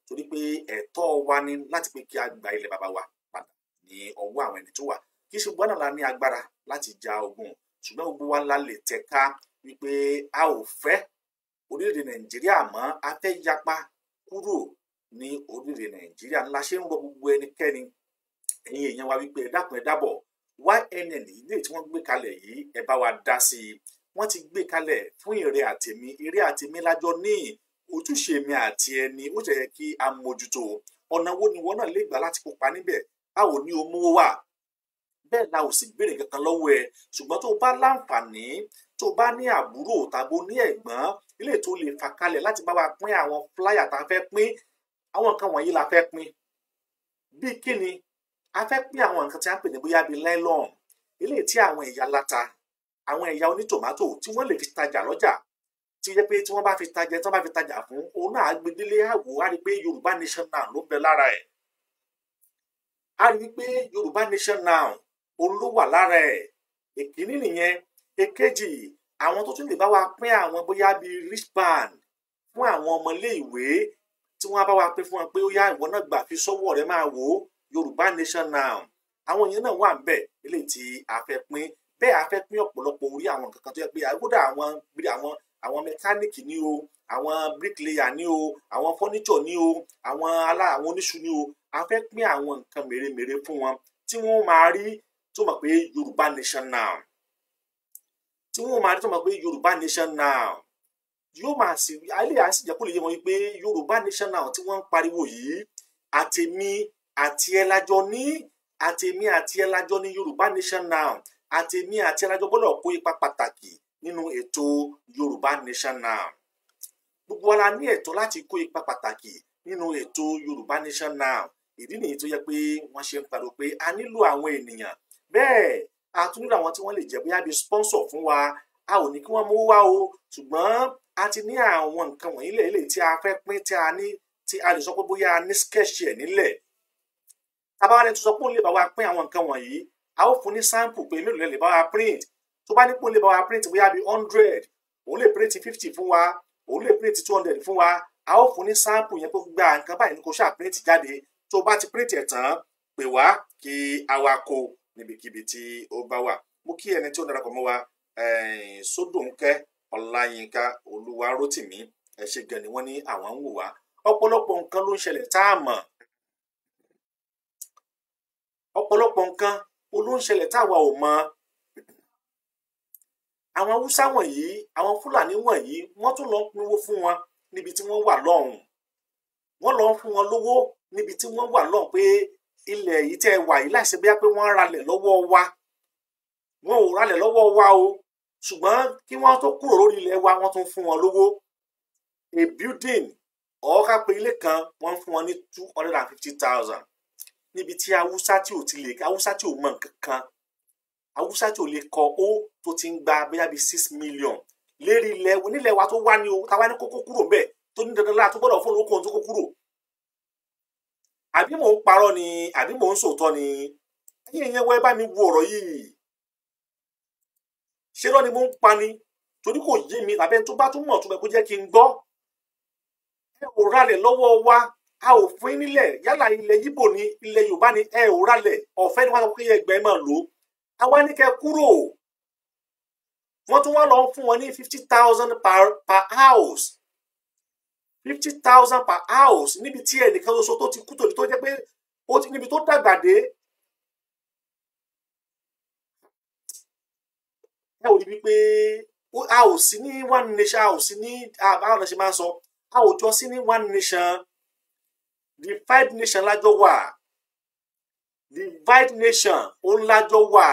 torí pé ẹ̀tọ́ wa ni láti pé kí a gba ilẹ̀ bàbá wa padà ní ọwọ́ àwọn ẹni tó wà. Kì í ṣe gbọ́dọ̀ la ní agbára láti ja ogun, ṣùgbọ́n gbogbo wa la lè tẹ̀ka wípé a ò fẹ́ orílẹ̀-èdè Nàìjíríà mọ́, a fẹ́ yapa kúrò ní orílẹ̀-èdè Nàìjíríà. Ńlá ṣe ń rọ gbogbo ẹnikẹ́ni ẹ̀yin èèyàn wa wípé ẹ dákun ẹ dábọ̀ YNN ilé tí wọ́n gbé kalẹ̀ yìí ẹ bá wa dá sí i. Wọ́n ti gbé kalẹ̀ fún èrè àtèmi lájọ ní ojúṣe mi àti ẹni, ó jẹ́ yẹ kí a mójútó ọ̀nà wo ni wọ́n náà lè gbà láti kópa níbẹ̀. Báwo ni o mú wà, bẹ́ẹ̀ la ò sì béèrè kankan lọ́wọ́ ẹ, ṣùgbọ́n tó bá láǹfààní, tó bá ní àbúrò tàbí ní ẹ̀gbọ́n ilé tó lè fà kalẹ̀ láti bá wa pín àwọn fúláyà tá a fẹ́ pín, àwọn nǹkan wọ̀nyí la fẹ́ pín. Bí kíni a fẹ́ pín àwọn nǹkan tí a ń pè ní bóyá bíi nylon, ilé tí àwọn ẹ̀yà láta, àwọn ẹ̀yà onítòmátò tí wọ́n lè fi tajà lọ́jà, tí jẹ́ pé tí wọ́n bá fi tajà, tí wọ́n bá fi tajà fún òun náà gbedele àwò, á rí pé Yorùbá Nation Now ló bẹ lára ẹ̀, á rí pé Yorùbá Nation Now òun ló wà lára ẹ̀. Èkíní nìyẹn. Èkejì, àwọn tó tún lè bá wa pín àwọn bóyá bíi wristband fún àwọn ọmọ ilé ìwé tí wọ́n bá wa pín fún wọn pé ó yá ìwọ náà gbà fi sọ́wọ́ rẹ máa wò ó Yorùbá Nation Now. Àwọn èèyàn náà wà ń bẹ̀ eléyìí tí a fẹ́ pín. Bẹ́ẹ̀ a fẹ́ pín ọ̀pọ̀lọpọ̀ orí àwọn nǹkan kan tó yẹ pé àgùdà àwọn mẹkáníìkì ní o, àwọn bricklayer ní o, àwọn furniture ní o, àwọn oníṣu ní o. A fẹ́ pín àwọn nǹkan mèremère fún wọn tí wọ́n máa rí tó mọ̀ pé Yorùbá Nation Now, tí wọ́n máa rí tó mọ̀ pé Yorùbá Nation Now yóò máa sì alẹ́ àti ìjẹ́kù lè yé wọn wípé Yorùbá Nation Now tí wọ́n ń pariwo yìí àtèmi àti ẹ lájọ ní, àtèmi àti ẹ lájọ ní Yorùbá Nation Now, àtèmi àti ẹ lájọ gbọ́dọ̀ kó ipa pàtàkì nínú ètò Yorùbá Nation Now. Gbogbo wa la ní ẹ̀tọ́ láti kó ipa pàtàkì nínú ètò Yorùbá Nation Now. Ìdí nìyí tó yẹ pé wọ́n ṣe ń pariwo pé a nílò àwọn ènìyàn, bẹ́ẹ̀ a tún nílò àwọn tí wọ́n lè jẹ́ bóyá bí sponsor fún wa. A ò ní kí wọ́n mú wá o, ṣùgbọ́n a ti ní àwọn nǹkan wọ̀nyí lẹ́lẹ̀ tí a fẹ́ pín, tí a lè sọ pé bóyá a ní sketch ẹ̀ nílẹ̀. Tábà rẹ̀ tó sọ pé òun lè bá wa pín àwọn nǹkan wọ̀nyí, a ó fún ní sample pé mélòó lè bá wa print. Tó bá ní pé òun lè bá wa print bóyá bí 100, òun lè print 50 fún wa, òun lè print 200 fún wa. A ó fún ní sample yẹn pé gba nǹkan báyìí ní kò ṣáà print jáde. Tó bá ti print ẹ̀ tán, pè wá kí a wá kó níbikíbi tí ó bá wà. Mo kí ẹni tí ó darapọ̀ mọ́ wa, Sódùnkẹ́ Ọláyínká Olúwarótìmí, ẹ ṣé gan ni wọ́n ní àwọn ń wò wá. Ọ̀pọ̀lọpọ̀ nǹkan ló ń ṣẹlẹ̀ tá a mọ̀, ọ̀pọ̀lọpọ̀ nǹkan ló ń ṣẹlẹ̀ táwa ò mọ̀. Àwọn Haúsá wọ̀nyí, àwọn Fúlàní wọ̀nyí, wọ́n tún lọ pínwó fún wọn níbi tí wọ́n wà lọ́hùn. Wọ́n lọ fún wọn lówó níbi tí wọ́n wà lọ́hùn pé ilẹ̀ yìí tẹ́ wà yìí láìsí bí pé wọ́n ralẹ̀ lọ́wọ́ wa wọn ò ralẹ̀ lọ́wọ́ wa o ṣùgbọ́n kí wọ́n tó kúrò lórí ilẹ̀ wa wọ́n tún fún wọn lówó a building ọ̀ọ́ká pé ilé kan wọ́n fún wọn ní 250,000 níbi tí haúsá tí ò ti lè haúsá tí ò mọ nǹkan kan haúsá tí ò lè kọ ó tó ti ń gba bóyá bíi 6 million lérí ilẹ̀ onílẹ̀ wa tó wá ní o táwa ní kókó kúrò ń bẹ̀ tó ní dandan láti gbọ́dọ̀ fún olóko tó kó kúrò àbí mò ń parọ́ ni àbí mò ń sòótọ́ ni ẹ̀yin ìyẹn wẹ́ bá mi wo ọ̀rọ̀ yìí ṣé lọ́ ni mo ń pa ni torí kò yé mi tàbí tó bá tún mọ̀ tó bẹ kó jẹ́ kí n gbọ́ ẹ ò ralẹ̀ lọ́wọ́ wa a ò fún yín nílẹ̀ yálà ilẹ̀ Yíbò ni ilẹ̀ Yorùbá ni ẹ ò ralẹ̀ ọ̀fẹ́ ni wọ́n sọ pé ẹgbẹ́ máa lò ó àwa ní kẹ́ kúrò wọ́n tún wá lọ fún wọn ní 50,000 per house 50,000 per house níbi tí ẹnìkan ṣoṣo tó ti kú tòní tó jẹ́ pé ó ti níbi tó dàgbà dé ẹ ò rí wípé a ò sí ní one nation a ò sí ní báwọn náà ṣe máa ń sọ a ò jọ sí ní one nation divide nation lájọ wà divide nation òun lájọ wà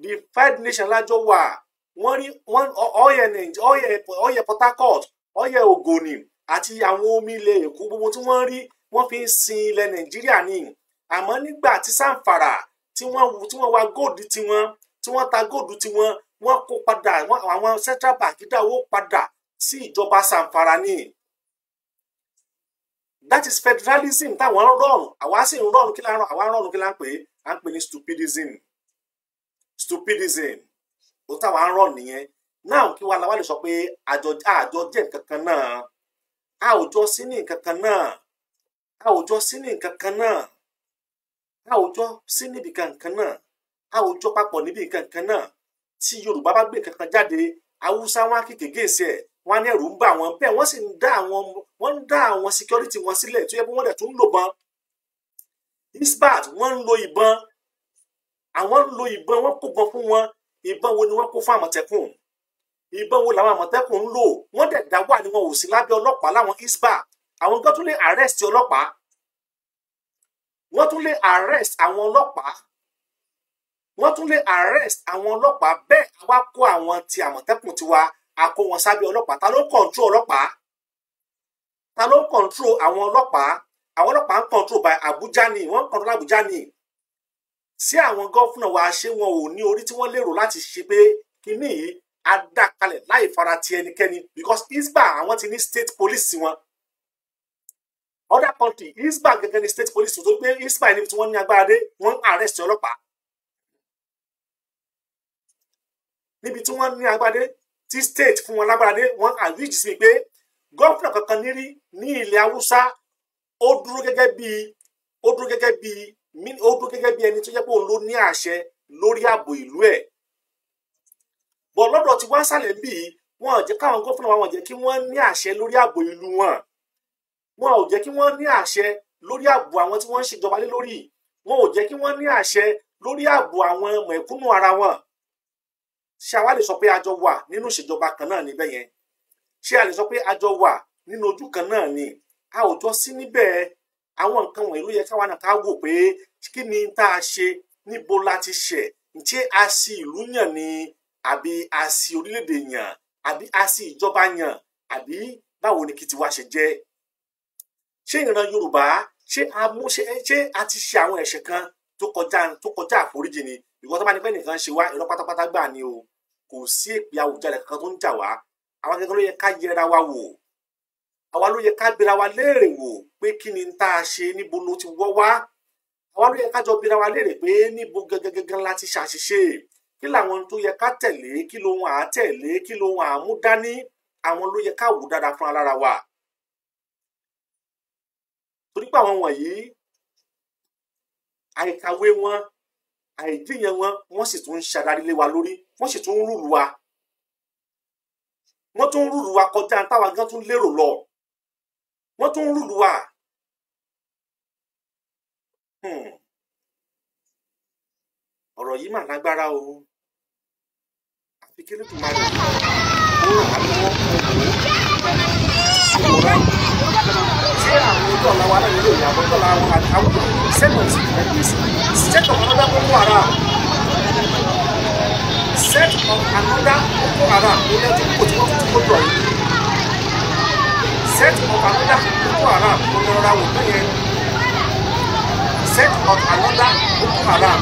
divide nation lájọ wà wọ́n rí ọyẹ Port Harcourt ọyẹ Ògòní àti àwọn omi ilẹ̀ Èkó gbogbo tí wọ́n rí wọ́n fi ń sin ilẹ̀ Nàìjíríà ní àmọ́ nígbà tí Sàǹfàrà tí wọ́n wá góòdù tiwọn tí wọ́n ta góòdù tiwọn wọ́n kó padà àwọn Central Bank dáwó padà sí ìjọba Sàǹfàrà ní. That is federalism táwọn ń rọrùn àwa sì ń rọrùn kí láńrọ àwa ń rọrùn kí láń pè é à ń pè ní stupidism ó táwa ń rọrùn nìyẹn náà kí wàá làwa lè sọ pé àjọ jẹ́ nǹkan kan náà a ò jọ sí ní nǹkan kan náà a ò jọ sí ní nǹkan kan náà a ò jọ sí níbi kankan náà a ò jọ papọ̀ níbi kankan náà tí Yorùbá bá gbé kankan jáde Haúsá wọn kéèké gèsè ẹ̀ wọn ní ẹ̀rù ń bà wọn bẹ́ẹ̀ wọ́n sì ń dá àwọn security wọn sílẹ̀ tó yẹ kí wọ́n dẹ̀ tún ń lò bọn isbat wọ́n ń lo ìbọn àwọn ń lo ìbọn wọ́n kó bọn fún wọn ìbọn wo ni wọ́n kó fún Àmọ̀tẹ́kùn ìbọn wo làwọn Àmọ̀tẹ́kùn ń lò wọ́n dẹ̀ dá wà ní wọn ò sí lábẹ́ ọlọ́pàá láwọn isbat àwọn gan tún lè arrest ọlọ́pàá wọ́n tún lè arrest àwọn ọlọ́pàá wọ́n tún lè arrest àwọn ọlọ́pàá bẹ́ẹ̀ àwa kó àwọn ti Àmọ̀tẹ́kùn tiwa a kó wọn sábẹ́ ọlọ́pàá ta ló ń control ọlọ́pàá ta ló ń control àwọn ọlọ́pàá ń control by Abuja ni wọ́n ń control Abuja ni sí àwọn gọ́fúnà wa ṣé wọn ò ní orí tí wọ́n lérò láti ṣe pé kíní yìí á dá kalẹ̀ láì fara ti ẹnikẹ́ni because isba àwọn ti ní state police wọn other country isba gẹ́gẹ́ ní state police tó gbé isba níbi tí wọ́n ní agbára dé wọ́n arrest ọlọ́pàá níbi tí wọ́n ní agbára dé tí state fún wọn lágbára dé wọ́n àríjì sí pé gọ́fúnà kankan nírí ní ilẹ̀ Haúsá ó dúró gẹ́gẹ́ bí ẹni tó jẹ́ pé òun ló ní àṣẹ lórí ààbò ìlú ẹ̀ bọ̀ lọ́dọ̀ tí wọ́n sàlẹ̀ bí wọn ò jẹ́ káwọn gọ́fúnà wọn jẹ́ kí wọ́n ní àṣẹ lórí ààbò ìlú wọn ò jẹ́ kí wọ́n ní àṣẹ lórí ààbò àwọn tí wọ́n ń ṣèjọba lé lórí wọn ò jẹ́ kí wọ́n ní àṣẹ lórí ààbò àwọn mẹ̀kúnnù ara wọn ṣé àwa lè sọ pé a jọ wà nínú ìṣèjọba kan náà níbẹ̀ yẹn ṣé a lè sọ pé a jọ wà nínú ojú kan náà ni a ò jọ sí níbẹ̀ àwọn nǹkan wọ̀nyí ló yẹ káwa náà ká wò pé kí ni tá a ṣe níbo la ti ṣẹ̀ ǹjẹ́ a sì ìlú yàn ni àbí a sì orílẹ̀-èdè yàn àbí a sì ìjọba yàn àbí báwo ni kí tiwa ṣe jẹ́ ṣé ìran Yorùbá ṣé a ti ṣe àwọn ẹ̀ṣẹ̀ kan tó kọjá àforíjì ni ìwọ tó bá ní pẹ́ nìkan ṣe wá irọ́ pátápátá gbà ni o kò sí èpè Àwùjalè kankan tó ń jà wá àwọn akẹ́kọ̀ọ́ ló yẹ ká yẹra wa wò àwa ló yẹ ká bira wa léèrè wò pé kí ni tá a ṣe níbo ló ti wọ́ wá àwa ló yẹ ká jọ bira wa léèrè pé níbo gangan láti ṣàṣìṣe kí làwọn tó yẹ ká tẹ̀lé kí lohun à tẹ̀lé kí lohun à mú dání àwọn ló yẹ ká wò dáadáa fún alára wa torí pé àwọn wọ̀nyí àìkàwé wọn àìdíyàn wọn sì tún ń ṣàdarí lé wa lórí wọ́n sì tún ń rúlu wa wọ́n tún ń rúlu wa kọjá táwa gan tún lérò lọ wọ́n tún ń rúlu wa ọ̀rọ̀ yìí mà lágbára o àfi kí ló tún máa lò ó rà á lọ́wọ́ sí ṣé àwọn ojú ọ̀la wa náà nílò ìyàwó ojú ọ̀la wọn àwọn sẹ́tọ̀ sí set of another Boko Haram set of another Boko Haram ó lẹ́tọ̀ kó tí wọ́n tún kó jọ yìí set of another Boko Haram ó lọ́ra wò tó yẹn set of another Boko Haram.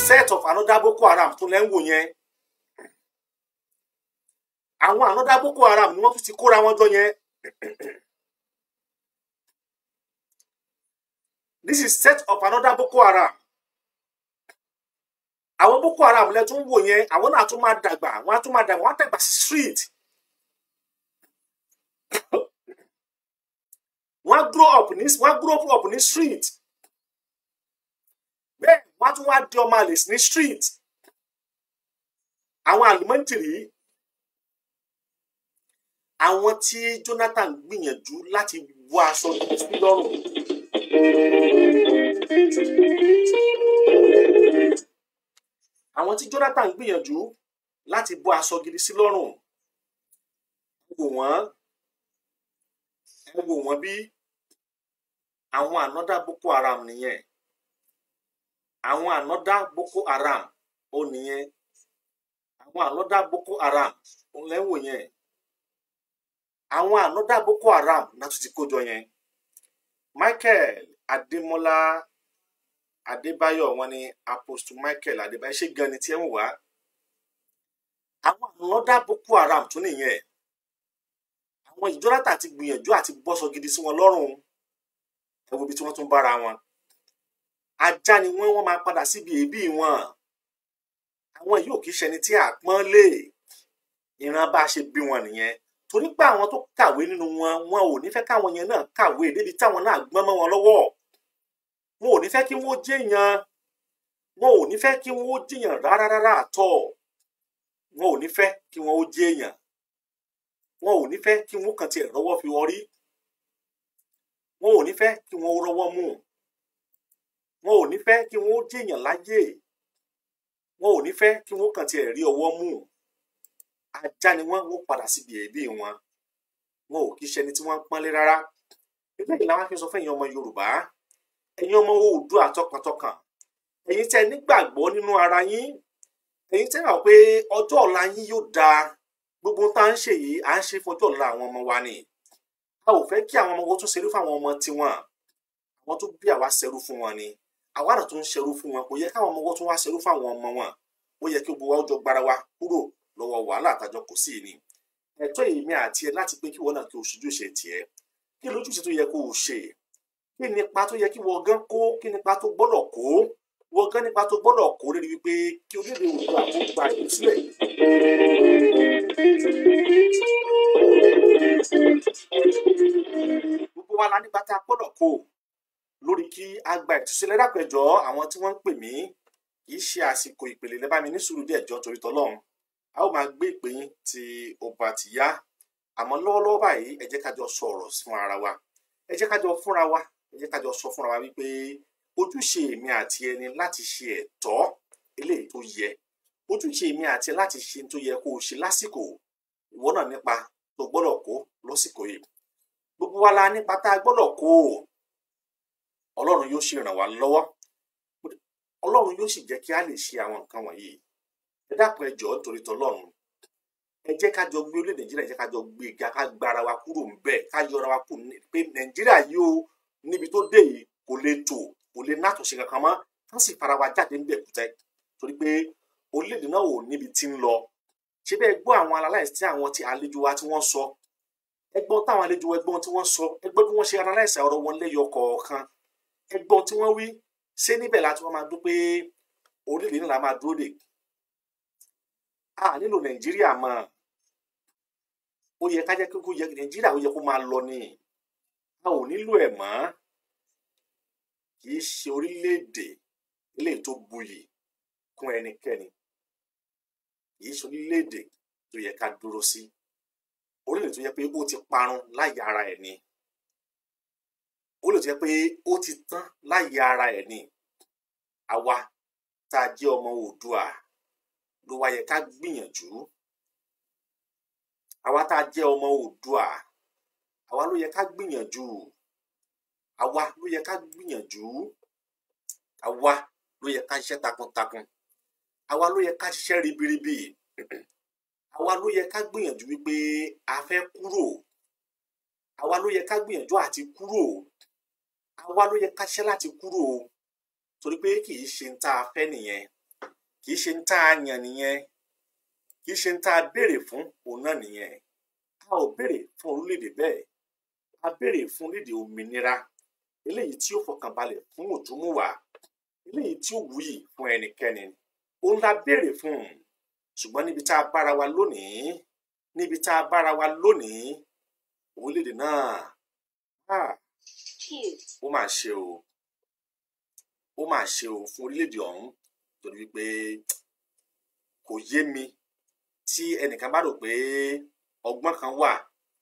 Set of another Boko Haram tó lẹ́ ń wò yẹn àwọn another Boko Haram ni wọ́n tún ti kóra wọn jọ yẹn. This is set of another Boko Haram. Àwọn Boko Haram lẹ tún wò yẹn àwọn náà tún máa dàgbà wọ́n á tún máa dàgbà wọ́n á dàgbà sí street. Wọ́n grow up ní street. Bẹ́ẹ̀ wọ́n tún wá di ọmọ àlè ní street. Àwọn àlùmọ́ntìrì àwọn tí Jonathan gbìyànjú láti wọ aṣọ sí lọ́rùn. Àwọn tí Jonathan gbìyànjú láti bọ́ aṣọ gidi sí lọ́rùn. Ẹ wò wọ́n bí àwọn another Boko Haram nìyẹn. Àwọn another Boko Haram ó nìyẹn. Àwọn another Boko Haram ó lẹ́wọ̀ yẹn. Àwọn another Boko Haram náà tún ti kójọ yẹn. Michael Adémọ́lá Adébáyọ̀ wọ́n ní Apostle Michael Adébáyọ̀ ṣé gan ni tí ẹ ń wá. Àwọn another Boko Haram tún nìyẹn. Àwọn ìjọ́látà ti gbìyànjú àti bọ́sọ gidi sí wọn lọ́rùn. Ẹ wo bí tí wọ́n tún bára wọn. Ajá ni wọ́n máa padà síbi èébì wọn. Àwọn yóò kìí ṣẹni tí a pọ́n lé. Ìran bá ṣe bí wọn nìyẹn. Torí pé àwọn tó kàwé nínú wọn ò ní fẹ́ káwọn yẹn náà kàwé débi táwọn náà gbọ́n mọ́ wọn lọ́wọ́. Wọn ò ní fẹ́ kí wọ́n jẹ́yàn. Wọn ò ní fẹ́ kí wọ́n jẹ́yàn rárá àtọ̀. Wọn ò ní fẹ́ kí wọ́n ó jẹ́yàn. Wọn ò ní fẹ́ kí wọ́n kàn tiẹ̀ rọ́wọ́ fi wọ́n rí. Wọn ò ní fẹ́ kí wọ́n rọ́wọ́ mú. Wọn ò ní fẹ́ kí wọ́n ó jẹ́yàn láyé. Wọn ò ní fẹ́ kí wọ́n kàn tiẹ̀ rí ọwọ́ mú. Ajá ni wọ́n padà síbi èébì wọn. Wọn ò kí ṣẹni tí wọ́n ń pọ́nlé rárá. Eléyìí làwọn fi sọ fún ẹ̀yin ọmọ Yorùbá. Ẹ̀yin ọmọ Oòduà tọkàntọkàn. Ẹ̀yin tẹ́ nígbàgbọ́ nínú ara yín. Ẹ̀yin tẹ́ rò pé ọjọ́ ọ̀la yín yóò dáa. Gbogbo tá ń ṣe yìí à ń ṣe fọjọ́ ọ̀la àwọn ọmọ wa ni. A ò fẹ́ kí àwọn ọmọ wọn tún ṣerú fún àwọn ọmọ tiwọn. Àwọn tó bí àwa ṣerú fún wọn ni. Àwa náà tún ń ṣerú fún wọn. Kò yẹ káwọn ọmọ wọn tún wá ṣerú fún àwọn ọmọ wọn. Ó yẹ kí gbogbo wa ó jọ gbára wa kúrò lọ́wọ́ wàhálà àtàjọ kò sí ni. Ẹ̀tọ́ èmi àti ẹ láti pé kí wọ́n náà kí o ṣojú ṣe tiẹ̀. Kí lójúṣe tó yẹ kó o ṣe? Kí nípa tó yẹ kí wọ́n gán kó? Kí nípa tó gbọ́dọ̀ kó? Wọ́n gán nípa tó gbọ́dọ̀ kó lórí wípé kí orílẹ̀-èdè Oòduà kó gba ìlú sílẹ̀. Gbogbo wa la nípa tá a gbọ́dọ̀ kó lórí kí a gba ìtúsílẹ̀. Dápẹ́jọ́ àwọn tí wọ́n ń pè mí kì í ṣe àsìkò ìpele lẹ́bàá mi ní sùúrù díẹ̀ jọ torí tọ́lọ́run. A ó máa gbé ìpè yín tí ó bá ti yá. Àmọ́ lọ́wọ́lọ́wọ́ báyìí ẹ jẹ́ ká jọ sọ̀rọ̀ fún ara wa. Ẹ jẹ́ ká jọ fúnra wa. Ẹ jẹ́ ká jọ sọ fúnra wa wípé ojúṣe èmi àti ẹni láti ṣe ẹ̀tọ́ eléyìí tó yẹ. Ojúṣe èmi àti ẹ láti ṣe tó yẹ kó o ṣe lásìkò. Ìwọ náà nípa tó gbọ́dọ̀ kó lásìkò yìí. Gbogbo wa la nípa tá a gbọ́dọ̀ kó. Ọlọ́run yóò ṣe ràn wá lọ́wọ́. Ọlọ́run yóò sì jẹ́ kí a lè ṣe àwọn nǹkan wọ̀nyí. Ẹ dákun ẹ jọ̀ọ́ nítorí tọlọ́run. Ẹ jẹ́ ká jọ gbé orílẹ̀ Nàìjíríà, ẹ jẹ́ ká jọ gbé ga ká gbára wa kúrò ńbẹ̀ ká yọra wa kúrò pé Nàìjíríà yìí ó níbi tó dé yìí kò lè tò kò lè nátòṣe kankan mọ́ ká sì fara wa jáde ńbẹ̀ kútẹ́ torí pé orílẹ̀-èdè náà ò níbi tí ń lọ. Ṣé bẹ́ẹ̀ gbọ́ àwọn analyse tí àwọn tí àlejò wa tí wọ́n sọ? Ẹ gbọ́ táwọn àlejò wa ẹgbọ́n tí wọ́n sọ? Ẹ gbọ́ bí wọ́n ṣe analyse ọ̀rọ̀ wọn lẹ́yọ kọ̀ọ̀kan? Ẹ gbọ́ tí wọ́n wí? Ṣé níbẹ̀ láti wọ́n máa dún pé orílẹ̀-èdè náà la máa dúró dè? A nílò Nàìjíríà mọ́. Ó yẹ ká jẹ́ kí Nàìjíríà ó yẹ kó máa lọ ni. A ò nílò ẹ̀ mọ́. Kì í ṣe orílẹ̀-èdè eléyìí tó buyì kún ẹnikẹ́ni. Kì í ṣe orílẹ̀-èdè tó yẹ ká dúró sí. Orílẹ̀-èdè tó yẹ pé ó ti parun láyé ara ẹ̀ ni. Orílẹ̀-èdè tó yẹ pé ó ti tán láyé ara ẹ̀ ni. Àwa tá a jẹ́ ọmọ Oòduà ló wá yẹ ká gbìyànjú àwa tá a jẹ́ ọmọ Oòduà àwa ló yẹ ká gbìyànjú àwa ló yẹ ká gbìyànjú àwa ló yẹ ká ṣiṣẹ́ takuntakun àwa ló yẹ ká ṣiṣẹ́ ribiribi àwa ló yẹ ká gbìyànjú wípé a fẹ́ kúrò àwa ló yẹ ká gbìyànjú àti kúrò àwa ló yẹ ká ṣiṣẹ́ láti kúrò torí pé kì í ṣe ń tá a fẹ́ nìyẹn kì í ṣe ń tá a yàn nìyẹn kì í ṣe ń tá a béèrè fún òun náà nìyẹn a ò béèrè fún orílẹ̀-èdè bẹ́ẹ̀ a béèrè fún orílẹ̀-èdè òmìnira eléyìí tí ó fọkànbalẹ̀ fún òtúmùwà eléyìí tí ó wuyì fún ẹnikẹ́ni òun la béèrè fún ṣùgbọ́n níbi tá a bára wa lónìí orílẹ̀-èdè náà ó mà ṣe o fún orílẹ̀-èdè ọ̀hún torí wípé kò yé mi tí ẹnìkan bá rò pé ọgbọ́n kan wà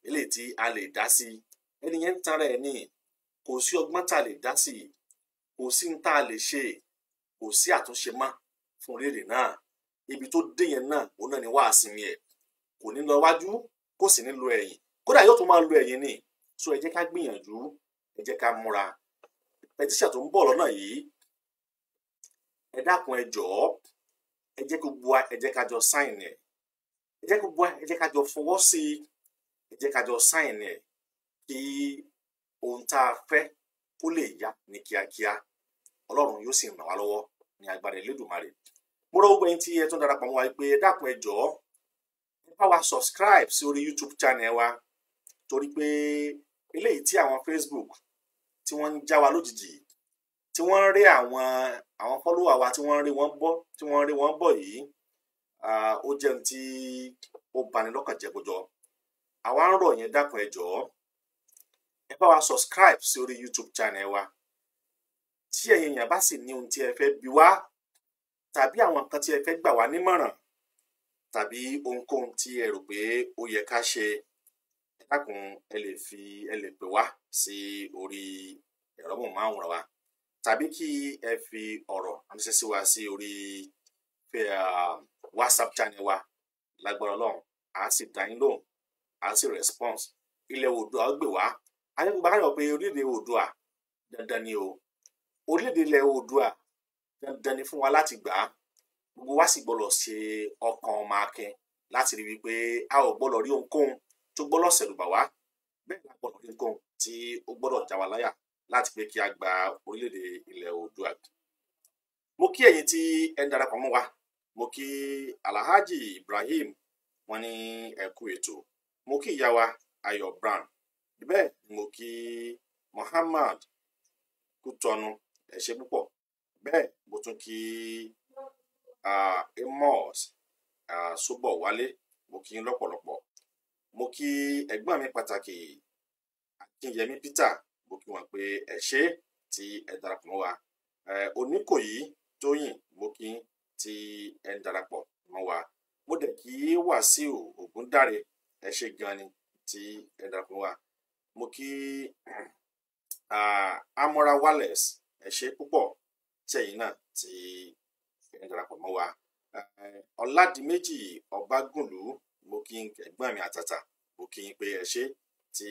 eléyìí tí a lè dá sí ẹni yẹn ń tanra ẹ̀ ní kò sí ọgbọ́n tá a lè dá sí kò sí ń tá a lè ṣe kò sí àtúnṣe mọ́ fún orílẹ̀-èdè náà ibi tó dé yẹn náà òun náà ni wàá sinmi ẹ̀ kò ní lọ wájú kò sì ní lọ ẹ̀yìn kódà yóò tún máa lọ ẹ̀yìn ni so ẹ jẹ́ ká gbìyànjú ẹ jẹ́ ká múra pẹtíṣà tó ń bọ̀ lọ́nà yìí ẹ dákun ẹ jọ̀ọ́ ẹ jẹ́ gbogbo wa ẹ jẹ́ ká jọ sáìn ẹ̀ ẹ jẹ́ gbogbo wa ẹ jẹ́ ká jọ fọwọ́ sí ẹ jẹ́ ká jọ sáìn ẹ̀ kí ohun tá a fẹ́ kó lè yá ní kíákíá Ọlọ́run yóò sì ràn wá lọ́wọ́ ní agbára Elédùmarè mo rọ̀ gbogbo ẹ̀yin tí ẹ tún darapọ̀ mọ́ wa pé ẹ dákun ẹ jọ̀ọ́ ẹ bá wa subscribe sí orí YouTube channel wa torí pé eléyìí tí àwọn Facebook tí wọ́n ń já wa lójijì tí wọ́n ń rí àwọn follower wa tí wọ́n ń rí wọ́n bọ̀ yìí ó jẹ́ ohun tí ó bani lọ́kàn jẹ́ kójọ àwa ń rọ̀ yẹn dákun ẹ jọ̀ọ́ ẹ bá wa subscribe sí orí YouTube channel wa tí ẹ̀yin èèyàn bá sì ní ohun tí ẹ fẹ́ bi wá tàbí àwọn nǹkan tí ẹ fẹ́ gbà wá nímọ̀ràn tàbí ohunkóhun tí ẹ rò pé ó yẹ ká ṣe ẹ dákun ẹ lè pè wá sí orí ẹ̀rọ móhùnmáwòrán wa tàbí kí ẹ fi ọ̀rọ̀ ránṣẹ́ sí wa sí orí WhatsApp channel wa lágbára Ọlọ́run a sì dá yín lóhùn a sì response ilẹ̀ Oòduà gbè wá ayélujára báyọ̀ pé orílẹ̀-èdè Oòduà dandan ni o orílẹ̀-èdè ilẹ̀ Oòduà dandan ni fún wa láti gbà á gbogbo wa sì gbọ́dọ̀ ṣe ọkàn ọmọ akin láti rí wípé a ò gbọ́dọ̀ rí ohunkóhun tó gbọ́dọ̀ ṣẹ̀rùbà wá bẹ́ẹ̀ la gbọ́dọ̀ rí ohunkóhun tí ó gbọ́dọ̀ já wa láyà láti pé kí a gba orílẹ̀-èdè ilẹ̀ Oòduà. Mo kí ẹ̀yin tí ẹ ń darapọ̀ mọ́ wa mo kí Alhaji Ibrahim wọn ní ẹ kú ètò mo kí ìyá wa Ayọ̀ Brown bẹ́ẹ̀ ni mo kí Muhammad Kútọ́nù ẹ ṣé púpọ̀ bẹ́ẹ̀ mo tún kí Amos Sobowale mo kí yín lọ́pọ̀lọpọ̀ mo kí ẹ̀gbọ́n mi pàtàkì Akínyẹmí Peter mo kí wọn pé ẹ ṣé tí ẹ darapọ̀ mọ́ wa Oníkòyí Tóyìn mo kí tí ẹ ń darapọ̀ mọ́ wa mo dẹ̀ kí Wàsíù Ògúndáre ẹ ṣé gan ni tí ẹ darapọ̀ mọ́ wa mo kí Amora Wallace ẹ ṣé púpọ̀ tẹ̀yin náà tí ẹ ń darapọ̀ mọ́ wa Ọládìméjì Ọbágúnlú mo kí ẹ̀gbọ́n mi àtàtà mo kí pé ẹ ṣé tí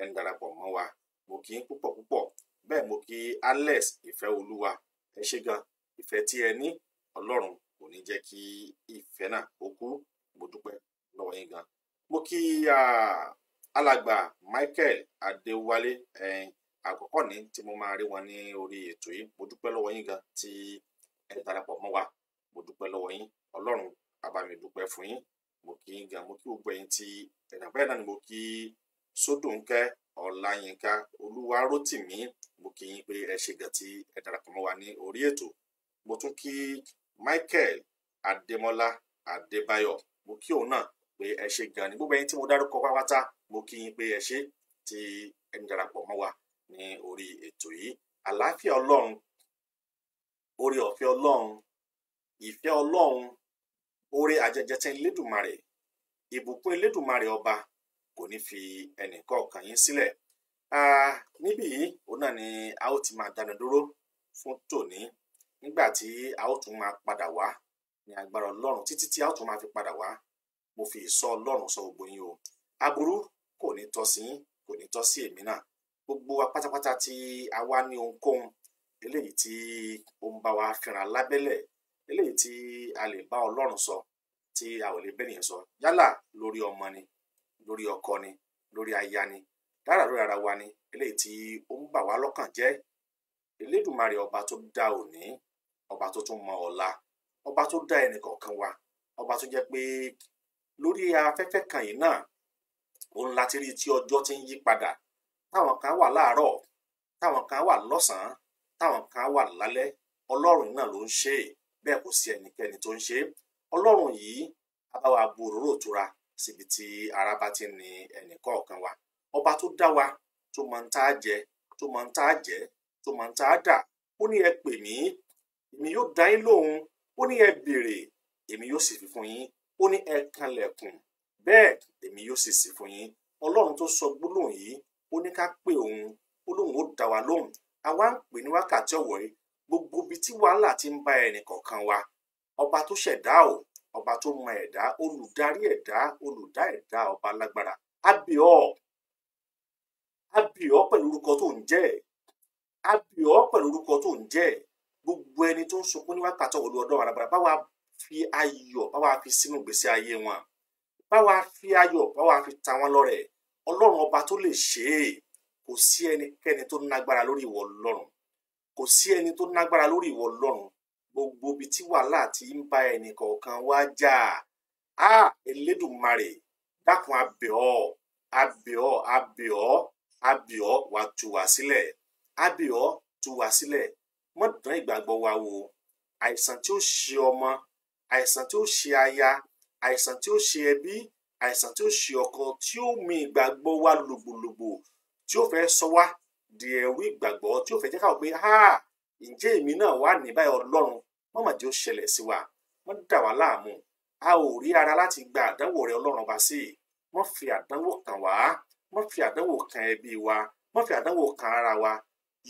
ẹ ń darapọ̀ mọ́ wa mo kí púpọ̀ bẹ́ẹ̀ mo kí Alex Ìfẹ́olúwa ẹ ṣé gan ìfẹ́ tí ẹ ní Ọlọ́run kò ní jẹ́ kí ìfẹ́ náà ó kú mo dúpẹ́ lọ́wọ́ yín gan mo kí alàgbà Michael Adéwálé àkọ́kọ́ ní tí mo máa rí wọn ní orí ètò yìí mo dúpẹ́ lọ́wọ́ yín gan tí ẹ darapọ̀ mọ́ wa mo dúpẹ́ lọ́wọ́ yín Ọlọ́run á bá mi dúpẹ́ fún yín mo kí yín gan mo kí gbogbo ẹ̀yin tí ẹ̀dá bẹ́ẹ̀ náà ni mo kí Sódùnkẹ́ Ọláyínká Olúwarótìmí mo kí yín pé ẹ ṣé gan tí ẹ darapọ̀ mọ́ wa ní orí ètò mo tún kí Michael Adémọ́lá Adébáyọ̀ mo kí òun náà pé ẹ ṣé gan ni gbogbo ẹ̀yin tí mo dárúkọ pátá mo kí yín pé ẹ ṣé tí ẹ ń darapọ̀ mọ́ wa ní orí ètò yìí àlàáfíà Ọlọ́run oore ọ̀fẹ́ Ọlọ́run ìfẹ́ Ọlọ́run oore àjẹjẹtẹ Elédùmarè ìbùkún Elédùmarè ọba kò ní fi ẹnìkọ̀ọ̀kan yín sílẹ̀ níbí yìí òun náà ni a ó ti máa dánu dúró fún tòní nígbà tí a ó tún máa padà wá ní agbára Ọlọ́run títí tí a ó tún máa fi padà wá mo fi ìṣọ́ Ọlọ́run ṣọ́ gbogbo yín o aburú kò ní tọ́ sí yín kò ní tọ́ sí èmi náà gbogbo wa pátápátá tí a wá ní ohunkóhun eléyìí tí ó ń bá wa fínra lábẹ́lẹ̀ eléyìí tí a lè bá Ọlọ́run sọ tí a ò lè bẹ́nìyàn sọ yálà lórí ọmọ ni lórí ọkọ ni lórí aya ni dára lórí ara wa ni eléyìí tí ó ń bà wá lọ́kàn jẹ́ Elédùmarè ọba tó dá òní ọba tó tún mọ ọ̀la ọba tó dá ẹnìkọ̀ọ̀kan wa ọba tó jẹ́ pé lórí afẹ́fẹ́ kan yìí náà òun láti rí tí ọjọ́ ti ń yí padà táwọn kan wà láàárọ̀ táwọn kan wà lọ́sàn-án táwọn kan wà lálẹ́ Ọlọ́run náà ló ń ṣe é bẹ́ẹ̀ kò sí ẹnikẹ́ni tó ń ṣe é Ọlọ́run yìí á bá wa bu òróró ìtura síbi tí ara bá ti ní ẹnìkọ̀ọ̀kan wa ọba tó dá wa tó mọ ń tá a jẹ tó mọ ń tá a jẹ tó mọ ń tá a dà ó ní ẹ pè mí èmi yóò dá yín lóhùn ó ní ẹ béèrè èmi yóò sì fi fún yín ó ní ẹ kanlẹ̀kùn bẹ́ẹ̀ èmi yóò sì ṣí fún yín Ọlọ́run tó sọ gbólóhùn yìí ó ní ká pè òun ó lóun ó dá wa lóhùn àwa ń pè ní wákàtí ọ̀wọ̀ yìí gbogbo ibi tí wàhálà ti ń bá ẹnì kọ̀ọ̀kan wa ọba tó ṣẹ̀dá o ọba tó mọ ẹ̀dá olùdarí ẹ̀dá olùdá ẹ̀dá ọba lágbára a bẹ̀ ọ́ pẹ̀lú orúkọ tó ń jẹ́ a bẹ̀ ọ́ pẹ̀lú orúkọ tó ń jẹ́ gbogbo ẹni tó ń sunkún ní wákàtí ọ̀wọ̀ ọ̀dọ́ alágbára bá wa fi ayọ̀ bá wa fi sínú ìgbésí ayé wọn bá wa fi ayọ̀ bá wa fi ta wọn lọ́rẹ Ọlọ́run ọba tó lè ṣe é kò sí ẹnikẹ́ni tó nágbára lórí ìwọ Ọlọ́run kò sí ẹni tó nágbára lórí ìwọ Ọlọ́run gbogbo ibi tí wàhálà ti ń bá ẹnì kọ̀ọ̀kan wá jà Elédùmarè dákun a bẹ̀ ọ́ wá tú wa sílẹ̀ a bẹ̀ ọ́ tú wa sílẹ̀ mọ́ dán ìgbàgbọ́ wa wò àìsàn tí ó ṣe ọmọ àìsàn tí ó ṣe aya àìsàn tí ó ṣe ẹbí àìsàn tí ó ṣe ọkọ tí ó mì ìgbàgbọ́ wa lògbòlògbò tí ó fẹ́ sọ wá di ẹrú ìgbàgbọ́ tí ó fẹ́ jẹ́ káwọ́ pé ǹjẹ́ èmi náà wà ní báyìí Ọlọ́run wọ́n mà jẹ́ ó ṣẹlẹ̀ sí wa wọ́n dà wá láàmú a ò rí ara láti gba àdánwò rẹ Ọlọ́run ọba sí wọ́n fi àdánwò kàn wá wọ́n fi àdánwò kan ẹbí wa wọ́n fi àdánwò kan ara wa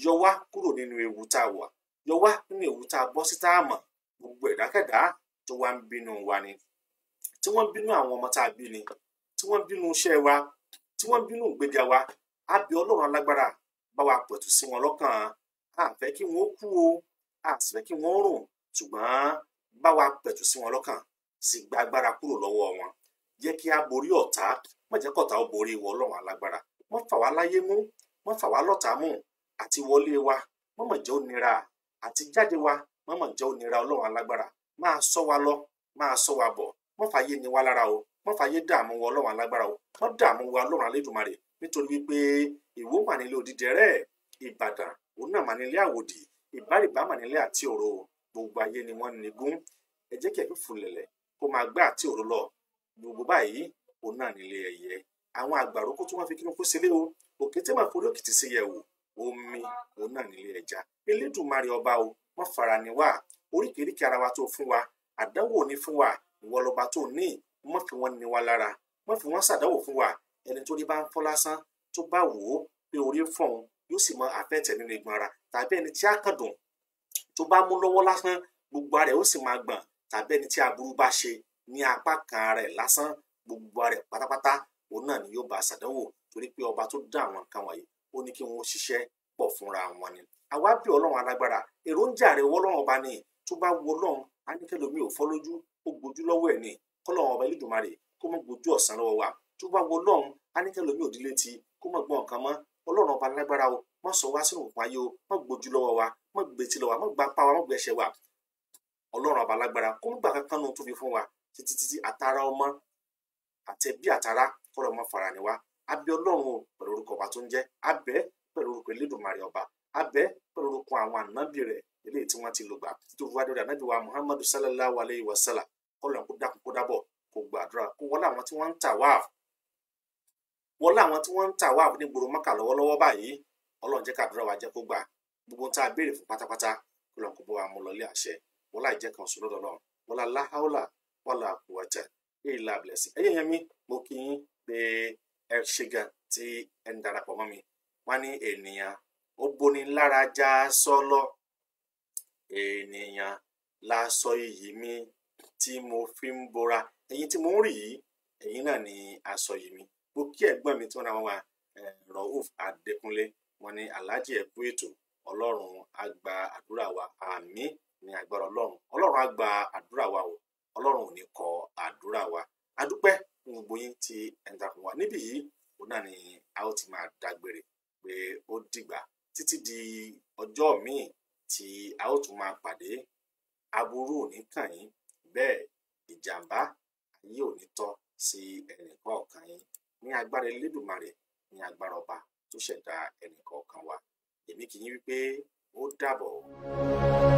yọ wá kúrò nínú ewu tá a wà yọ wá nínú ewu tá a bọ́ sí tá a mọ̀ gbogbo ẹ̀dákẹ́dá tó wá ń bínú wa ni tí wọ́n bínú àwọn ọmọ tá a bí ni tí wọ́n bínú iṣẹ́ wa tí wọ́n bínú ìgbéga wa a bẹ̀ Ọlọ́run alágbára bá wa pẹ̀tù sí wọn lọ́kàn a fẹ́ kí wọ́n kú o a sì fẹ́ kí wọ́n rùn ṣùgbọ́n bá wa pẹ̀tù sí wọn lọ́kàn sì gba agbára kúrò lọ́wọ́ wọn jẹ́ kí a borí ọ̀tá má jẹ́ kọ́tá ó borí ìwọ Ọlọ́run alágbára wọ́n fà wá láyé mú wọ́n fà wá lọ́tá mú àti wọlé wa mọ́mọ̀ jẹ́ ó nira àti jáde wa mọ́mọ̀ jẹ́ ó nira Ọlọ́run alágbára máa ṣọ́ wa lọ máa ṣọ́ wa bọ̀ mọ́ fàyè ni wá lára o mọ́ fàyè dààmú wa Ọlọ́run alágbára o mọ́ dààmú wa Ọlọ́run Elédùmarè nítorí wípé Ìwó mà nílé Odídẹrẹ́ Ìbàdàn òun náà mà nílé Àwòdì Ìbàrìbà mà nílé àti òro gbogbo ayé ni wọ́n nígún ẹ jẹ́ kí ẹ fi fùlẹ̀lẹ̀ kó máa gbá àti òro lọ gbogbo báyìí òun náà nílé ẹyẹ àwọn àgbàrókò tí wọ́n fi kínú kó sílé o òkété máa forí òkìtì sí yẹ̀wò omi òun náà nílé ẹja Elédùmarè ọba o wọ́n fara ni wá oríkèéríkèé ara wa tó fún wa àdánwò ní fún wa ìwọ lọba tó ní mọ́ fi wọ́n ní wa lára mọ́ fi wọ́n ṣàdánwò fún wa ẹni tó rí bá ń fọ́ lásán tó bá wò ó pé orí ń fọ̀hún yóò sì mọ àfẹ́tẹ̀ nínú igun ara tàbí ẹni tí á kàn dùn tó bá mú lọ́wọ́ lásán gbogbo ara ẹ̀ ó sì máa gbọ̀n tàbí ẹni tí aburú bá ṣe ní apá kan rẹ̀ lásán gbogbo ara ẹ̀ pátápátá òun náà ni yóò bá ṣàdánwò torí pé ọba tó dá àwọn nǹkan wọ̀nyí ó ní kí wọ́n ṣiṣẹ́ pọ̀ fúnra wọn ni àwa bí Ọlọ́run alágbára èròǹjà rẹ̀ wọ́ Ọlọ́run ọba ni tó bá wo Ọlọ́run á ní kẹlòmíì ò fọ́ lójú ó gbójú lọ́wọ́ ẹ̀ ni kọ́lọ́run ọba Elédùmarè kó mọ́ gbójú ọ̀sán lọ́wọ́ wa tó bá wo Ọlọ́run á ní kẹlòmíì ò dílé tí kó mọ̀ gbọ́n nǹkan mọ́ Ọlọ́run ọba alágbára o mọ́ sọ wá sínú òkun ayé o mọ́ gbójú lọ́wọ́ wa mọ́ gbètì lọ́wọ́ wa mọ́ gba apá wa mọ́ gbẹ̀ṣẹ̀ wa Ọlọ́run ọba alágbára kó mọ́ gbà kankan nù tó fi fún wa títí àtàrà ọmọ àtẹ̀bí àtàrà kọ́lọ́ mọ́ fara ni wa abẹ́ Ọlọ́run o pẹ̀lú orúkọ ọba tó ń jẹ́ abẹ́ pẹ̀lú orúkọ Elédùmarè ọba abẹ́ pẹ̀lú orúkọ àwọn ànábì rẹ̀ eléyìí tí wọ́n ti lò gbà tó fi wá dórí ànábì wa Muhammadu sallallahu alayhi wa sallam kọ́lọ́ kó dákun kó dábọ̀ kó gbàdúrà kó wọlé àwọn tí wọ́n ń tawaf ní gbòòrò Mákà lọ́wọ́lọ́wọ́ báyìí Ọlọ́run jẹ́ kàdúrà wa jẹ́ kó gbà gbogbo tá a béèrè fún pátápátá kọ́lọ́ kó bọ́ wa mú lọlé àṣẹ wọlá ìjẹ́ kan sùn lọ́dọ̀ Ọlọ́run wọlá láhàólà wọlá quwwata illa billah ẹ̀yẹ́ yẹn mi mo kí yín pé ẹ ṣe gan tí ẹ ń darapọ̀ mọ́ mi wọ́n ní ènìyàn ó boni lára já sọ́lọ́ ènìyàn lásọ iyì mi tí mo fi ń bora ẹ̀yin tí mo ń rí yìí ẹ̀yin náà ni aṣọ yìí mi mo kí ẹ̀gbọ́n mi tí wọ́n náà wá Rauf Adékúnlé wọ́n ní Alhaji ẹ kú ètò Ọlọ́run á gba àdúrà wa àmín ní agbára Ọlọ́run á gba àdúrà wa o Ọlọ́run ò ní kọ àdúrà wa adúpẹ́ fún gbogbo yín tí ẹ ń darapọ̀ wá níbí yìí òun náà ni a ó ti máa dágbére pé ó dìgbà títí di ọjọ́ míì tí a ó tún máa pàdé aburú ò ní kàn yín bẹ́ẹ̀ ìjàmbá ayé ò ní tọ́ sí ẹnìkọ̀ọ̀kan yín ní agbára Elédùmarè ní agbára ọba tó ṣẹ̀dá ẹnìkọ̀ọ̀kan wa èmi kì í wípé ó dàbọ̀.